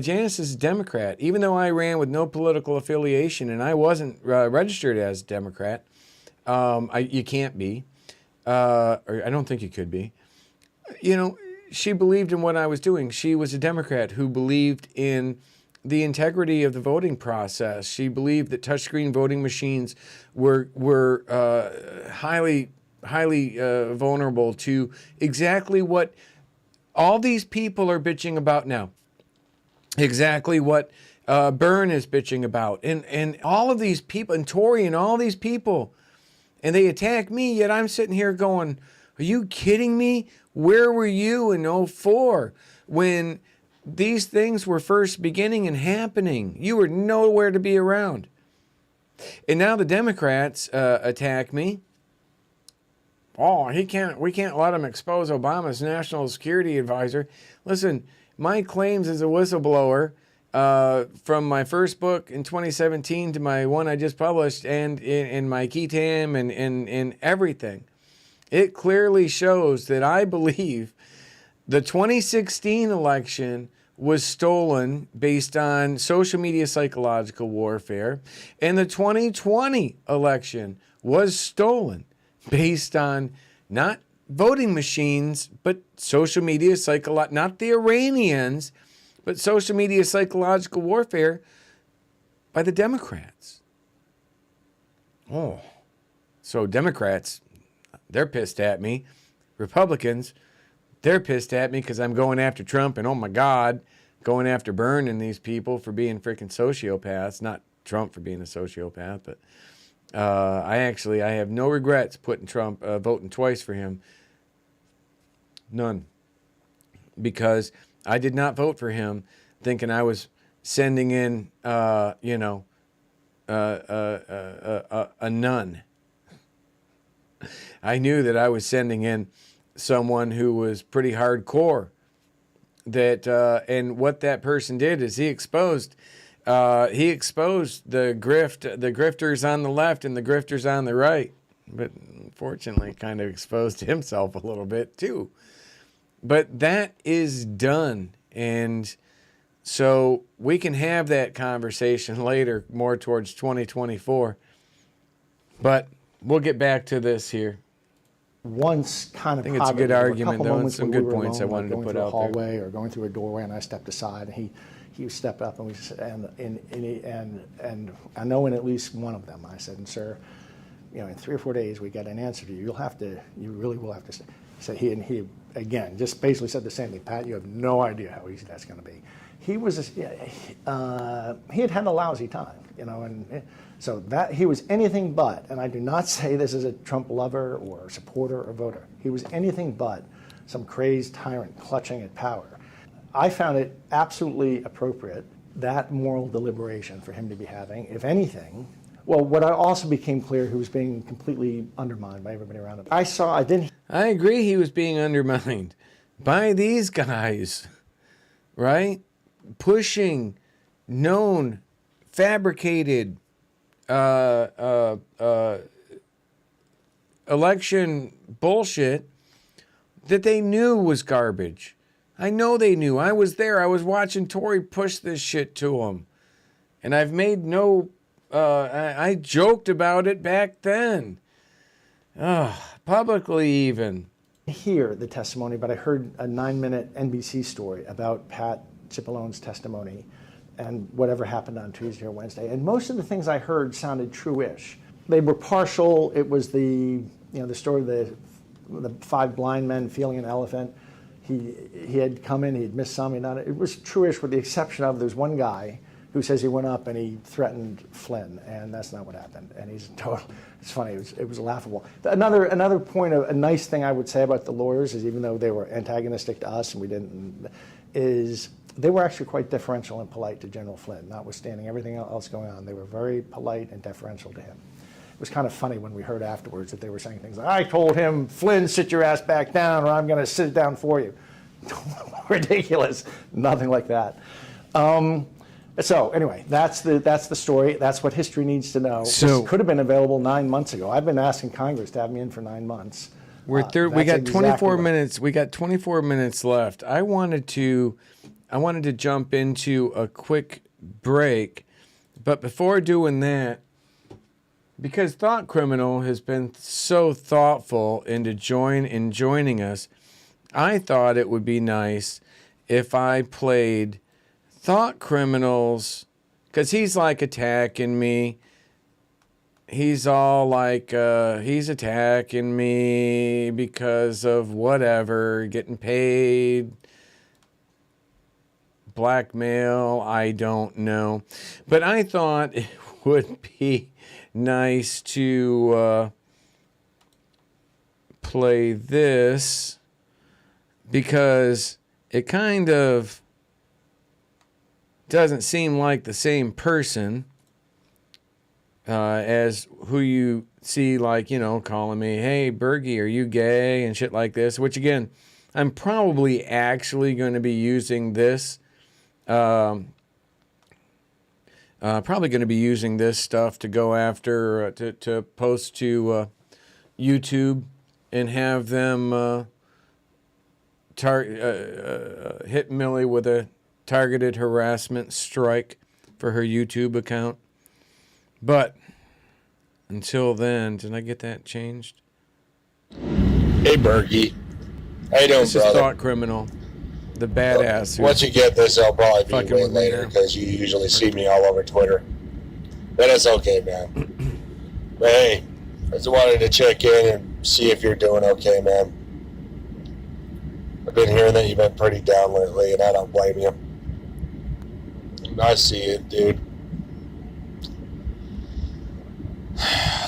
Janice is a Democrat. Even though I ran with no political affiliation and I wasn't registered as a Democrat, you can't be, or I don't think you could be. You know, she believed in what I was doing. She was a Democrat who believed in the integrity of the voting process. She believed that touchscreen voting machines were highly vulnerable to exactly what all these people are bitching about now. Exactly what Byrne is bitching about. And all of these people, and Tory and all these people, and they attack me, yet I'm sitting here going, are you kidding me? Where were you in 2004 when these things were first beginning and happening? You were nowhere to be around. And now the Democrats attack me. Oh, we can't let him expose Obama's national security advisor. Listen, my claims as a whistleblower, from my first book in 2017 to my one I just published, and in my key tam and in everything, it clearly shows that I believe the 2016 election was stolen based on social media psychological warfare, and the 2020 election was stolen based on not voting machines, but social media not the Iranians, but social media psychological warfare by the Democrats. Oh, so Democrats, they're pissed at me. Republicans, they're pissed at me because I'm going after Trump, and oh my God, going after Byrne and these people for being freaking sociopaths. Not Trump for being a sociopath, but I have no regrets putting Trump, voting twice for him. None. Because I did not vote for him thinking I was sending in, a nun. I knew that I was sending in someone who was pretty hardcore. And what that person did is he exposed the grifters on the left and the grifters on the right. But unfortunately, kind of exposed himself a little bit too. But that is done. And so we can have that conversation later, more towards 2024. But we'll get back to this here. Once kind of I think it's a good argument, though, and some good points I wanted to put out there. Going through a hallway or going through a doorway, and I stepped aside, and he stepped up, and we said, and I know in at least one of them, I said, and sir, in 3 or 4 days we get an answer to you. You really will have to say. So he again just basically said the same thing. Pat, you have no idea how easy that's going to be. He had had a lousy time, and so that he was anything but, and I do not say this as a Trump lover or supporter or voter. He was anything but some crazed tyrant clutching at power. I found it absolutely appropriate, that moral deliberation for him to be having, if anything. Well, what I also became clear, he was being completely undermined by everybody around him. I agree he was being undermined by these guys, right? Pushing known, fabricated election bullshit that they knew was garbage. I know they knew. I was there. I was watching Tory push this shit to them. And I've made no... I joked about it back then. Publicly even. Hear the testimony, but I heard a 9-minute NBC story about Pat Cipollone's testimony and whatever happened on Tuesday or Wednesday. And most of the things I heard sounded true-ish. They were partial. It was the story of the 5 blind men feeling an elephant. He had come in, he had missed some, it was true-ish with the exception of there's one guy who says he went up and he threatened Flynn, and that's not what happened. And he's total. It's funny. It was laughable. Another point of a nice thing I would say about the lawyers is, even though they were antagonistic to us and we didn't, is they were actually quite deferential and polite to General Flynn, notwithstanding everything else going on. They were very polite and deferential to him. It was kind of funny when we heard afterwards that they were saying things like, "I told him, Flynn, sit your ass back down, or I'm going to sit it down for you." Ridiculous. Nothing like that. So anyway, that's the story. That's what history needs to know. This could have been available 9 months ago. I've been asking Congress to have me in for 9 months. We got 24 minutes. We got 24 minutes left. I wanted to jump into a quick break, but before doing that, because Thought Criminal has been so thoughtful in joining us, I thought it would be nice if I played Thought Criminals, because he's like attacking me, he's all like, he's attacking me because of whatever, getting paid, blackmail, I don't know. But I thought it would be nice to play this because it kind of doesn't seem like the same person as who you see, like, calling me, hey, Bergy, are you gay? And shit like this, which again, I'm probably actually going to be using this. Probably going to be using this stuff to go after, to post to YouTube and have them hit Millie with a targeted harassment strike for her YouTube account. But until then, did I get that changed? Hey, Bergy. How you doing, this brother? Is Thought Criminal, the badass. Once you get this, I'll probably be fucking way with me later now. because you usually see me all over Twitter. But it's okay, man. But hey, I just wanted to check in and see if you're doing okay, man. I've been hearing that you've been pretty down lately, and I don't blame you. I see it, dude.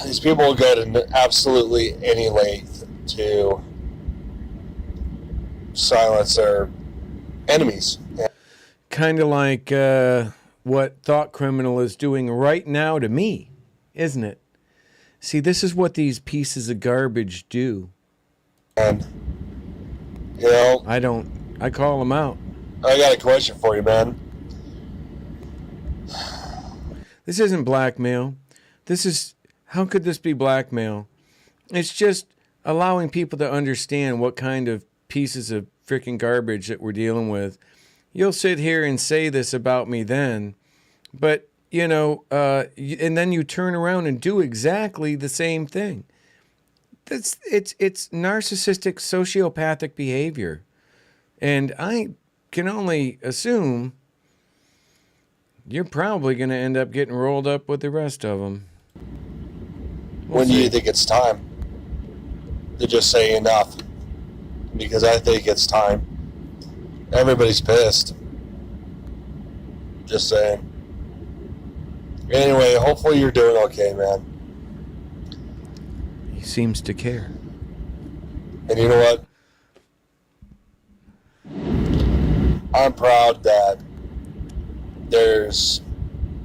These people will go to absolutely any length to silence their enemies. Kind of like what Thought Criminal is doing right now to me, isn't it? See, this is what these pieces of garbage do. And, I call them out. I got a question for you, man. This isn't blackmail. How could this be blackmail? It's just allowing people to understand what kind of pieces of freaking garbage that we're dealing with. You'll sit here and say this about me then, but, and then you turn around and do exactly the same thing. It's narcissistic, sociopathic behavior. And I can only assume you're probably going to end up getting rolled up with the rest of them. When do you think it's time to just say enough? Because I think it's time. Everybody's pissed. Just saying. Anyway, hopefully you're doing okay, man. He seems to care. And you know what? I'm proud that there's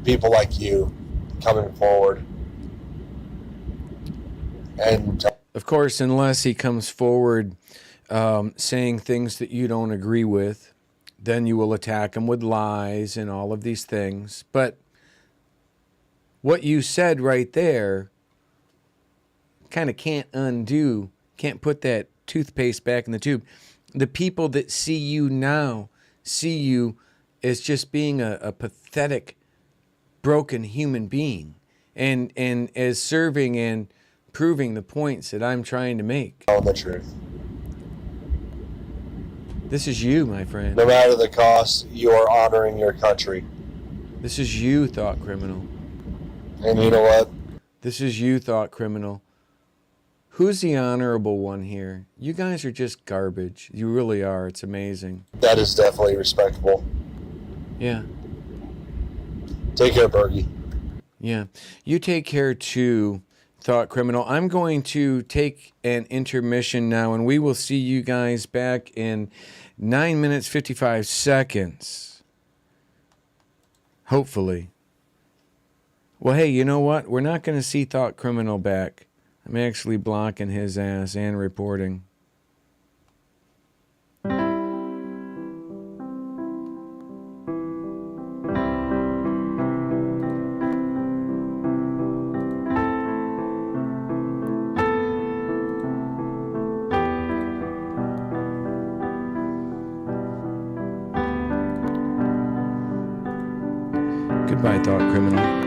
people like you coming forward. And of course, unless he comes forward saying things that you don't agree with, then you will attack him with lies and all of these things. But what you said right there kind of can't put that toothpaste back in the tube. The people that see you now see you as just being a pathetic, broken human being, and as serving and proving the points that I'm trying to make. Tell the truth. This is you, my friend. No matter the cost, you are honoring your country. This is you, Thought Criminal. And you know what? This is you, Thought Criminal. Who's the honorable one here? You guys are just garbage. You really are. It's amazing. That is definitely respectable. Yeah. Take care, Bergy. Yeah. You take care too, Thought Criminal. I'm going to take an intermission now, and we will see you guys back in 9 minutes, 55 seconds. Hopefully. Well, hey, you know what? We're not going to see Thought Criminal back. I'm actually blocking his ass and reporting. Goodbye, Thought Criminal.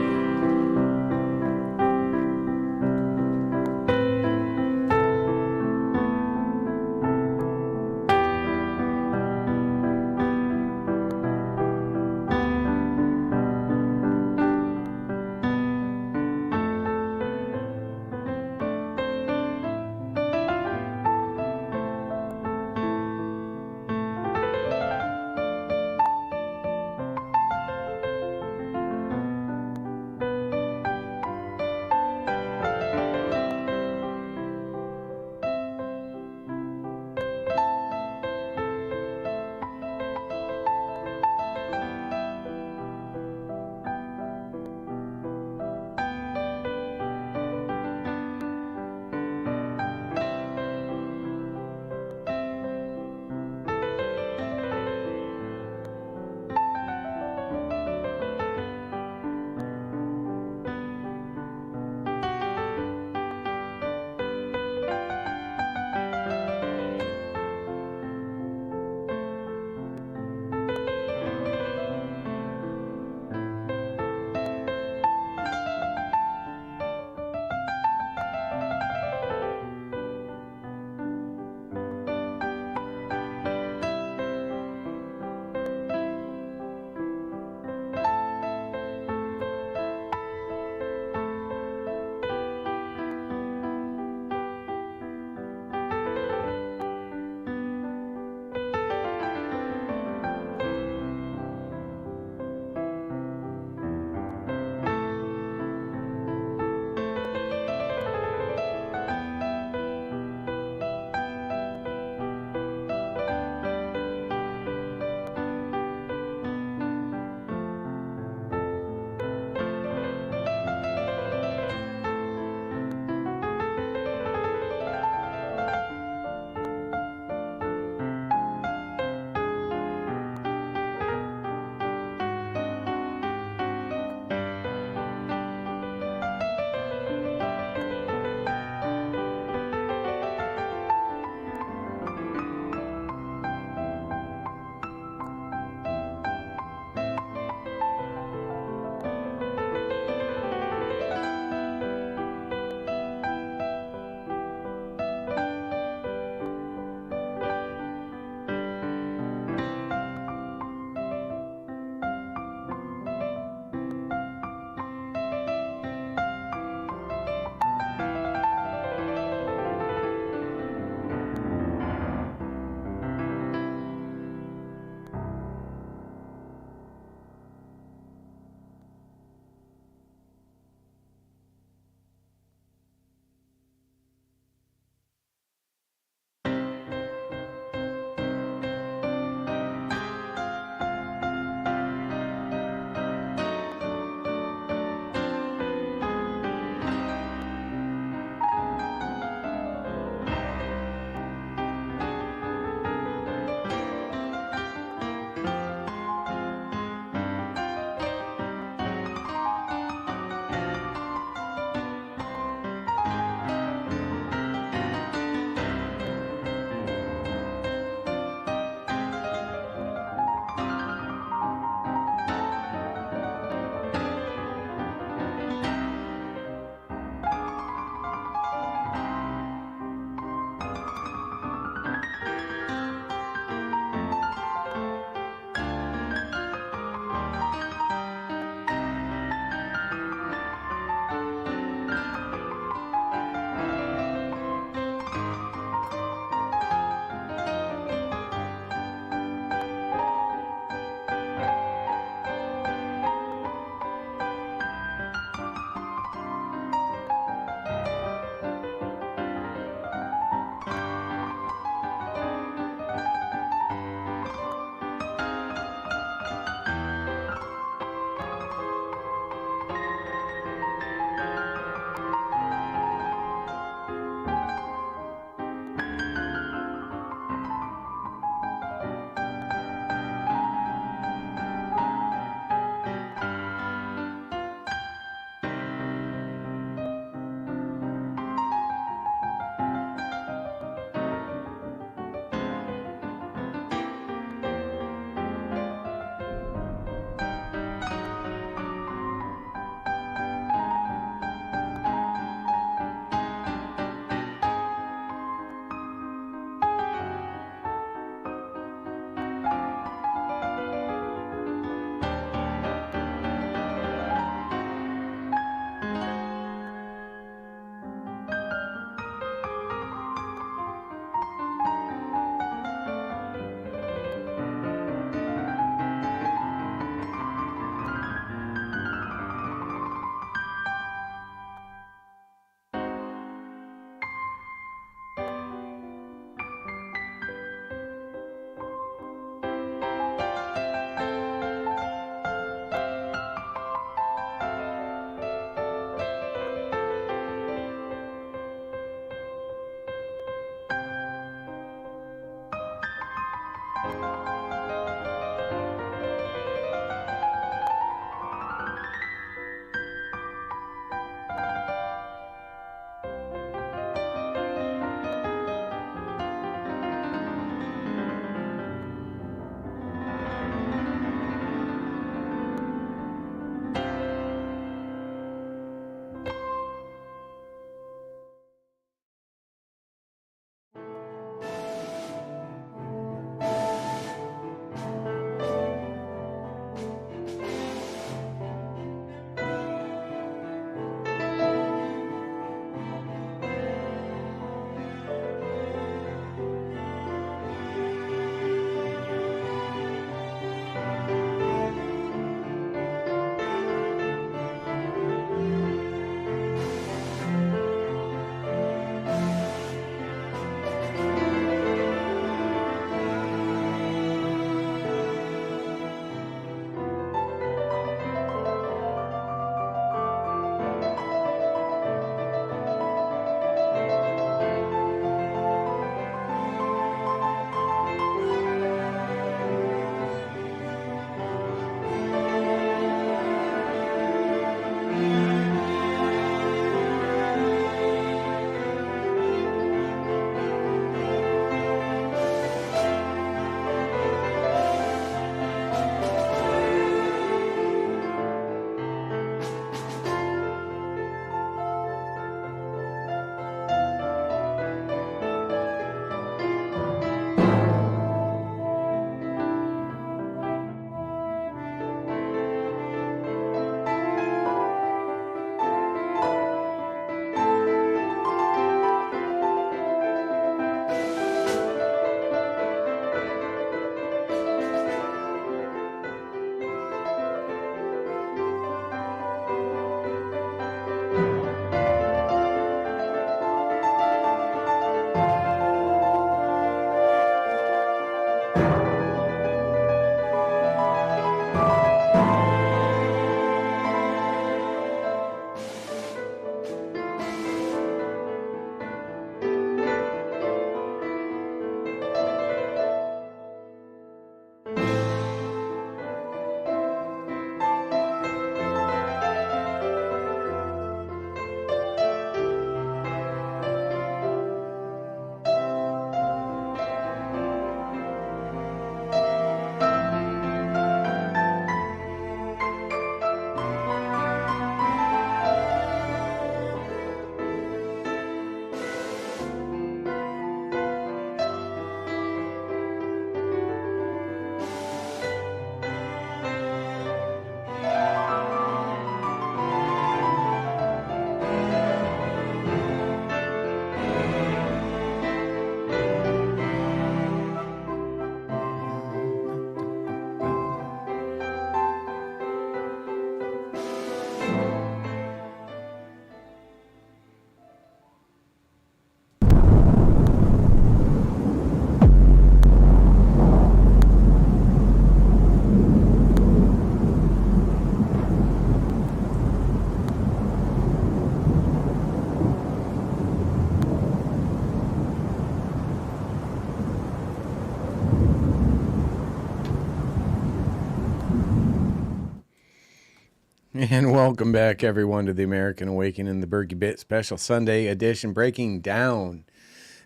And welcome back, everyone, to the American Awakening, the BERGY-BIT special Sunday edition, breaking down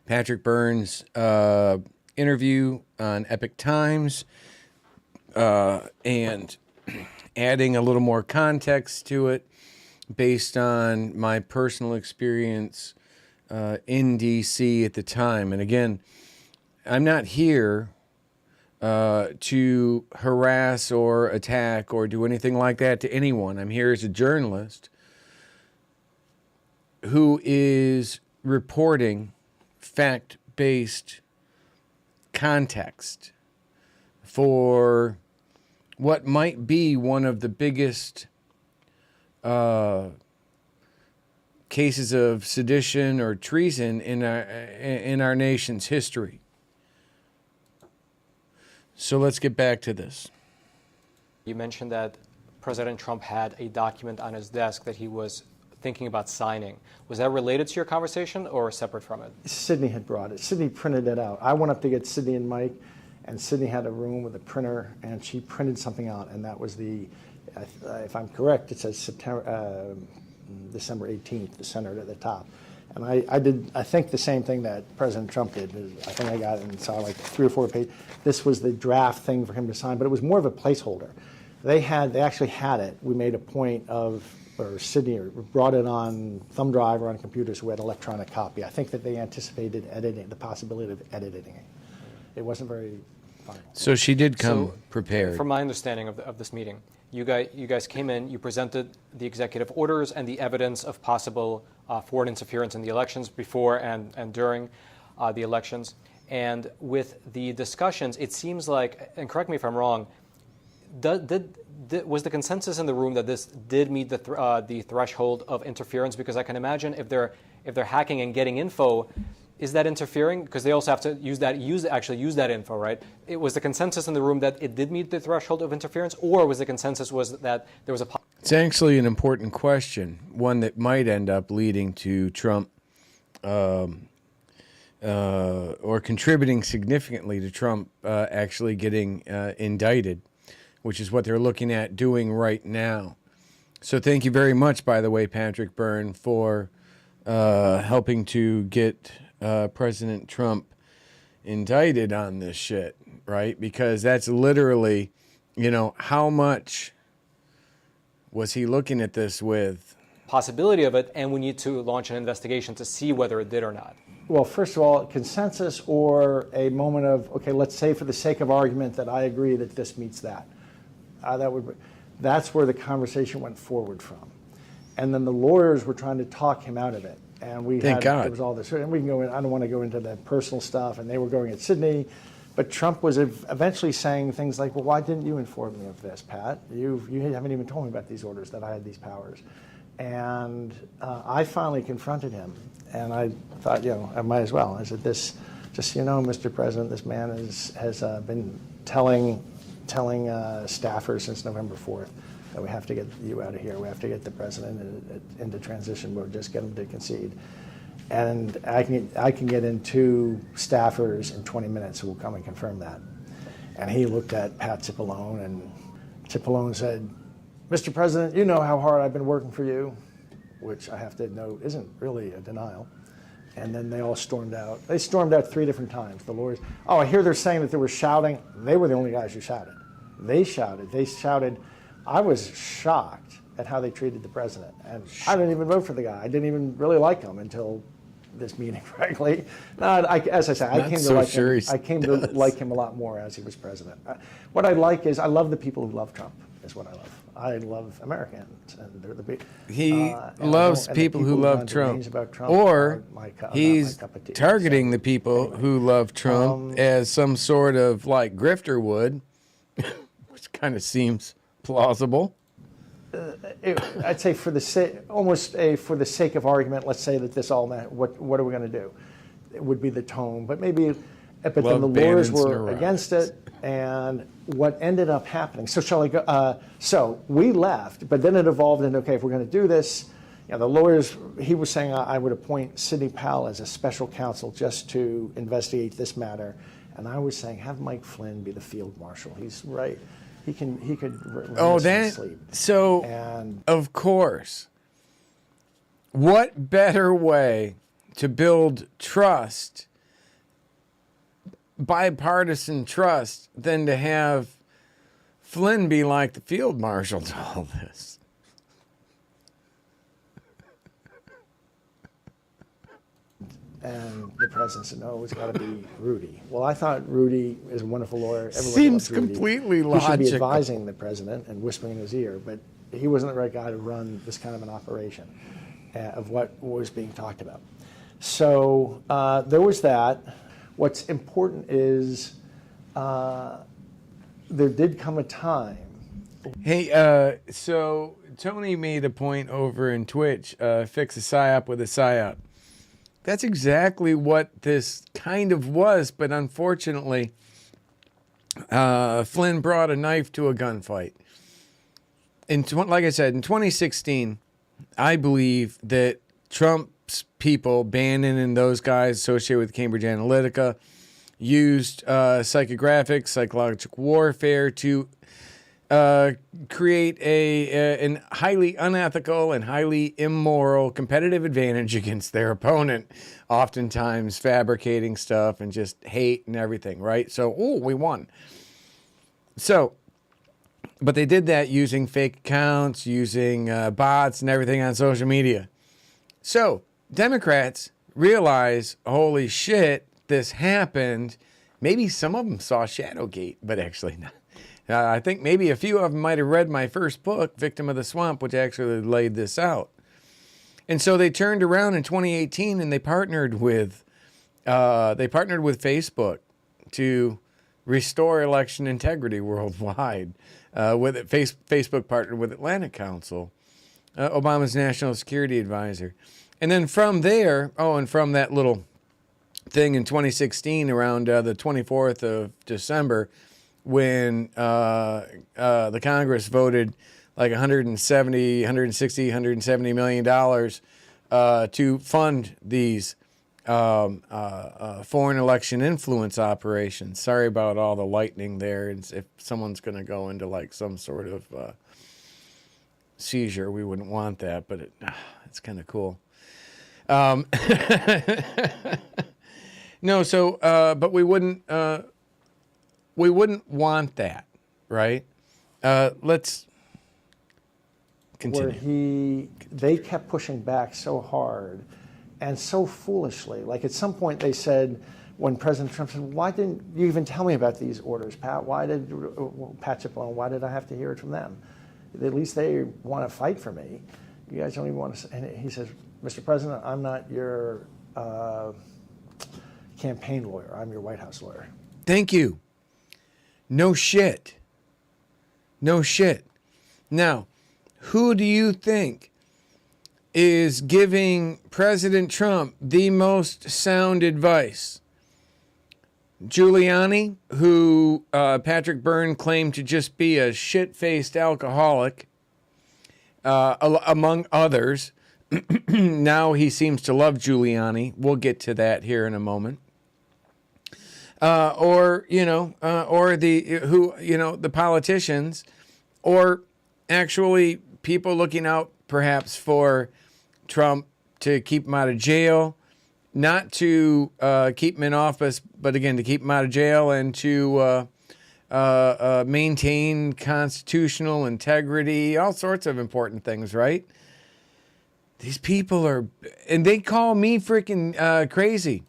Patrick Byrne's interview on Epic Times and adding a little more context to it based on my personal experience in D.C. at the time. And again, I'm not here to harass or attack or do anything like that to anyone. I'm here as a journalist who is reporting fact-based context for what might be one of the biggest cases of sedition or treason in our nation's history. So let's get back to this. You mentioned that President Trump had a document on his desk that he was thinking about signing. Was that related to your conversation or separate from it? Sydney had brought it. Sydney printed it out. I went up to get Sydney and Mike, and Sydney had a room with a printer, and she printed something out, and that was the, if I'm correct, it says December 18th, the center at the top. And I think the same thing that President Trump did. I think I got it and saw like 3 or 4 pages. This was the draft thing for him to sign, but it was more of a placeholder. They actually had it. We made a point of, or Sydney brought it on thumb drive or on computers, so we had an electronic copy. I think that they anticipated editing, the possibility of editing it. It wasn't very final. So she did come prepared. From my understanding of this meeting, you guys came in, you presented the executive orders and the evidence of possible foreign interference in the elections before and during the elections. And with the discussions, it seems like, and correct me if I'm wrong, was the consensus in the room that this did meet the threshold of interference? Because I can imagine if they're hacking and getting info, is that interfering? Because they also have to use that info, right? It was the consensus in the room that it did meet the threshold of interference, or was the consensus that there was a... It's actually an important question, one that might end up leading to Trump or contributing significantly to Trump actually getting indicted, which is what they're looking at doing right now. So thank you very much, by the way, Patrick Byrne, for helping to get President Trump indicted on this shit, right? Because that's literally, how much was he looking at this with? Possibility of it, and we need to launch an investigation to see whether it did or not. Well, first of all, consensus or a moment of, okay, let's say for the sake of argument that I agree that this meets that. That's where the conversation went forward from. And then the lawyers were trying to talk him out of it. And there was all this, and we can go in, I don't want to go into the personal stuff, and they were going at Sydney, but Trump was eventually saying things like, well, why didn't you inform me of this, Pat? You haven't even told me about these orders, that I had these powers. And I finally confronted him, and I thought, I might as well. I said, Mr. President, this man has been telling staffers since November 4th that we have to get you out of here. We have to get the president into transition mode, just get him to concede. And I can get in 2 staffers in 20 minutes who will come and confirm that. And he looked at Pat Cipollone, and Cipollone said, Mr. President, you know how hard I've been working for you, which I have to note isn't really a denial. And then they all stormed out. They stormed out 3 different times. The lawyers, I hear they're saying that they were shouting. They were the only guys who shouted. They shouted. I was shocked at how they treated the president. And I didn't even vote for the guy. I didn't even really like him until this meeting, frankly. As I said, I came to like him a lot more as he was president. What I like is I love the people who love Trump, is what I love. I love Americans, and they're the people. He loves people who love Trump, or he's targeting the people who love Trump as some sort of like grifter would, which kind of seems plausible. I'd say for the sake of argument, let's say that this all meant what are we going to do? It would be the tone, but then the lawyers were against it, and what ended up happening. So shall I go? So we left, but then it evolved into, okay, if we're going to do this, the lawyers. He was saying I would appoint Sidney Powell as a special counsel just to investigate this matter, and I was saying have Mike Flynn be the field marshal. He's right. He could Oh, rest and that sleep. so. And Of course. What better way to build trust, bipartisan trust, than to have Flynn be like the field marshal to all this? And the president said, no, it's got to be Rudy. Well, I thought Rudy is a wonderful lawyer. Everybody Seems loves Rudy. completely He should be logical. advising the president and whispering in his ear, but he wasn't the right guy to run this kind of an operation of what was being talked about. So there was that. What's important is there did come a time. Hey, so Tony made a point over in Twitch, fix a PSYOP with a PSYOP. That's exactly what this kind of was, but unfortunately, Flynn brought a knife to a gunfight. Like I said, in 2016, I believe that Trump's people, Bannon and those guys associated with Cambridge Analytica, used psychographics, psychological warfare to create an highly unethical and highly immoral competitive advantage against their opponent, oftentimes fabricating stuff and just hate and everything, right? So, we won. So, but they did that using fake accounts, using bots and everything on social media. So, Democrats realize, holy shit, this happened. Maybe some of them saw Shadowgate, but actually not. I think maybe a few of them might have read my first book, Victim of the Swamp, which actually laid this out. And so they turned around in 2018 and they partnered with Facebook to restore election integrity worldwide. With it, Facebook partnered with Atlantic Council, Obama's national security advisor. And then from there, and from that little thing in 2016 around the 24th of December, when the Congress voted like $170 million to fund these foreign election influence operations. Sorry about all the lightning there. If someone's going to go into like some sort of seizure, we wouldn't want that, but it's kind of cool. No, so but we wouldn't want that, right? Let's continue. They kept pushing back so hard and so foolishly. Like at some point they said, when President Trump said, why didn't you even tell me about these orders, Pat? Why did I have to hear it from them? At least they want to fight for me. You guys don't even want to. And he says, Mr. President, I'm not your campaign lawyer. I'm your White House lawyer. Thank you. No shit. No shit. Now, who do you think is giving President Trump the most sound advice? Giuliani, who Patrick Byrne claimed to just be a shit-faced alcoholic, among others. Now he seems to love Giuliani. We'll get to that here in a moment. Or the politicians, or actually people looking out perhaps for Trump to keep him out of jail, not to keep him in office, but again, to keep him out of jail and to maintain constitutional integrity, all sorts of important things, right? These people are, and they call me freaking crazy.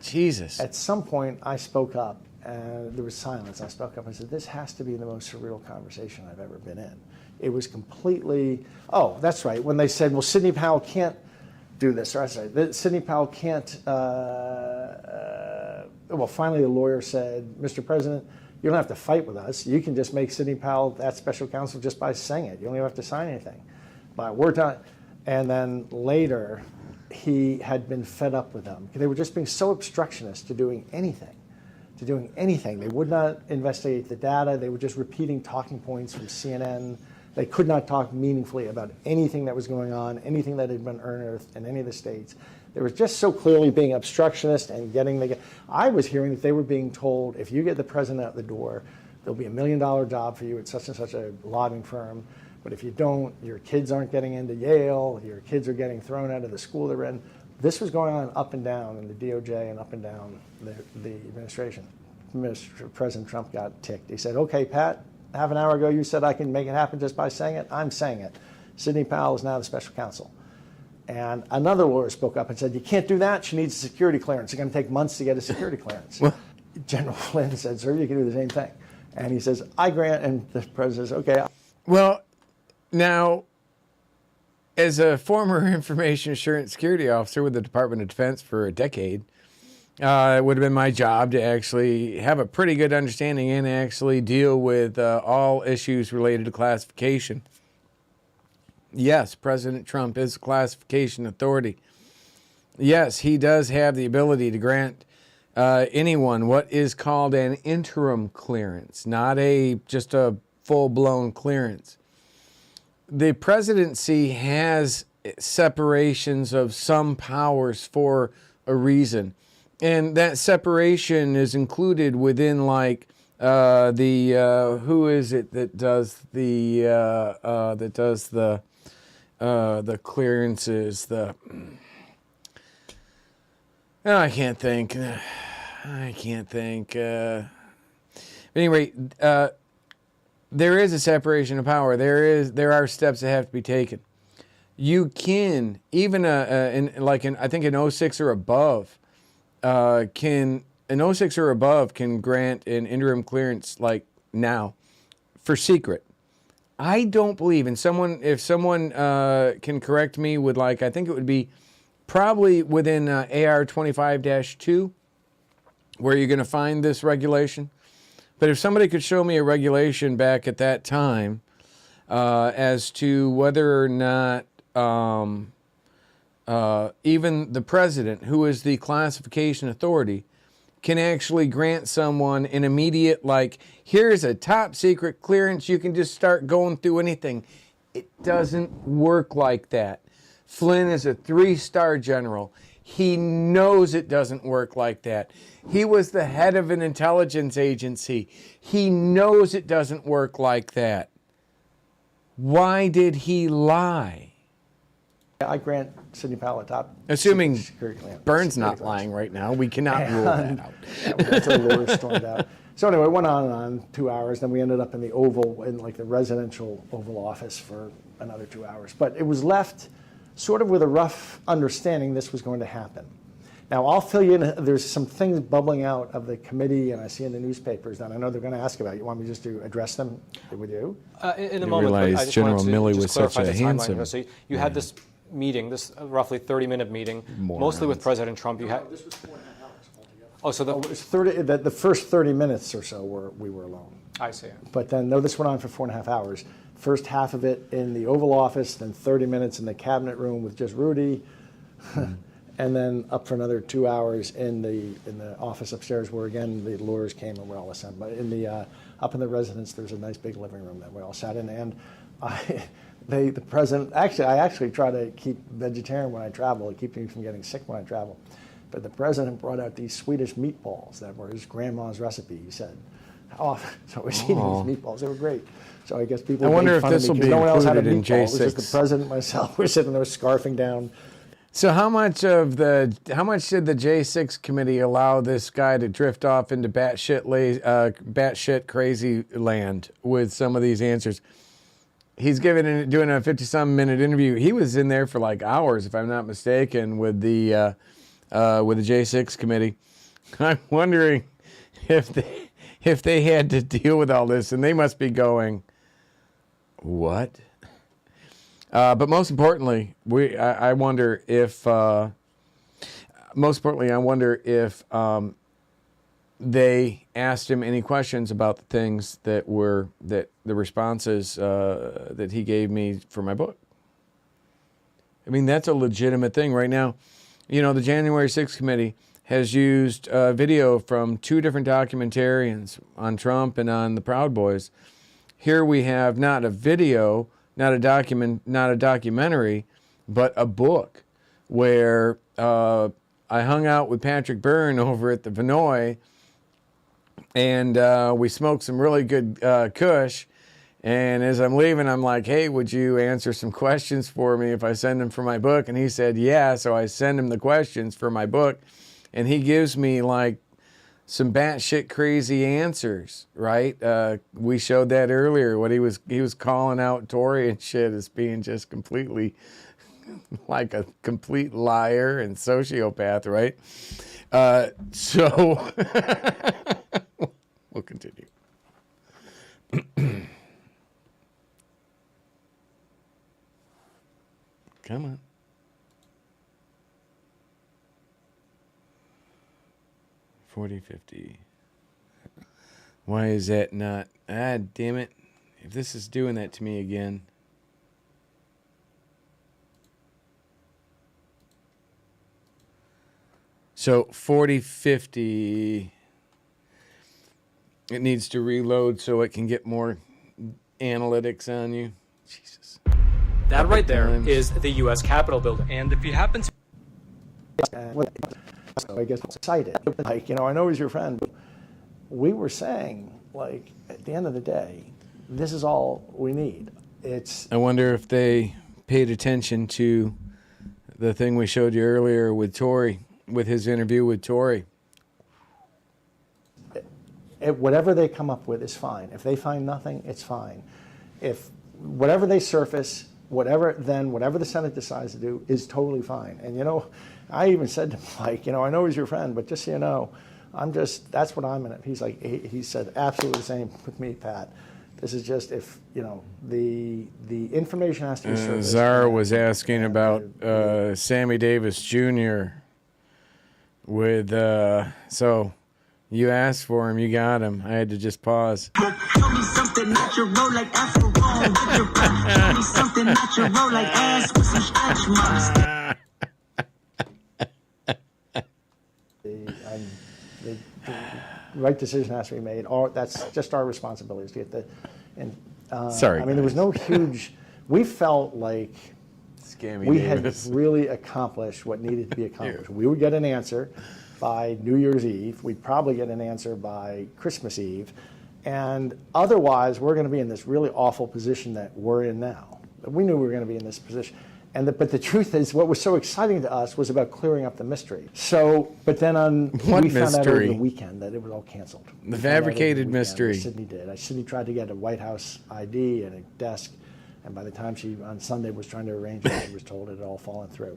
Jesus. At some point, I spoke up, and there was silence. I spoke up. I said, this has to be the most surreal conversation I've ever been in. It was completely, that's right. When they said, well, Sidney Powell can't do this, or I said, Sidney Powell can't, finally the lawyer said, Mr. President, you don't have to fight with us. You can just make Sidney Powell that special counsel just by saying it. You don't even have to sign anything. But we're done. And then later, he had been fed up with them. They were just being so obstructionist to doing anything. They would not investigate the data. They were just repeating talking points from CNN. They could not talk meaningfully about anything that was going on, anything that had been unearthed in any of the states. They were just so clearly being obstructionist and I was hearing that they were being told, if you get the president out the door, there'll be $1 million job for you at such and such a lobbying firm. But if you don't, your kids aren't getting into Yale, your kids are getting thrown out of the school they're in. This was going on up and down in the DOJ and up and down the administration. Mr. President Trump got ticked. He said, okay, Pat, half an hour ago you said I can make it happen just by saying it. I'm saying it. Sidney Powell is now the special counsel. And another lawyer spoke up and said, you can't do that. She needs a security clearance. It's going to take months to get a security clearance. General Flynn said, sir, you can do the same thing. And he says, I grant, and the president says, okay. Well, now, as a former information assurance security officer with the Department of Defense for a decade, it would have been my job to actually have a pretty good understanding and actually deal with all issues related to classification. Yes, President Trump is a classification authority. Yes, he does have the ability to grant anyone what is called an interim clearance, not just a full-blown clearance. The presidency has separations of some powers for a reason, and that separation is included within, like, who is it that does the clearances? I can't think. At any rate, there is a separation of power. There are steps that have to be taken. You can, even I think an 06 or above, can grant an interim clearance like now for secret. I don't believe, and if someone can correct me with, like, I think it would be probably within AR 25-2 where you're going to find this regulation. But if somebody could show me a regulation back at that time as to whether or not even the president, who is the classification authority, can actually grant someone an immediate, like, here's a top secret clearance, you can just start going through anything. It doesn't work like that. Flynn is a 3-star general. He knows it doesn't work like that. He was the head of an intelligence agency. He knows it doesn't work like that. Why did he lie? I grant Sidney Powell a top. Assuming security clearance. Byrne's not lying right now, we cannot rule that out. That's a lawyer stormed out. So anyway, it went on and on, 2 hours. Then we ended up in the Oval, in like the residential Oval Office for another 2 hours. But it was left sort of with a rough understanding this was going to happen. Now, I'll fill you in. There's some things bubbling out of the committee, and I see in the newspapers that I know they're going to ask about. You want me just to address them with you? In a moment, but I just General wanted to Milley just was clarify such a the timeline handsome here. So you had this meeting, this roughly 30-minute meeting, mostly with President Trump. You had This was 4.5 hours altogether. oh, so It was 30. The first 30 minutes or so we were alone. I see. But then, no, this went on for 4.5 hours. First half of it in the Oval Office, then 30 minutes in the cabinet room with just Rudy, and then up for another 2 hours in the office upstairs, where again the lawyers came and we all assembled. Up in the residence, there's a nice big living room that we all sat in, and the president I actually try to keep vegetarian when I travel, to keep me from getting sick when I travel. But the president brought out these Swedish meatballs that were his grandma's recipe. He said, "How often?" So I was eating these meatballs. They were great. So I guess people. I wonder if made fun this of me will be because no one else had a included in meatball. It was J6. just the president and myself. We're sitting there scarfing down. So how much did the J6 committee allow this guy to drift off into batshit crazy land with some of these answers? He's doing a 50-some minute interview. He was in there for like hours, if I'm not mistaken, with the J6 committee. I'm wondering if they had to deal with all this, and they must be going, what? But most importantly, I wonder if they asked him any questions about the things that the responses that he gave me for my book. I mean, that's a legitimate thing right now. You know, the January 6th committee has used video from 2 different documentarians on Trump and on the Proud Boys. Here we have not a video, not a documentary, but a book where I hung out with Patrick Byrne over at the Vinoy and we smoked some really good kush. And as I'm leaving, I'm like, hey, would you answer some questions for me if I send them for my book? And he said, yeah. So I send him the questions for my book, and he gives me like some batshit crazy answers, right? We showed that earlier. What he was calling out Tory and shit as being just completely like a complete liar and sociopath, right? So we'll continue. Come on. $40.50. Why is that not? Ah, damn it. If this is doing that to me again. So $40.50. It needs to reload so it can get more analytics on you. Jesus. That right there is the U.S. Capitol building. And if you happen to... So I guess excited. Like, you know, I know he's your friend, but we were saying, like, at the end of the day, this is all we need. I wonder if they paid attention to the thing we showed you earlier with Tory, with his interview with Tory. Whatever they come up with is fine. If they find nothing, it's fine. If whatever they surface, whatever the Senate decides to do is totally fine. And, you know, I even said to Mike, you know, I know he's your friend, but just so you know, that's what I'm in it. He's like, he said absolutely the same with me, Pat. This is just if, you know, the information has to be surfaced. Zara was asking about Sammy Davis Jr. with, so you asked for him, you got him. I had to just pause. Show me something natural like Afro. Show me something natural like ass with some stretch marks. The right decision has to be made. That's just our responsibility to get the. And sorry, I mean, there was no huge. We felt like we had really accomplished what needed to be accomplished. We would get an answer by New Year's Eve. We'd probably get an answer by Christmas Eve, and otherwise, we're going to be in this really awful position that we're in now. We knew we were going to be in this position. But the truth is, what was so exciting to us was about clearing up the mystery. So, but then we found out over the weekend that it was all canceled. The fabricated mystery. Sydney did. Sydney tried to get a White House ID and a desk, and by the time she on Sunday was trying to arrange it, she was told it had all fallen through.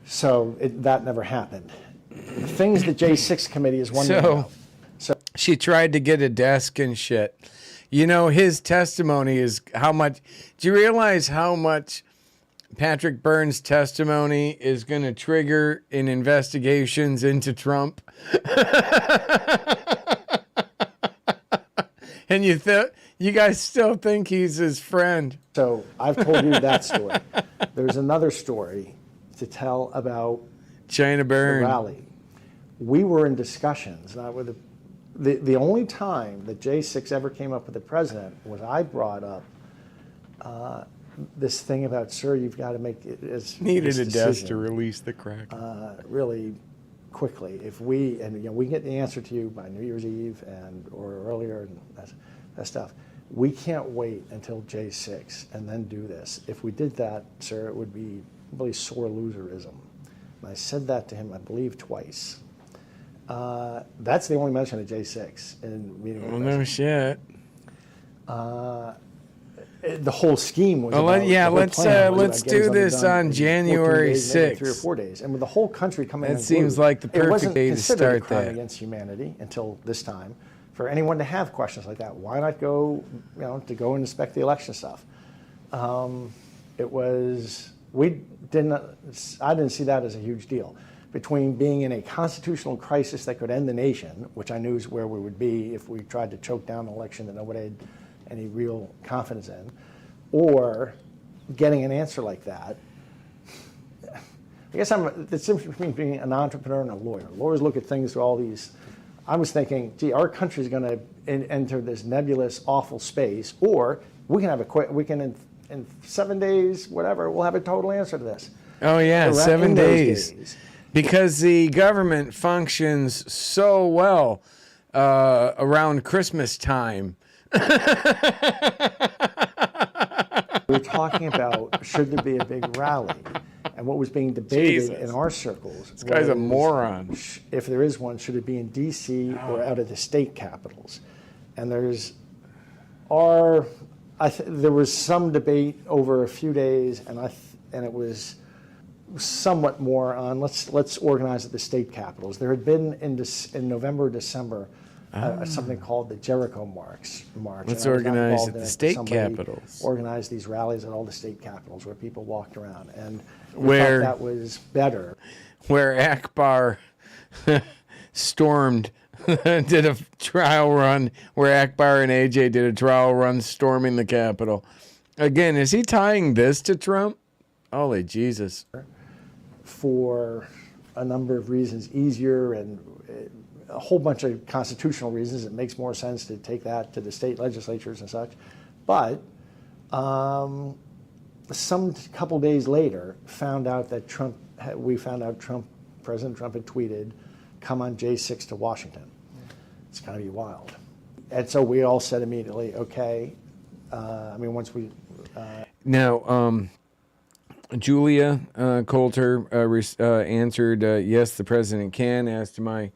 So that never happened. The things the J6 committee is wondering about. So she tried to get a desk and shit. You know, his testimony is how much. Do you realize how much Patrick Byrne's testimony is going to trigger in investigations into Trump? And you guys still think he's his friend. So I've told you that story. There's another story to tell about China Byrne. The rally. We were in discussions. With the only time that J6 ever came up with the president was I brought up this thing about, sir, you've got to make it as needed a desk to release the crack really quickly. If we get the answer to you by New Year's Eve or earlier, and that stuff. We can't wait until J6 and then do this. If we did that, sir, it would be really sore loserism. And I said that to him, I believe, twice. That's the only mention of J6 in meeting. Well, no shit. The whole scheme was. Well, let's do this on January 6th. 3 or 4 days, and with the whole country coming. That seems like the perfect day to start a crime against humanity until this time. For anyone to have questions like that, why not go? To go and inspect the election stuff. It was. I didn't see that as a huge deal. Between being in a constitutional crisis that could end the nation, which I knew is where we would be if we tried to choke down an election that nobody had any real confidence in, or getting an answer like that. I guess the difference between being an entrepreneur and a lawyer. Lawyers look at things through all these. I was thinking, gee, our country is going to enter this nebulous, awful space, or we can have in 7 days, whatever, we'll have a total answer to this. Oh yeah, 7 days. Because the government functions so well. around Christmas time. We were talking about should there be a big rally, and what was being debated in our circles. This guy's a moron. If there is one, should it be in D.C. or out of the state capitals? And there was some debate over a few days, and it was somewhat more on let's organize at the state capitals. There had been in November, December. Something called the Jericho March. Let's organize at the state capitals. Organize these rallies at all the state capitals where people walked around, and we where thought that was better. Where Akbar stormed, did a trial run. Where Akbar and AJ did a trial run storming the Capitol. Again, is he tying this to Trump? Holy Jesus! For a number of reasons, easier and a whole bunch of constitutional reasons, it makes more sense to take that to the state legislatures and such. But some couple days later, President Trump had tweeted, "Come on J6 to Washington." It's going to be wild. And so we all said immediately, okay. Once we now. Julia Coulter answered, yes, the president can, as to my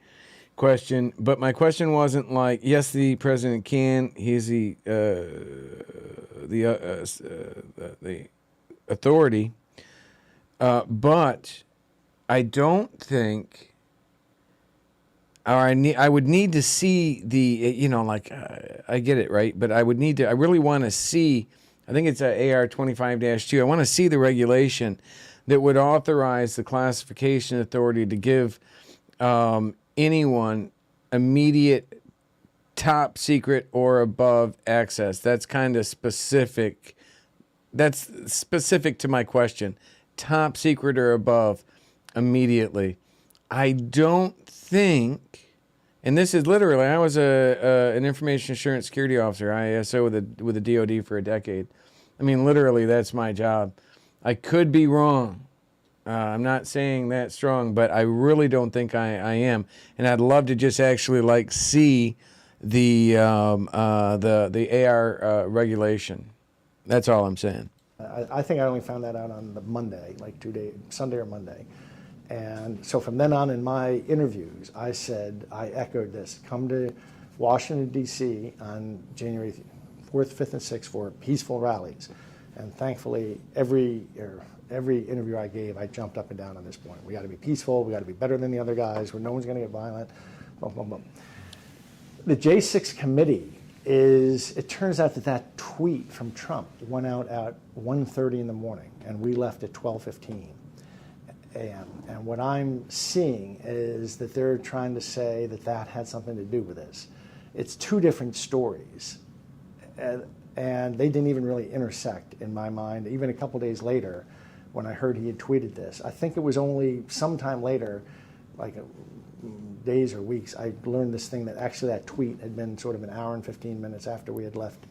question. But my question wasn't like, yes, the president can. He's the authority. But I don't think, or I would need to see I get it, right? But I really want to see, I think it's AR 25-2. I want to see the regulation that would authorize the classification authority to give anyone immediate, top secret or above access. That's kind of specific. That's specific to my question. Top secret or above immediately. I don't think, and this is literally, I was an information assurance security officer, ISO with the DOD for a decade. I mean, literally, that's my job. I could be wrong. I'm not saying that strong, but I really don't think I am. And I'd love to just actually see the AR regulation. That's all I'm saying. I think I only found that out on the Monday, Sunday or Monday. And so from then on in my interviews, I echoed this: come to Washington, D.C. on January 4th, 5th, and 6th for peaceful rallies. And thankfully, every interview I gave, I jumped up and down on this point. We got to be peaceful. We got to be better than the other guys, where no one's going to get violent. Boom, boom, boom. The J6 committee it turns out that tweet from Trump went out at 1:30 in the morning, and we left at 12:15 a.m. And what I'm seeing is that they're trying to say that had something to do with this. It's two different stories. And they didn't even really intersect in my mind. Even a couple days later, when I heard he had tweeted this, I think it was only sometime later, days or weeks, I learned this thing that actually that tweet had been sort of an hour and 15 minutes after we had left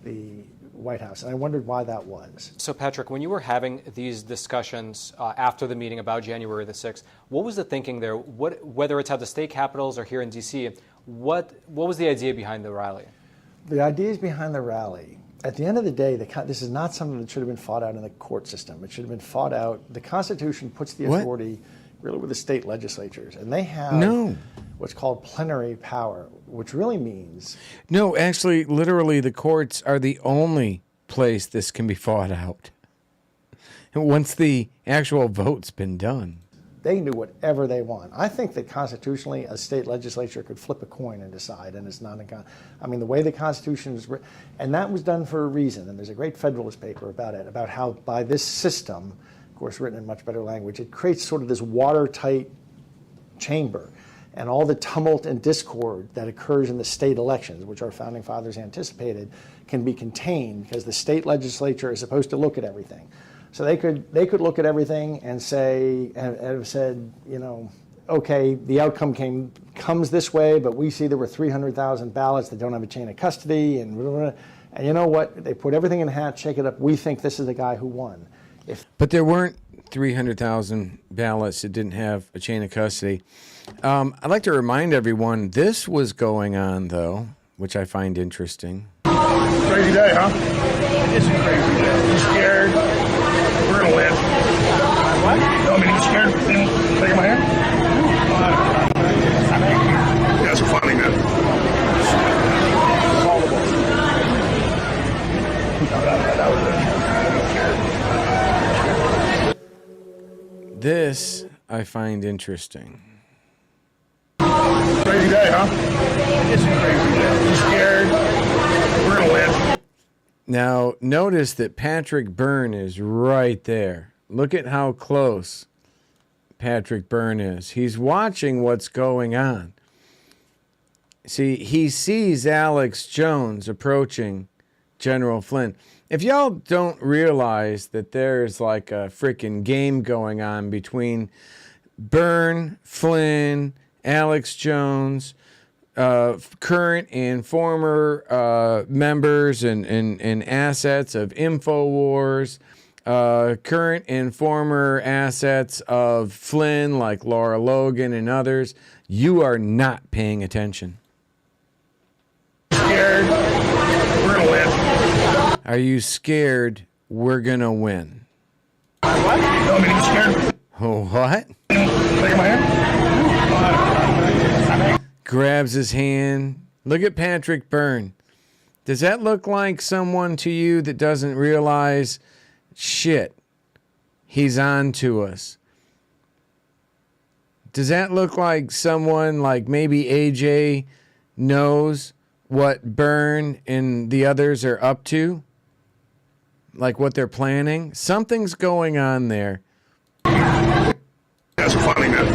the White House. And I wondered why that was. So, Patrick, when you were having these discussions after the meeting about January the 6th, what was the thinking there? Whether it's at the state capitals or here in D.C., what was the idea behind the rally? The ideas behind the rally, at the end of the day, this is not something that should have been fought out in the court system. It should have been fought out. The Constitution puts the authority really with the state legislatures, and they have what's called plenary power, which really means... No, actually, literally, the courts are the only place this can be fought out. And once the actual vote's been done. They can do whatever they want. I think that constitutionally, a state legislature could flip a coin and decide, and it's not the way the Constitution is written, and that was done for a reason, and there's a great Federalist paper about it, about how by this system, of course written in much better language, it creates sort of this watertight chamber, and all the tumult and discord that occurs in the state elections, which our founding fathers anticipated, can be contained because the state legislature is supposed to look at everything. So they could look at everything and say, and have said, okay, the outcome comes this way, but we see there were 300,000 ballots that don't have a chain of custody, and you know what? They put everything in a hat, shake it up. We think this is the guy who won. But there weren't 300,000 ballots that didn't have a chain of custody. I'd like to remind everyone this was going on, though, which I find interesting. Crazy day, huh? It's a crazy day. You scared? We're gonna win. What? No, I mean, you scared? Taking my hand? You guys are funny, man. This I find interesting. Crazy day, huh? It's a crazy day. You scared? We're gonna win. Now, notice that Patrick Byrne is right there. Look at how close Patrick Byrne is. He's watching what's going on. See, he sees Alex Jones approaching General Flynn. If y'all don't realize that there's like a freaking game going on between Byrne, Flynn, Alex Jones, current and former members and assets of InfoWars, current and former assets of Flynn, like Laura Logan and others, you are not paying attention. Scared? We're gonna win. Are you scared we're gonna win? What? No, I mean, you scared? What? Taking my hand? Grabs his hand. Look at Patrick Byrne. Does that look like someone to you that doesn't realize, shit, he's on to us? Does that look like someone like maybe AJ knows what Byrne and the others are up to? Like what they're planning? Something's going on there. That's funny, man.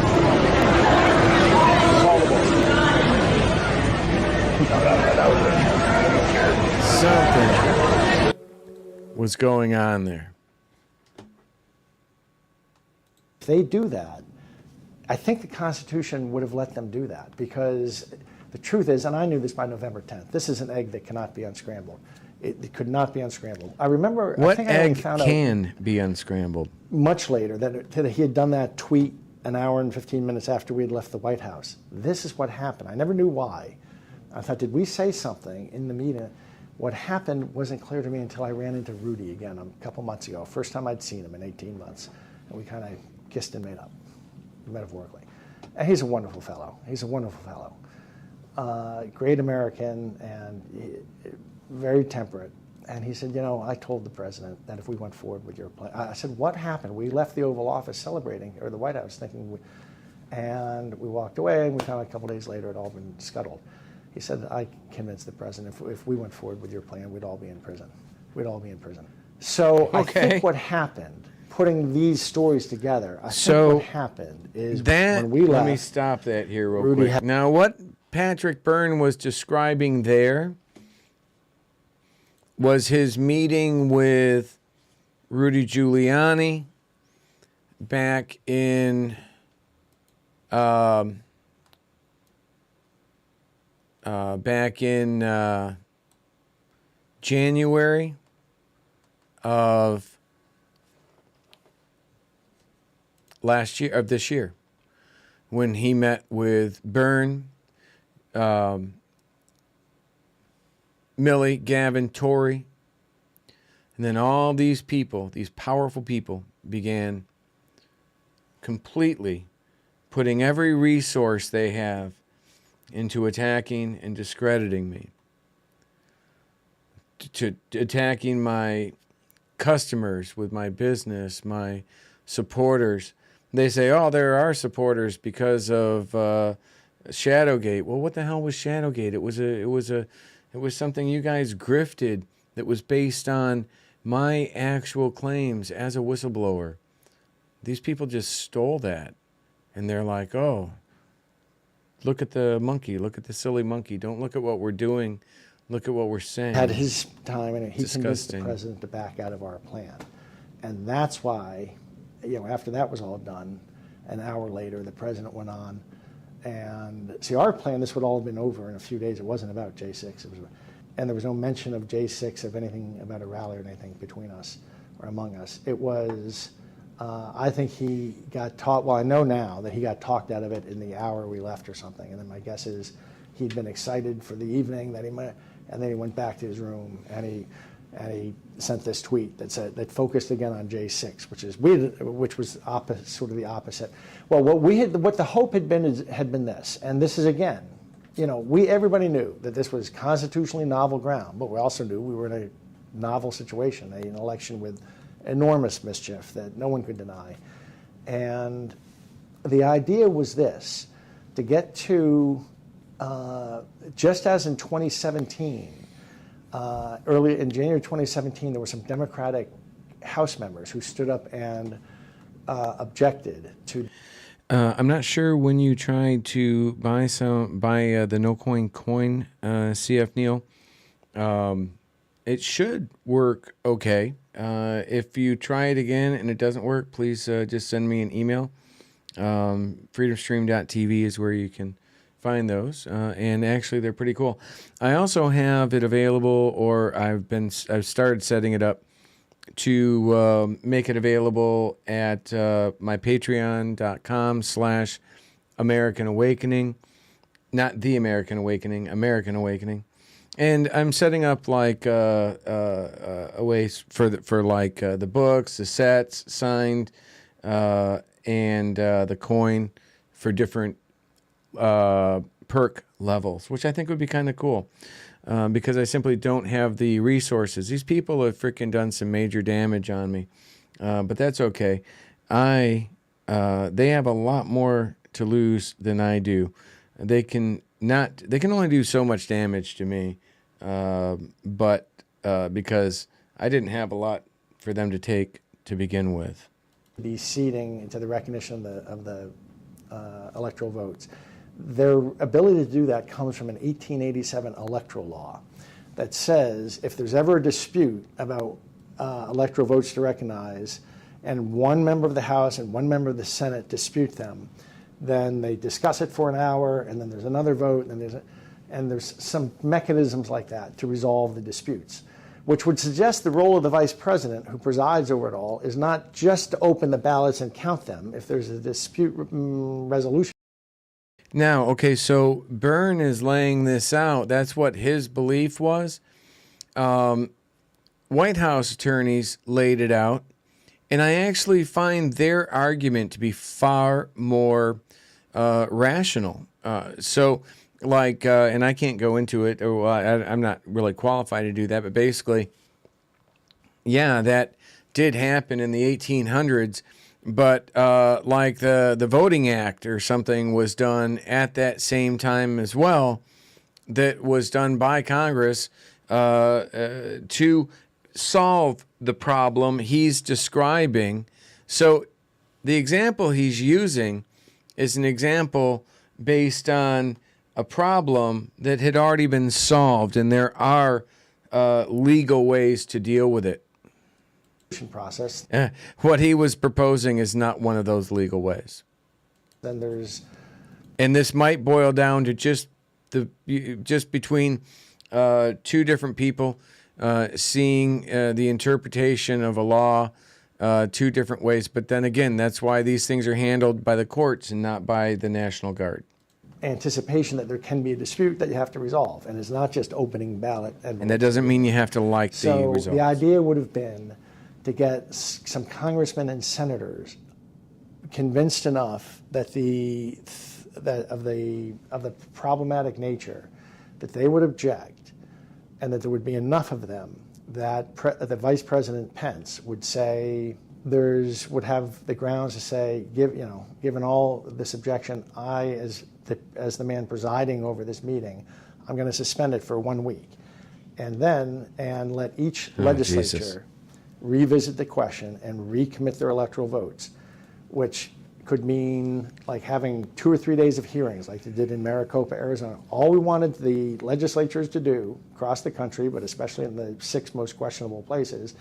Something was going on there. If they do that, I think the Constitution would have let them do that, because the truth is, and I knew this by November 10th, this is an egg that cannot be unscrambled. It could not be unscrambled. I remember, What I think I only egg found out can be unscrambled? much later that he had done that tweet an hour and 15 minutes after we had left the White House. This is what happened. I never knew why. I thought, did we say something in the meeting? What happened wasn't clear to me until I ran into Rudy again a couple months ago. First time I'd seen him in 18 months. And we kind of kissed and made up, metaphorically. And he's a wonderful fellow. He's a wonderful fellow. Great American and very temperate. And he said, you know, I told the president that if we went forward with your plan. I said, what happened? We left the Oval Office celebrating, or the White House thinking, and we walked away, and we found a couple days later it all been scuttled. He said, I convinced the president if we went forward with your plan, we'd all be in prison. We'd all be in prison. So I think what happened, putting these stories together, I think what happened is when we left. Let me stop that here real quick. Now, what Patrick Byrne was describing there was his meeting with Rudy Giuliani back in January of this year, when he met with Byrne, Milley, Gavin, Tory, and then all these people, these powerful people, began completely putting every resource they have into attacking and discrediting me, to attacking my customers with my business, my supporters. They say, oh, there are supporters because of Shadowgate. Well, what the hell was Shadowgate? It was something you guys grifted that was based on my actual claims as a whistleblower. These people just stole that. And they're like, oh, look at the monkey. Look at the silly monkey. Don't look at what we're doing. Look at what we're saying. Had his time, and he Disgusting. convinced the president to back out of our plan. And that's why, you know, after that was all done, an hour later, the president went on. And see, our plan, this would all have been over in a few days. It wasn't about J6. And there was no mention of J6, of anything about a rally or anything between us. or among us. It was, I think he got talked, well, I know now that he got talked out of it in the hour we left or something. And then my guess is he'd been excited for the evening that he might, and then he went back to his room and he sent this tweet that said, that focused again on J6, which was sort of the opposite. Well, what the hope had been this, and this is again, you know, everybody knew that this was constitutionally novel ground, but we also knew we were in a novel situation, an election with enormous mischief that no one could deny. And the idea was this, to get to, just as in 2017, early in January 2017, there were some Democratic House members who stood up and objected to. I'm not sure when you tried to buy the no coin, CF Neil. It should work okay. If you try it again and it doesn't work, please just send me an email. Freedomstream.tv is where you can find those, and actually they're pretty cool. I also have it available, or I've started setting it up to make it available at my patreon.com/American Awakening, not The American Awakening, American Awakening. And I'm setting up like a way for the books, the sets signed, and the coin for different perk levels, which I think would be kind of cool. Because I simply don't have the resources. These people have freaking done some major damage on me, but that's okay. They have a lot more to lose than I do. They can only do so much damage to me, but because I didn't have a lot for them to take to begin with. Be ceding into the recognition of the electoral votes. Their ability to do that comes from an 1887 electoral law that says if there's ever a dispute about electoral votes to recognize, and one member of the House and one member of the Senate dispute them, then they discuss it for an hour, and then there's another vote, and there's some mechanisms like that to resolve the disputes, which would suggest the role of the vice president, who presides over it all, is not just to open the ballots and count them if there's a dispute resolution. Now, okay, so Byrne is laying this out. That's what his belief was. White House attorneys laid it out, and I actually find their argument to be far more rational. And I can't go into it, or I'm not really qualified to do that, but basically, yeah, that did happen in the 1800s. But like the Voting Act or something was done at that same time as well, that was done by Congress to solve the problem he's describing. So the example he's using is an example based on a problem that had already been solved, and there are legal ways to deal with it. Process. What he was proposing is not one of those legal ways. Then there's, and this might boil down to just between two different people seeing the interpretation of a law two different ways. But then again, that's why these things are handled by the courts and not by the National Guard. Anticipation that there can be a dispute that you have to resolve, and it's not just opening ballot. And that doesn't mean you have to like the results. So the idea would have been to get some congressmen and senators convinced enough that of the problematic nature that they would object, and that there would be enough of them that the Vice President Pence would say would have the grounds to say, given all this objection, I as the man presiding over this meeting, I'm going to suspend it for 1 week, and let each legislature Jesus. Revisit the question and recommit their electoral votes, which could mean like having 2 or 3 days of hearings like they did in Maricopa, Arizona. All we wanted the legislatures to do across the country, but especially in the 6 most questionable places,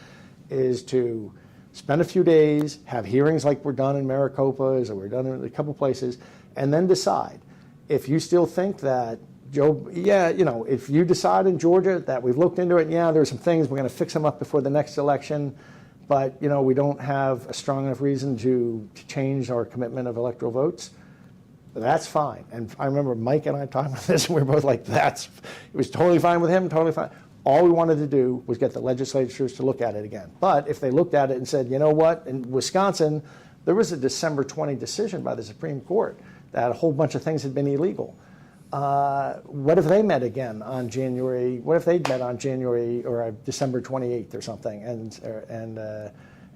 is to spend a few days, have hearings like we're done in Maricopa, as we're done in a couple places, and then decide. If you still think that if you decide in Georgia that we've looked into it, there's some things, we're going to fix them up before the next election, but we don't have a strong enough reason to change our commitment of electoral votes. That's fine. And I remember Mike and I talking about this, and we were both like, it was totally fine with him, totally fine. All we wanted to do was get the legislatures to look at it again. But if they looked at it and said, you know what, in Wisconsin, there was a December 20 decision by the Supreme Court that a whole bunch of things had been illegal. What if they met again on January? What if they'd met on January or December 28th or something,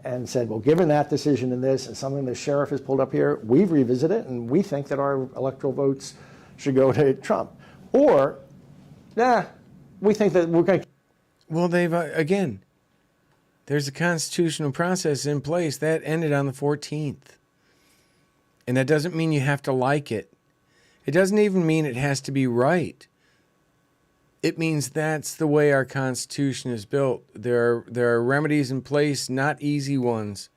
and said, well, given that decision in this and something the sheriff has pulled up here, we've revisited it and we think that our electoral votes should go to Trump, or we think that we're going to. Well, they've again. There's a constitutional process in place that ended on the 14th, and that doesn't mean you have to like it. It doesn't even mean it has to be right. It means that's the way our Constitution is built. There are remedies in place, not easy ones.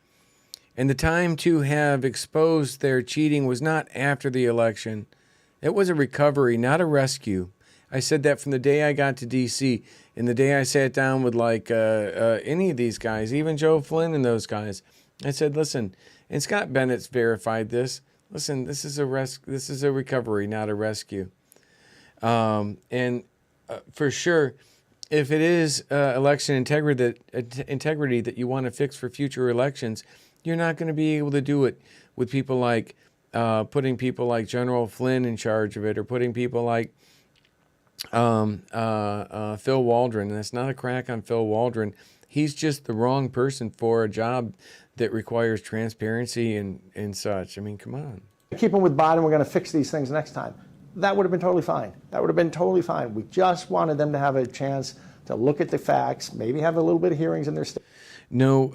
And the time to have exposed their cheating was not after the election. It was a recovery, not a rescue. I said that from the day I got to D.C. and the day I sat down with any of these guys, even Joe Flynn and those guys. I said, listen, and Scott Bennett's verified this. Listen, this is a recovery, not a rescue. For sure, if it is election integrity that you want to fix for future elections, you're not going to be able to do it with people like putting people like General Flynn in charge of it, or putting people like Phil Waldron. And that's not a crack on Phil Waldron. He's just the wrong person for a job that requires transparency and such. I mean, come on. Keep them with Biden. We're going to fix these things next time. That would have been totally fine. That would have been totally fine. We just wanted them to have a chance to look at the facts, maybe have a little bit of hearings in their state. No,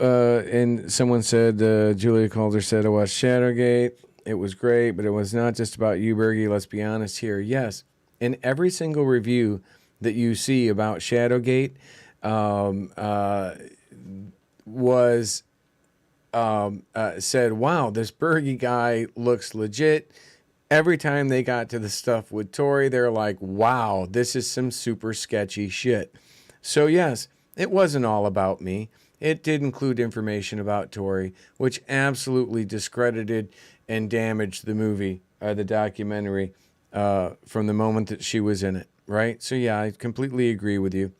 and someone said, Julia Calder said, I watched Shadowgate. It was great, but it was not just about you, Bergy. Let's be honest here. Yes, in every single review that you see about Shadowgate was said, wow, this Bergy guy looks legit. Every time they got to the stuff with Tory, they're like, wow, this is some super sketchy shit. So yes, it wasn't all about me. It did include information about Tory, which absolutely discredited and damaged the movie, the documentary, from the moment that she was in it, right? So yeah, I completely agree with you.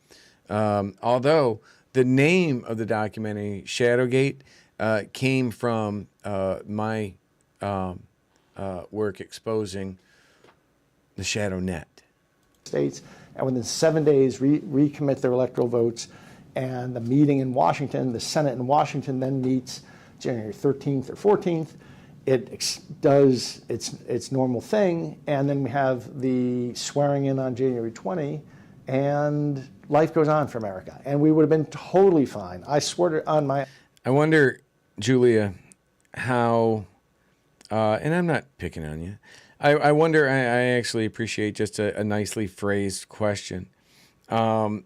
Although the name of the documentary, Shadowgate, came from my work exposing the shadow net. States, and within 7 days recommit their electoral votes, and the meeting in Washington, the Senate in Washington then meets January 13th or 14th. It does its normal thing, and then we have the swearing in on January 20, and life goes on for America. And we would have been totally fine. I swear to, on my... I wonder, Julia, how... and I'm not picking on you. I wonder, I actually appreciate just a nicely phrased question. How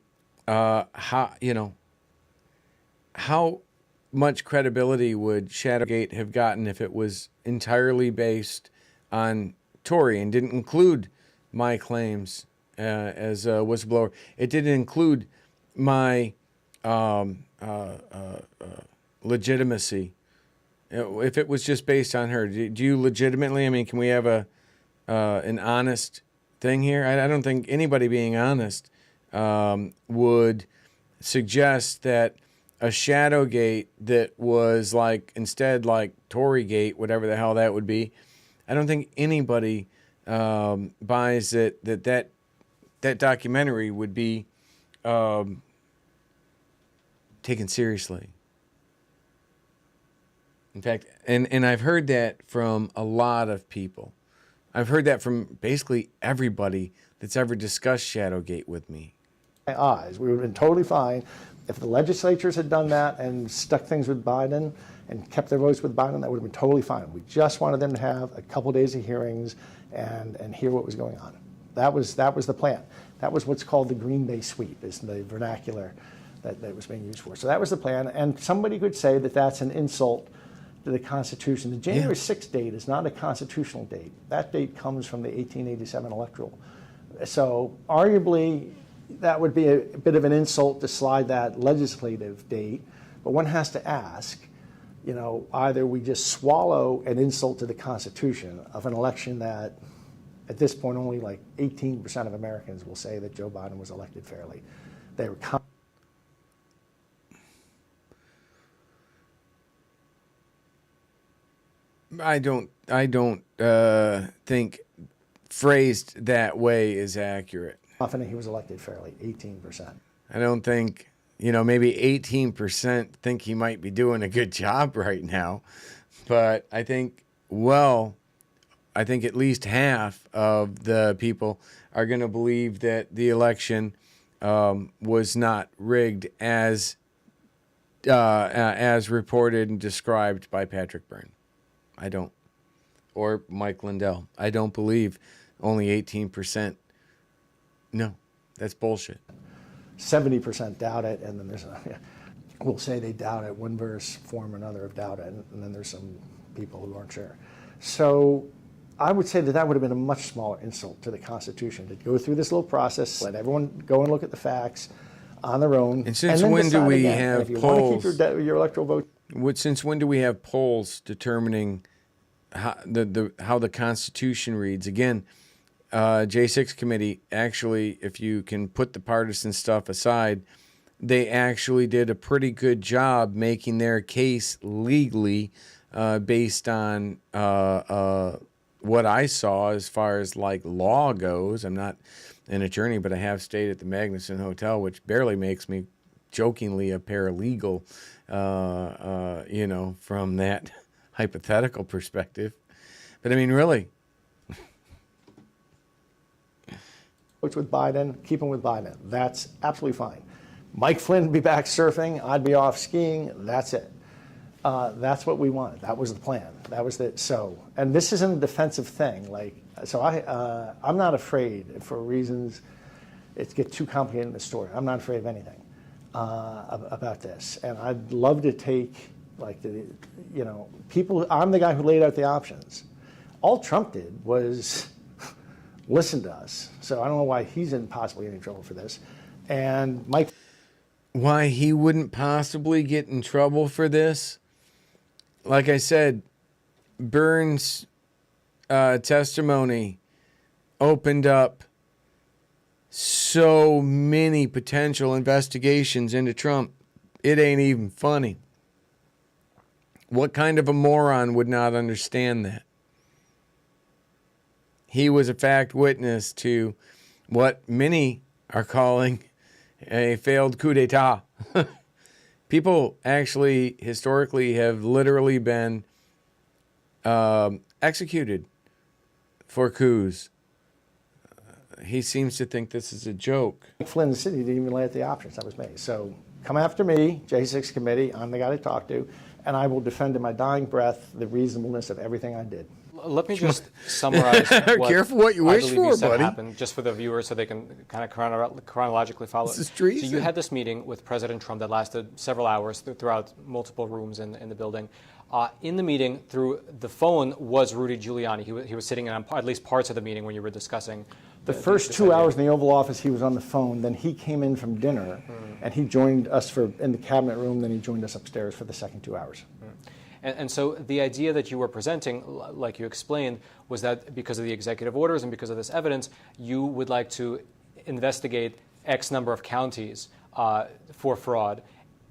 much credibility would Shadowgate have gotten if it was entirely based on Tory and didn't include my claims as a whistleblower? It didn't include my legitimacy. If it was just based on her, do you legitimately? I mean, can we have an honest thing here? I don't think anybody being honest would suggest that a Shadowgate that was instead like Torygate, whatever the hell that would be. I don't think anybody buys that documentary would be taken seriously. In fact, and I've heard that from a lot of people. I've heard that from basically everybody that's ever discussed Shadowgate with me. My eyes, we would have been totally fine if the legislatures had done that and stuck things with Biden and kept their votes with Biden. That would have been totally fine. We just wanted them to have a couple days of hearings and hear what was going on. That was the plan. That was what's called the Green Bay sweep, is the vernacular that was being used for. So that was the plan. And somebody could say that that's an insult to the Constitution. The January 6th date is not a constitutional date. That date comes from the 1887 electoral. So arguably, that would be a bit of an insult to slide that legislative date But one has to ask, you know, either we just swallow an insult to the Constitution of an election that, at this point, only like 18% of Americans will say that Joe Biden was elected fairly. They were I don't think phrased that way is accurate. confident he was elected fairly, 18%. I don't think, you know, maybe 18% think he might be doing a good job right now. But I think, I think at least half of the people are going to believe that the election was not rigged as reported and described by Patrick Byrne. I don't. Or Mike Lindell. I don't believe only 18%. No, that's bullshit. 70% doubt it, and then there's we'll say they doubt it. One verse form another of doubt it, and then there's some people who aren't sure. So I would say that that would have been a much smaller insult to the Constitution, to go through this little process, let everyone go and look at the facts on their own. And since then when do decide we again. have And if you polls? want to keep your electoral vote? Since when do we have polls determining how the Constitution reads? Again, J6 committee, actually, if you can put the partisan stuff aside, they actually did a pretty good job making their case legally based on what I saw as far as like law goes. I'm not an attorney, but I have stayed at the Magnuson Hotel, which barely makes me jokingly a paralegal, you know, from that hypothetical perspective. But I mean, really. Votes with Biden, keep him with Biden. That's absolutely fine. Mike Flynn would be back surfing. I'd be off skiing. That's it. That's what we wanted. That was the plan. That was the so. And this isn't a defensive thing. Like so, I'm not afraid for reasons. It gets too complicated in the story. I'm not afraid of anything about this. And I'd love to take like the, you know, people. I'm the guy who laid out the options. All Trump did was listen to us. So I don't know why he's in possibly any trouble for this. And Mike. Why he wouldn't possibly get in trouble for this? Like I said, Byrne's testimony opened up so many potential investigations into Trump. It ain't even funny. What kind of a moron would not understand that? He was a fact witness to what many are calling a failed coup d'etat. People actually historically have literally been executed for coups. He seems to think this is a joke. Flynn City didn't even lay out the options. That was me. So come after me, J6 committee. I'm the guy to talk to, and I will defend in my dying breath the reasonableness of everything I did. Let me just summarize what Careful what you wish I believe for, you said buddy. happened, just for the viewers so they can kind of chronologically follow. This is So treason. you had this meeting with President Trump that lasted several hours throughout multiple rooms in the building. In the meeting, through the phone, was Rudy Giuliani. He was sitting in on at least parts of the meeting when you were discussing. The first 2 hours in the Oval Office, he was on the phone. Then he came in from dinner, and he joined us in the cabinet room. Then he joined us upstairs for the second 2 hours. And so the idea that you were presenting, like you explained, was that because of the executive orders and because of this evidence, you would like to investigate X number of counties for fraud.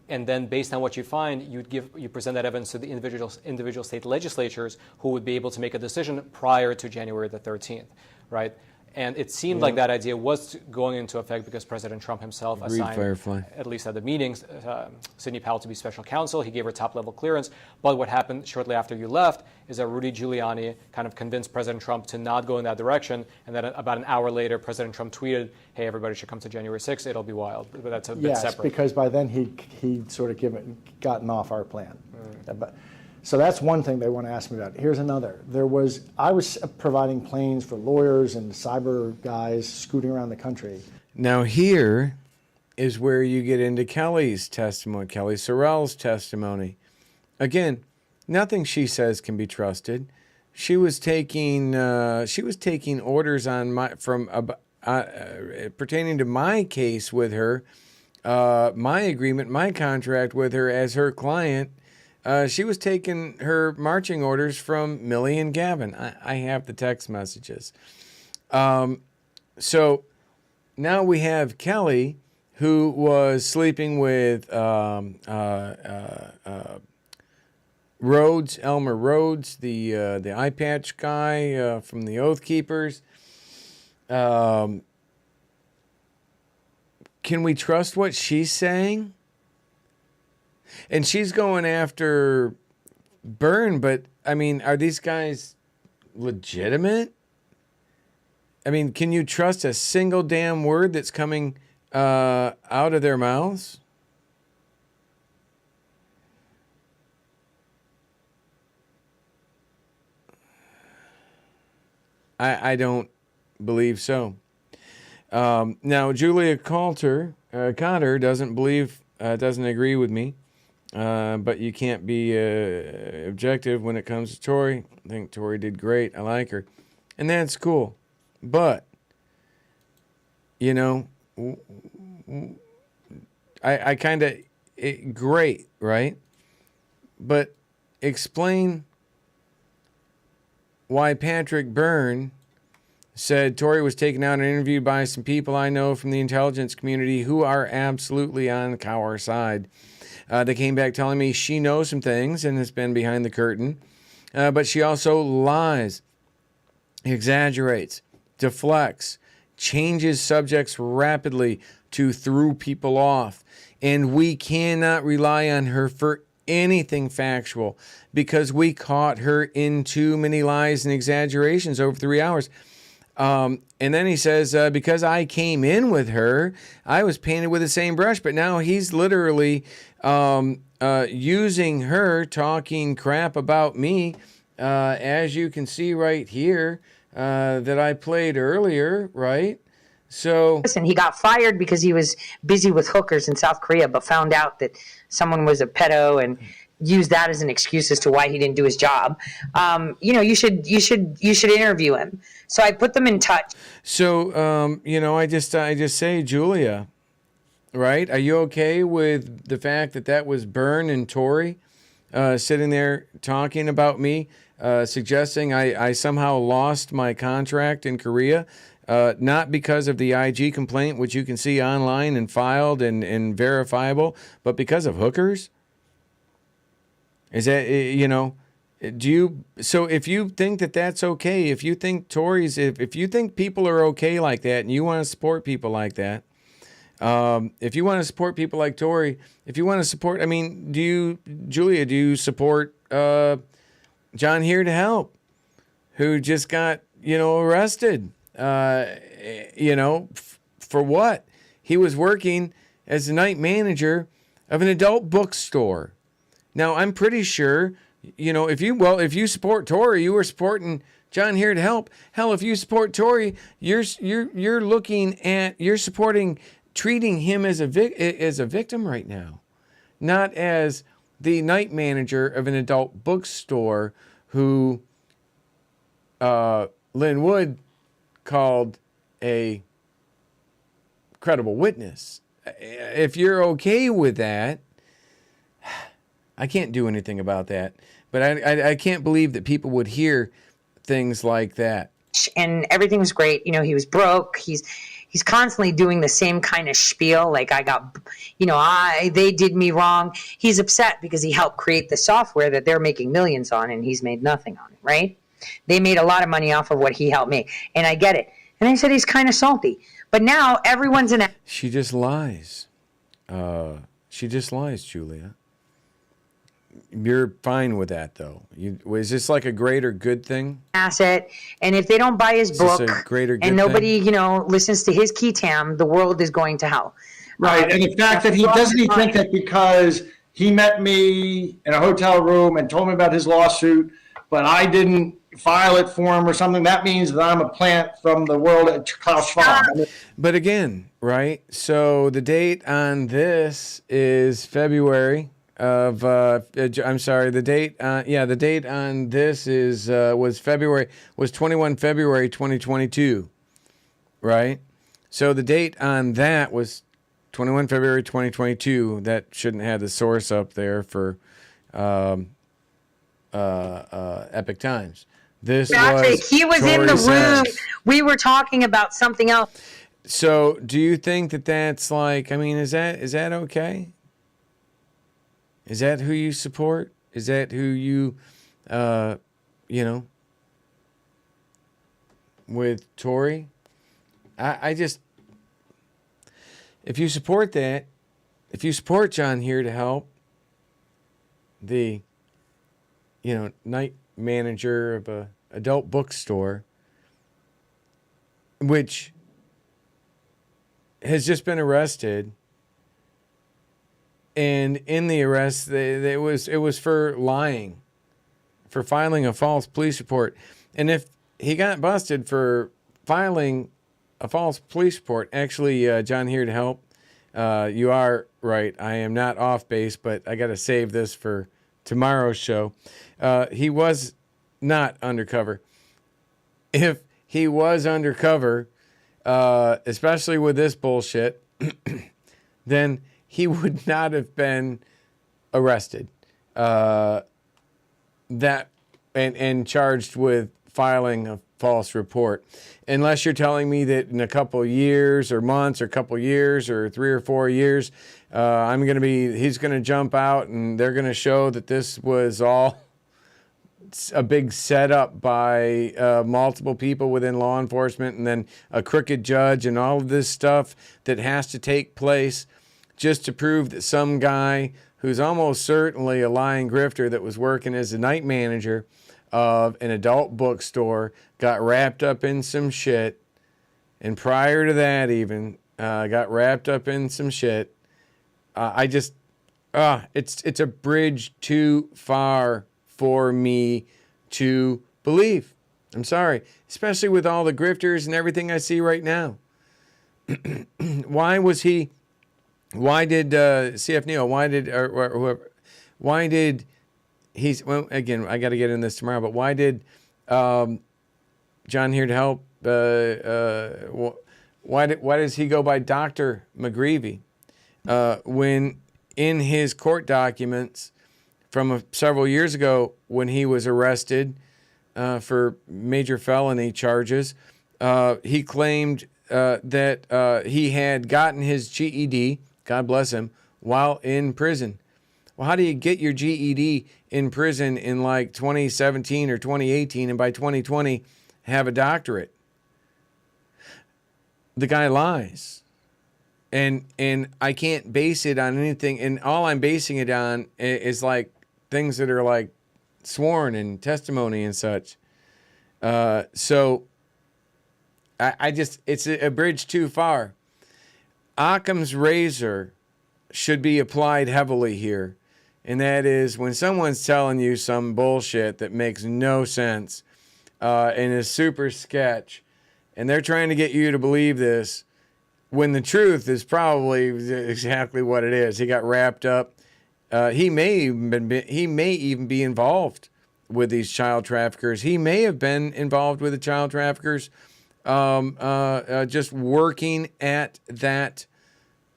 And then based on what you find, you present that evidence to the individual state legislatures who would be able to make a decision prior to January the 13th, right? And it seemed like that idea was going into effect because President Trump himself assigned, Firefly. at least at the meetings, Sidney Powell to be special counsel. He gave her top-level clearance. But what happened shortly after you left is that Rudy Giuliani kind of convinced President Trump to not go in that direction. And then about an hour later, President Trump tweeted, hey, everybody should come to January 6th. It'll be wild. But that's a bit Yes, separate. because by then he'd sort of gotten off our plan. So that's one thing they want to ask me about. Here's another. I was providing planes for lawyers and cyber guys scooting around the country. Now here is where you get into Kelly's testimony, Kelly Sorrell's testimony. Again, nothing she says can be trusted. She was taking orders on pertaining to my case with her my agreement, my contract with her as her client, she was taking her marching orders from Millie and Gavin. I have the text messages. So now we have Kelly, who was sleeping with Rhodes, Elmer Rhodes, the eye patch guy from the Oath Keepers. Can we trust what she's saying? And she's going after Byrne, but I mean, are these guys legitimate? I mean, can you trust a single damn word that's coming out of their mouths? I don't believe so. Now, Julia Cotter doesn't agree with me, but you can't be objective when it comes to Tori. I think Tori did great. I like her, and that's cool. But, you know, I kind of, great, right? But explain why Patrick Byrne said Tori was taken out and interviewed by some people I know from the intelligence community who are absolutely on our side. They came back telling me she knows some things and has been behind the curtain, but she also lies, exaggerates, deflects, changes subjects rapidly to throw people off. And we cannot rely on her for anything factual because we caught her in too many lies and exaggerations over 3 hours. And then he says, because I came in with her, I was painted with the same brush. But now he's literally using her, talking crap about me, as you can see right here, that I played earlier, right? So listen, he got fired because he was busy with hookers in South Korea, but found out that someone was a pedo and used that as an excuse as to why he didn't do his job. You know, you should interview him. So I put them in touch. So you know, I just say, Julia, right? Are you okay with the fact that that was Byrne and Tori sitting there talking about me, suggesting I somehow lost my contract in Korea? Not because of the IG complaint, which you can see online and filed and verifiable, but because of hookers? Is that, you know, so if you think that that's okay, if you think if you think people are okay like that and you want to support people like that, if you want to support people like Tori, if you want to support, I mean, Julia, do you support John Here to Help, who just got, you know, arrested? You know, for what? He was working as the night manager of an adult bookstore. Now, I'm pretty sure, you know, if you support Tori, you were supporting John Here to Help. Hell, if you support Tori, you're supporting treating him as a victim right now, not as the night manager of an adult bookstore who Lynn Wood called a credible witness. If you're okay with that, I can't do anything about that. But I can't believe that people would hear things like that. And everything was great. You know, he was broke. He's constantly doing the same kind of spiel. Like, I got, you know, they did me wrong. He's upset because he helped create the software that they're making millions on and he's made nothing on it, right? They made a lot of money off of what he helped make. And I get it. And I said he's kind of salty. But now everyone's in a... She just lies. She just lies, Julia. You're fine with that, though. Is this like a greater good thing? Asset, and if they don't buy his book, and nobody, you know, listens to his key tam, the world is going to hell. Right, and the fact that he think that because he met me in a hotel room and told me about his lawsuit, but I didn't file it for him or something, that means that I'm a plant from the world at Klaus Schwab. But again, right? So the date on this is February of I'm sorry, the date the date on this is was 21 February 2022, right? So the date on that was 21 February 2022. That shouldn't have the source up there for Epic Times. This Patrick, he was in the room. We were talking about something else. So, do you think that that's like? I mean, is that okay? Is that who you support? Is that who you, with Tory? I just, if you support that, if you support John Here to Help, the, night manager of a adult bookstore, which has just been arrested, and in the arrest, it was for lying, for filing a false police report, and if he got busted for filing a false police report, actually, John Here to Help, you are right. I am not off base, but I got to save this for tomorrow's show. He was not undercover. If he was undercover, especially with this bullshit, then he would not have been arrested. And charged with filing a false report, unless you're telling me that in a couple years or months or couple years or 3 or 4 years, he's going to jump out and they're going to show that this was all a big setup by multiple people within law enforcement, and then a crooked judge and all of this stuff that has to take place just to prove that some guy who's almost certainly a lying grifter that was working as a night manager of an adult bookstore got wrapped up in some shit, and prior to that even got wrapped up in some shit. It's a bridge too far for me to believe. I'm sorry, especially with all the grifters and everything I see right now. Why did CF Neo, why did he's, well, again, I got to get in this tomorrow, but why did John Here to Help, why does he go by Dr. McGreevy when in his court documents from several years ago when he was arrested for major felony charges, he claimed that he had gotten his GED, God bless him, while in prison. Well, how do you get your GED in prison in like 2017 or 2018 and by 2020 have a doctorate? The guy lies. And I can't base it on anything. And all I'm basing it on is like things that are like sworn and testimony and such. So it's a bridge too far. Occam's razor should be applied heavily here. And that is when someone's telling you some bullshit that makes no sense and is super sketch, and they're trying to get you to believe this, when the truth is probably exactly what it is. He got wrapped up. He may even be involved with these child traffickers. He may have been involved with the child traffickers, just working at that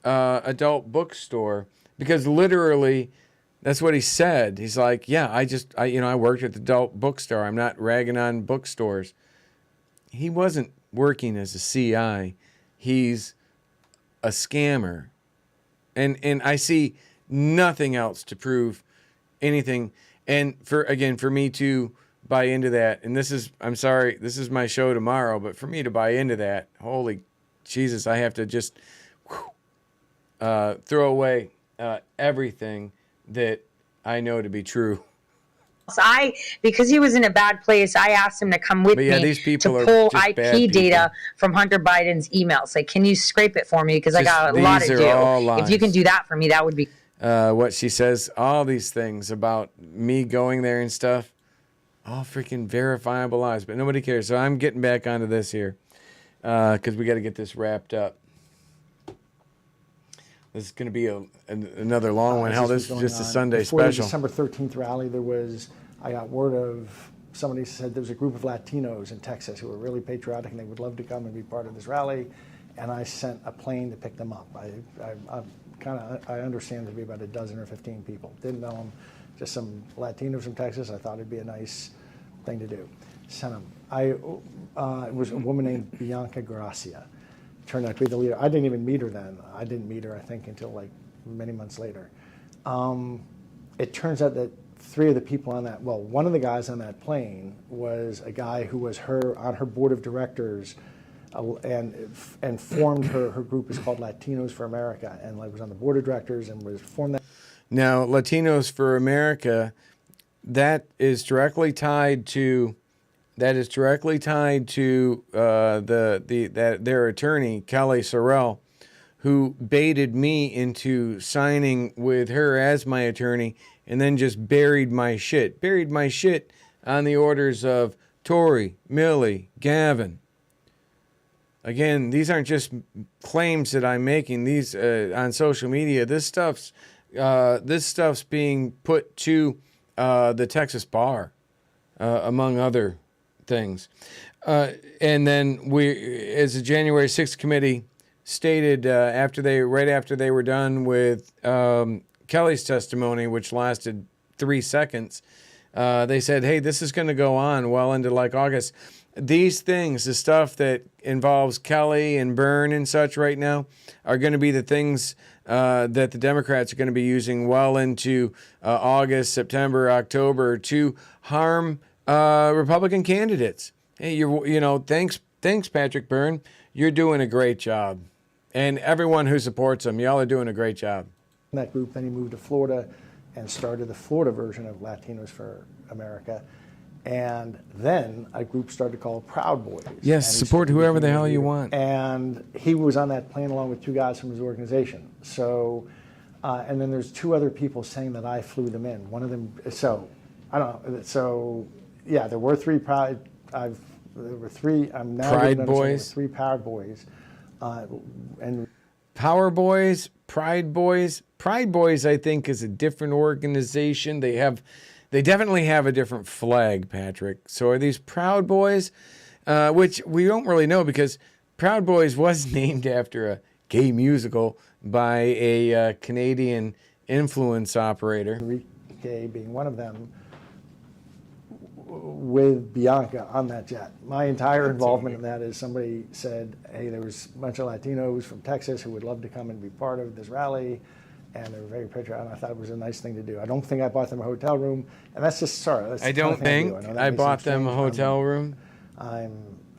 adult bookstore, because literally that's what he said. He's like, yeah, I worked at the adult bookstore. I'm not ragging on bookstores. He wasn't working as a CI. He's a scammer. And I see nothing else to prove anything. And for me to buy into that, and I'm sorry, this is my show tomorrow, but for me to buy into that, holy Jesus, I have to just throw away everything that I know to be true. Because he was in a bad place, I asked him to come with me these people to pull are just IP data from Hunter Biden's emails. Like, can you scrape it for me? Because I got a lot to do. If you can do that for me, that would be. What she says, all these things about me going there and stuff, all freaking verifiable lies, but nobody cares. So I'm getting back onto this here because we got to get this wrapped up. This is going to be another long one. Hell, this is just a Sunday Before special. The December 13th rally, I got word of, somebody said there was a group of Latinos in Texas who were really patriotic and they would love to come and be part of this rally. and I sent a plane to pick them up. I understand there'd be about a dozen or 15 people. Didn't know them, just some Latinos from Texas. I thought it'd be a nice thing to do. Sent them. It was a woman named Bianca Gracia. Turned out to be the leader. I didn't even meet her then. I didn't meet her, I think, until like many months later. It turns out that three of the people on that, well, one of the guys on that plane was a guy who was on her board of directors and formed her group is called Latinos for America, and like was on the board of directors and was formed that. Now, Latinos for America, that is directly tied to their attorney, Kelly Sorrell, who baited me into signing with her as my attorney and then just buried my shit on the orders of Tory, Millie, Gavin. Again, these aren't just claims that I'm making. These on social media. This stuff's being put to the Texas bar, among other things. And then we, as the January 6th committee stated, right after they were done with Kelly's testimony, which lasted 3 seconds, they said, "Hey, this is going to go on well into like August." These things, the stuff that involves Kelly and Byrne and such right now, are going to be the things that the Democrats are going to be using well into August, September, October to harm Republican candidates. Hey, thanks, Patrick Byrne. You're doing a great job. And everyone who supports him, y'all are doing a great job. That group, then he moved to Florida and started the Florida version of Latinos for America. And then a group started called Proud Boys. Yes, support whoever the hell you want. And he was on that plane along with two guys from his organization. So, and then there's two other people saying that I flew them in. One of them, so, I don't know. So, yeah, there were three Proud, there were three, I'm now Pride Boys. Three Proud Boys. And Power Boys, Pride Boys. Pride Boys, I think, is a different organization. They definitely have a different flag, Patrick. So are these Proud Boys, which we don't really know because Proud Boys was named after a gay musical by a Canadian influence operator. Enrique being one of them, with Bianca on that jet. My entire involvement in that is somebody said, hey, there was a bunch of Latinos from Texas who would love to come and be part of this rally, and they were very patriotic, and I thought it was a nice thing to do. I don't think I bought them a hotel room, and that's just, sorry. That's I don't think I bought them a hotel room. I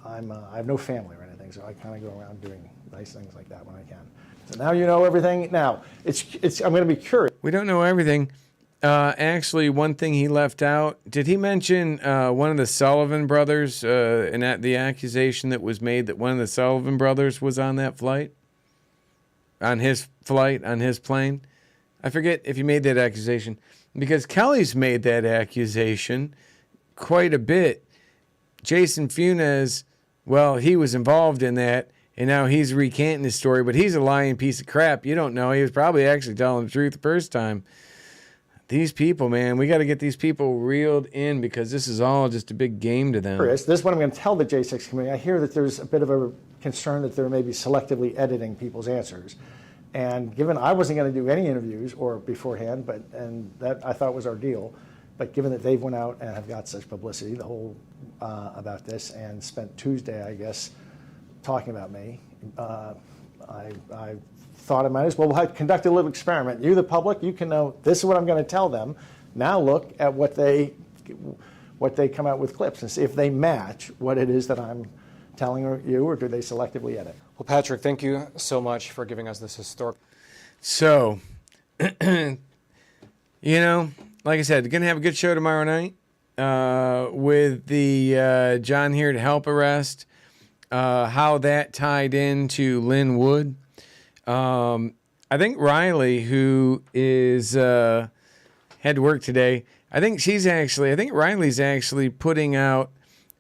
have no family or anything, so I kind of go around doing nice things like that when I can. So now you know everything. Now, I'm going to be curious. We don't know everything. Actually, one thing he left out, did he mention one of the Sullivan brothers and the accusation that was made that one of the Sullivan brothers was on that flight? On his plane? I forget if he made that accusation because Kelly's made that accusation quite a bit. Jason Funes, well, he was involved in that, and now he's recanting his story, but he's a lying piece of crap. You don't know. He was probably actually telling the truth the first time. These people, man, we got to get these people reeled in because this is all just a big game to them. This is what I'm going to tell the J6 committee. I hear that there's a bit of a concern that they're maybe selectively editing people's answers. And given I wasn't going to do any interviews or beforehand, and that I thought was our deal, but given that they've went out and have got such publicity, the whole about this, and spent Tuesday, I guess, talking about me, I thought I might as well conduct a little experiment. You, the public, you can know this is what I'm going to tell them. Now look at what they come out with clips and see if they match what it is that I'm telling you, or do they selectively edit? Well, Patrick, thank you so much for giving us this historic. So, like I said, going to have a good show tomorrow night with the John Here to Help arrest, how that tied into Lynn Wood. I think Riley, who is had to work today, I think Riley's actually putting out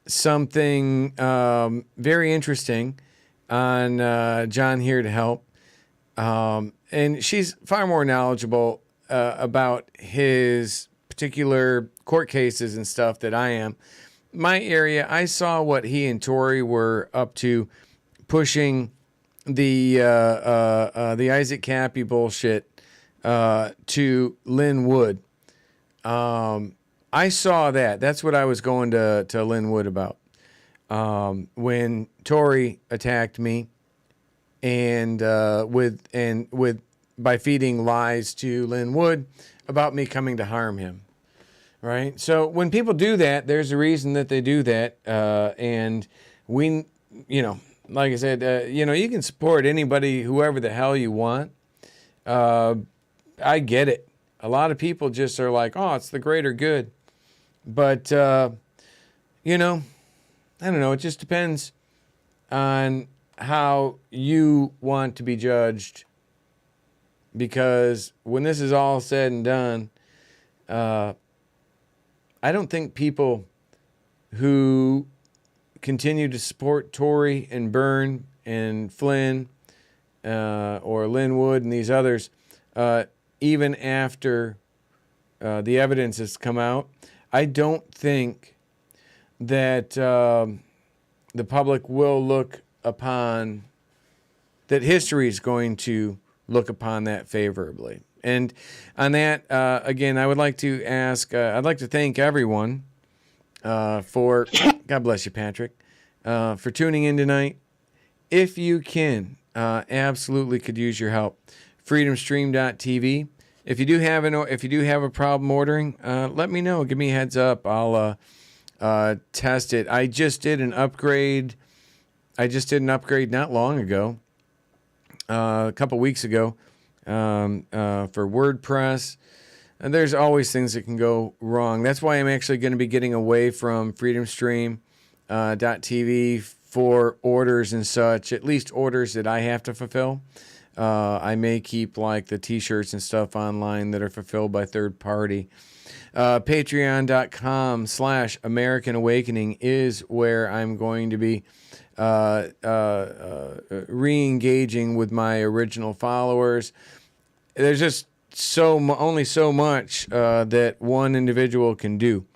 something very interesting on John Here to Help. And she's far more knowledgeable about his particular court cases and stuff that I am. My area, I saw what he and Tori were up to, pushing the Isaac Cappy bullshit to Lynn Wood. I saw that. That's what I was going to Lynn Wood about. When Tory attacked me and by feeding lies to Lynn Wood about me coming to harm him. Right? So when people do that, there's a reason that they do that. And we, like I said, you can support anybody, whoever the hell you want. I get it. A lot of people just are like, oh, it's the greater good. But, I don't know. It just depends on how you want to be judged. Because when this is all said and done, I don't think people who continue to support Tory and Byrne and Flynn or Lynn Wood and these others, even after the evidence has come out, I don't think that the public will look upon, that history is going to look upon that favorably. And on that, again, I would like to ask, I'd like to thank everyone for, God bless you, Patrick, for tuning in tonight. If you can, absolutely could use your help. freedomstream.tv. If you do have a problem ordering, let me know. Give me a heads up. I'll test it. I just did an upgrade. Not long ago, a couple weeks ago, for WordPress. And there's always things that can go wrong. That's why I'm actually going to be getting away from freedomstream.tv for orders and such, at least orders that I have to fulfill. I may keep like the t-shirts and stuff online that are fulfilled by third party. Patreon.com/American Awakening is where I'm going to be re-engaging with my original followers. There's just only so much that one individual can do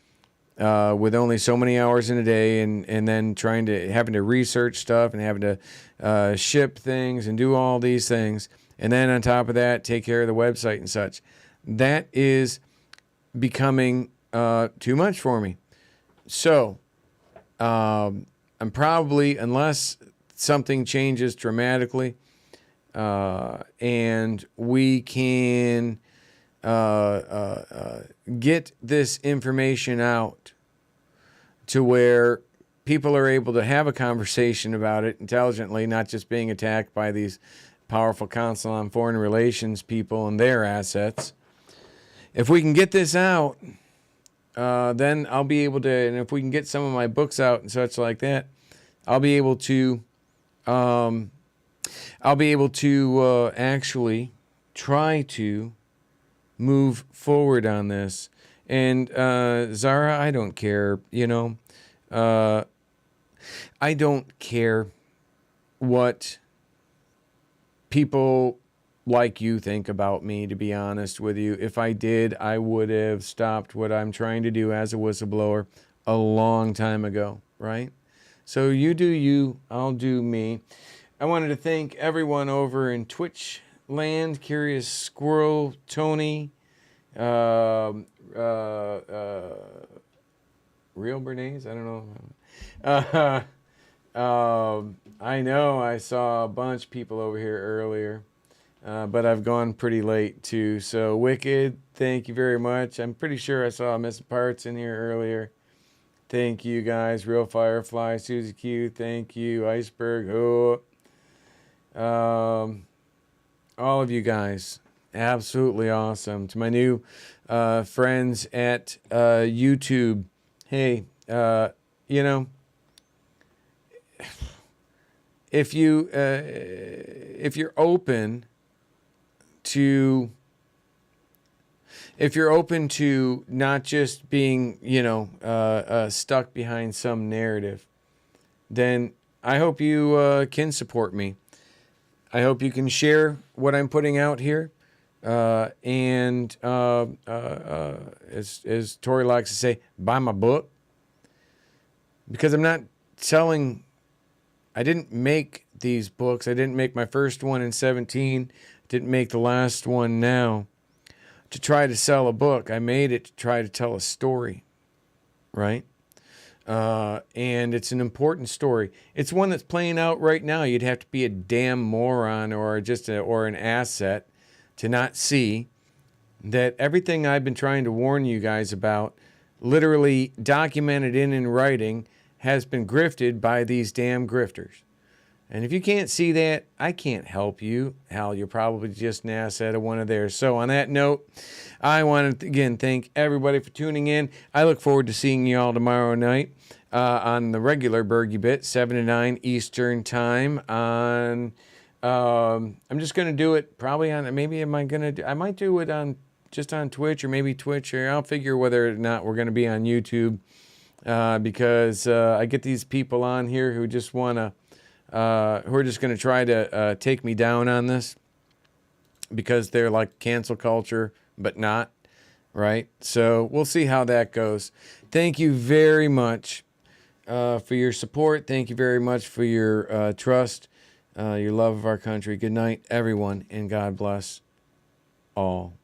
with only so many hours in a day, and then having to research stuff and having to ship things and do all these things, and then on top of that take care of the website and such. That is becoming too much for me. So I'm probably, unless something changes dramatically, and we can get this information out to where people are able to have a conversation about it intelligently, not just being attacked by these powerful Council on Foreign Relations people and their assets. If we can get this out, then I'll be able to, and if we can get some of my books out and such like that, I'll be able to actually try to move forward on this. And Zara, I don't care, I don't care what people like you think about me, to be honest with you. If I did, I would have stopped what I'm trying to do as a whistleblower a long time ago, right? So you do you, I'll do me. I wanted to thank everyone over in Twitch land, Curious Squirrel, Tony, Real Bernays, I don't know. I know I saw a bunch of people over here earlier, but I've gone pretty late too. So Wicked, thank you very much. I'm pretty sure I saw Missing Parts in here earlier. Thank you guys. Real Firefly, Susie Q, thank you. Iceberg, all of you guys, absolutely awesome. To my new friends at YouTube, hey, if you're open to not just being stuck behind some narrative, then I hope you can support me. I hope you can share what I'm putting out here, and as Tori likes to say, buy my book, because I'm not selling I didn't make these books. I didn't make my first one in 17. Didn't make the last one now to try to sell a book. I made it to try to tell a story, right? And it's an important story. It's one that's playing out right now. You'd have to be a damn moron or or an asset to not see that everything I've been trying to warn you guys about, literally documented in writing, has been grifted by these damn grifters. And if you can't see that, I can't help you. Hell, you're probably just an asset of one of theirs. So on that note, I want to again thank everybody for tuning in. I look forward to seeing you all tomorrow night on the regular BERGY-BIT, 7 to 9 Eastern time. I'm just going to do it probably on, I might do it on just on Twitch or maybe Twitch. Or I'll figure whether or not we're going to be on YouTube because I get these people on here who just want to, who are just going to try to take me down on this because they're like cancel culture, but not, right? So we'll see how that goes. Thank you very much for your support. Thank you very much for your trust, your love of our country. Good night, everyone, and God bless all.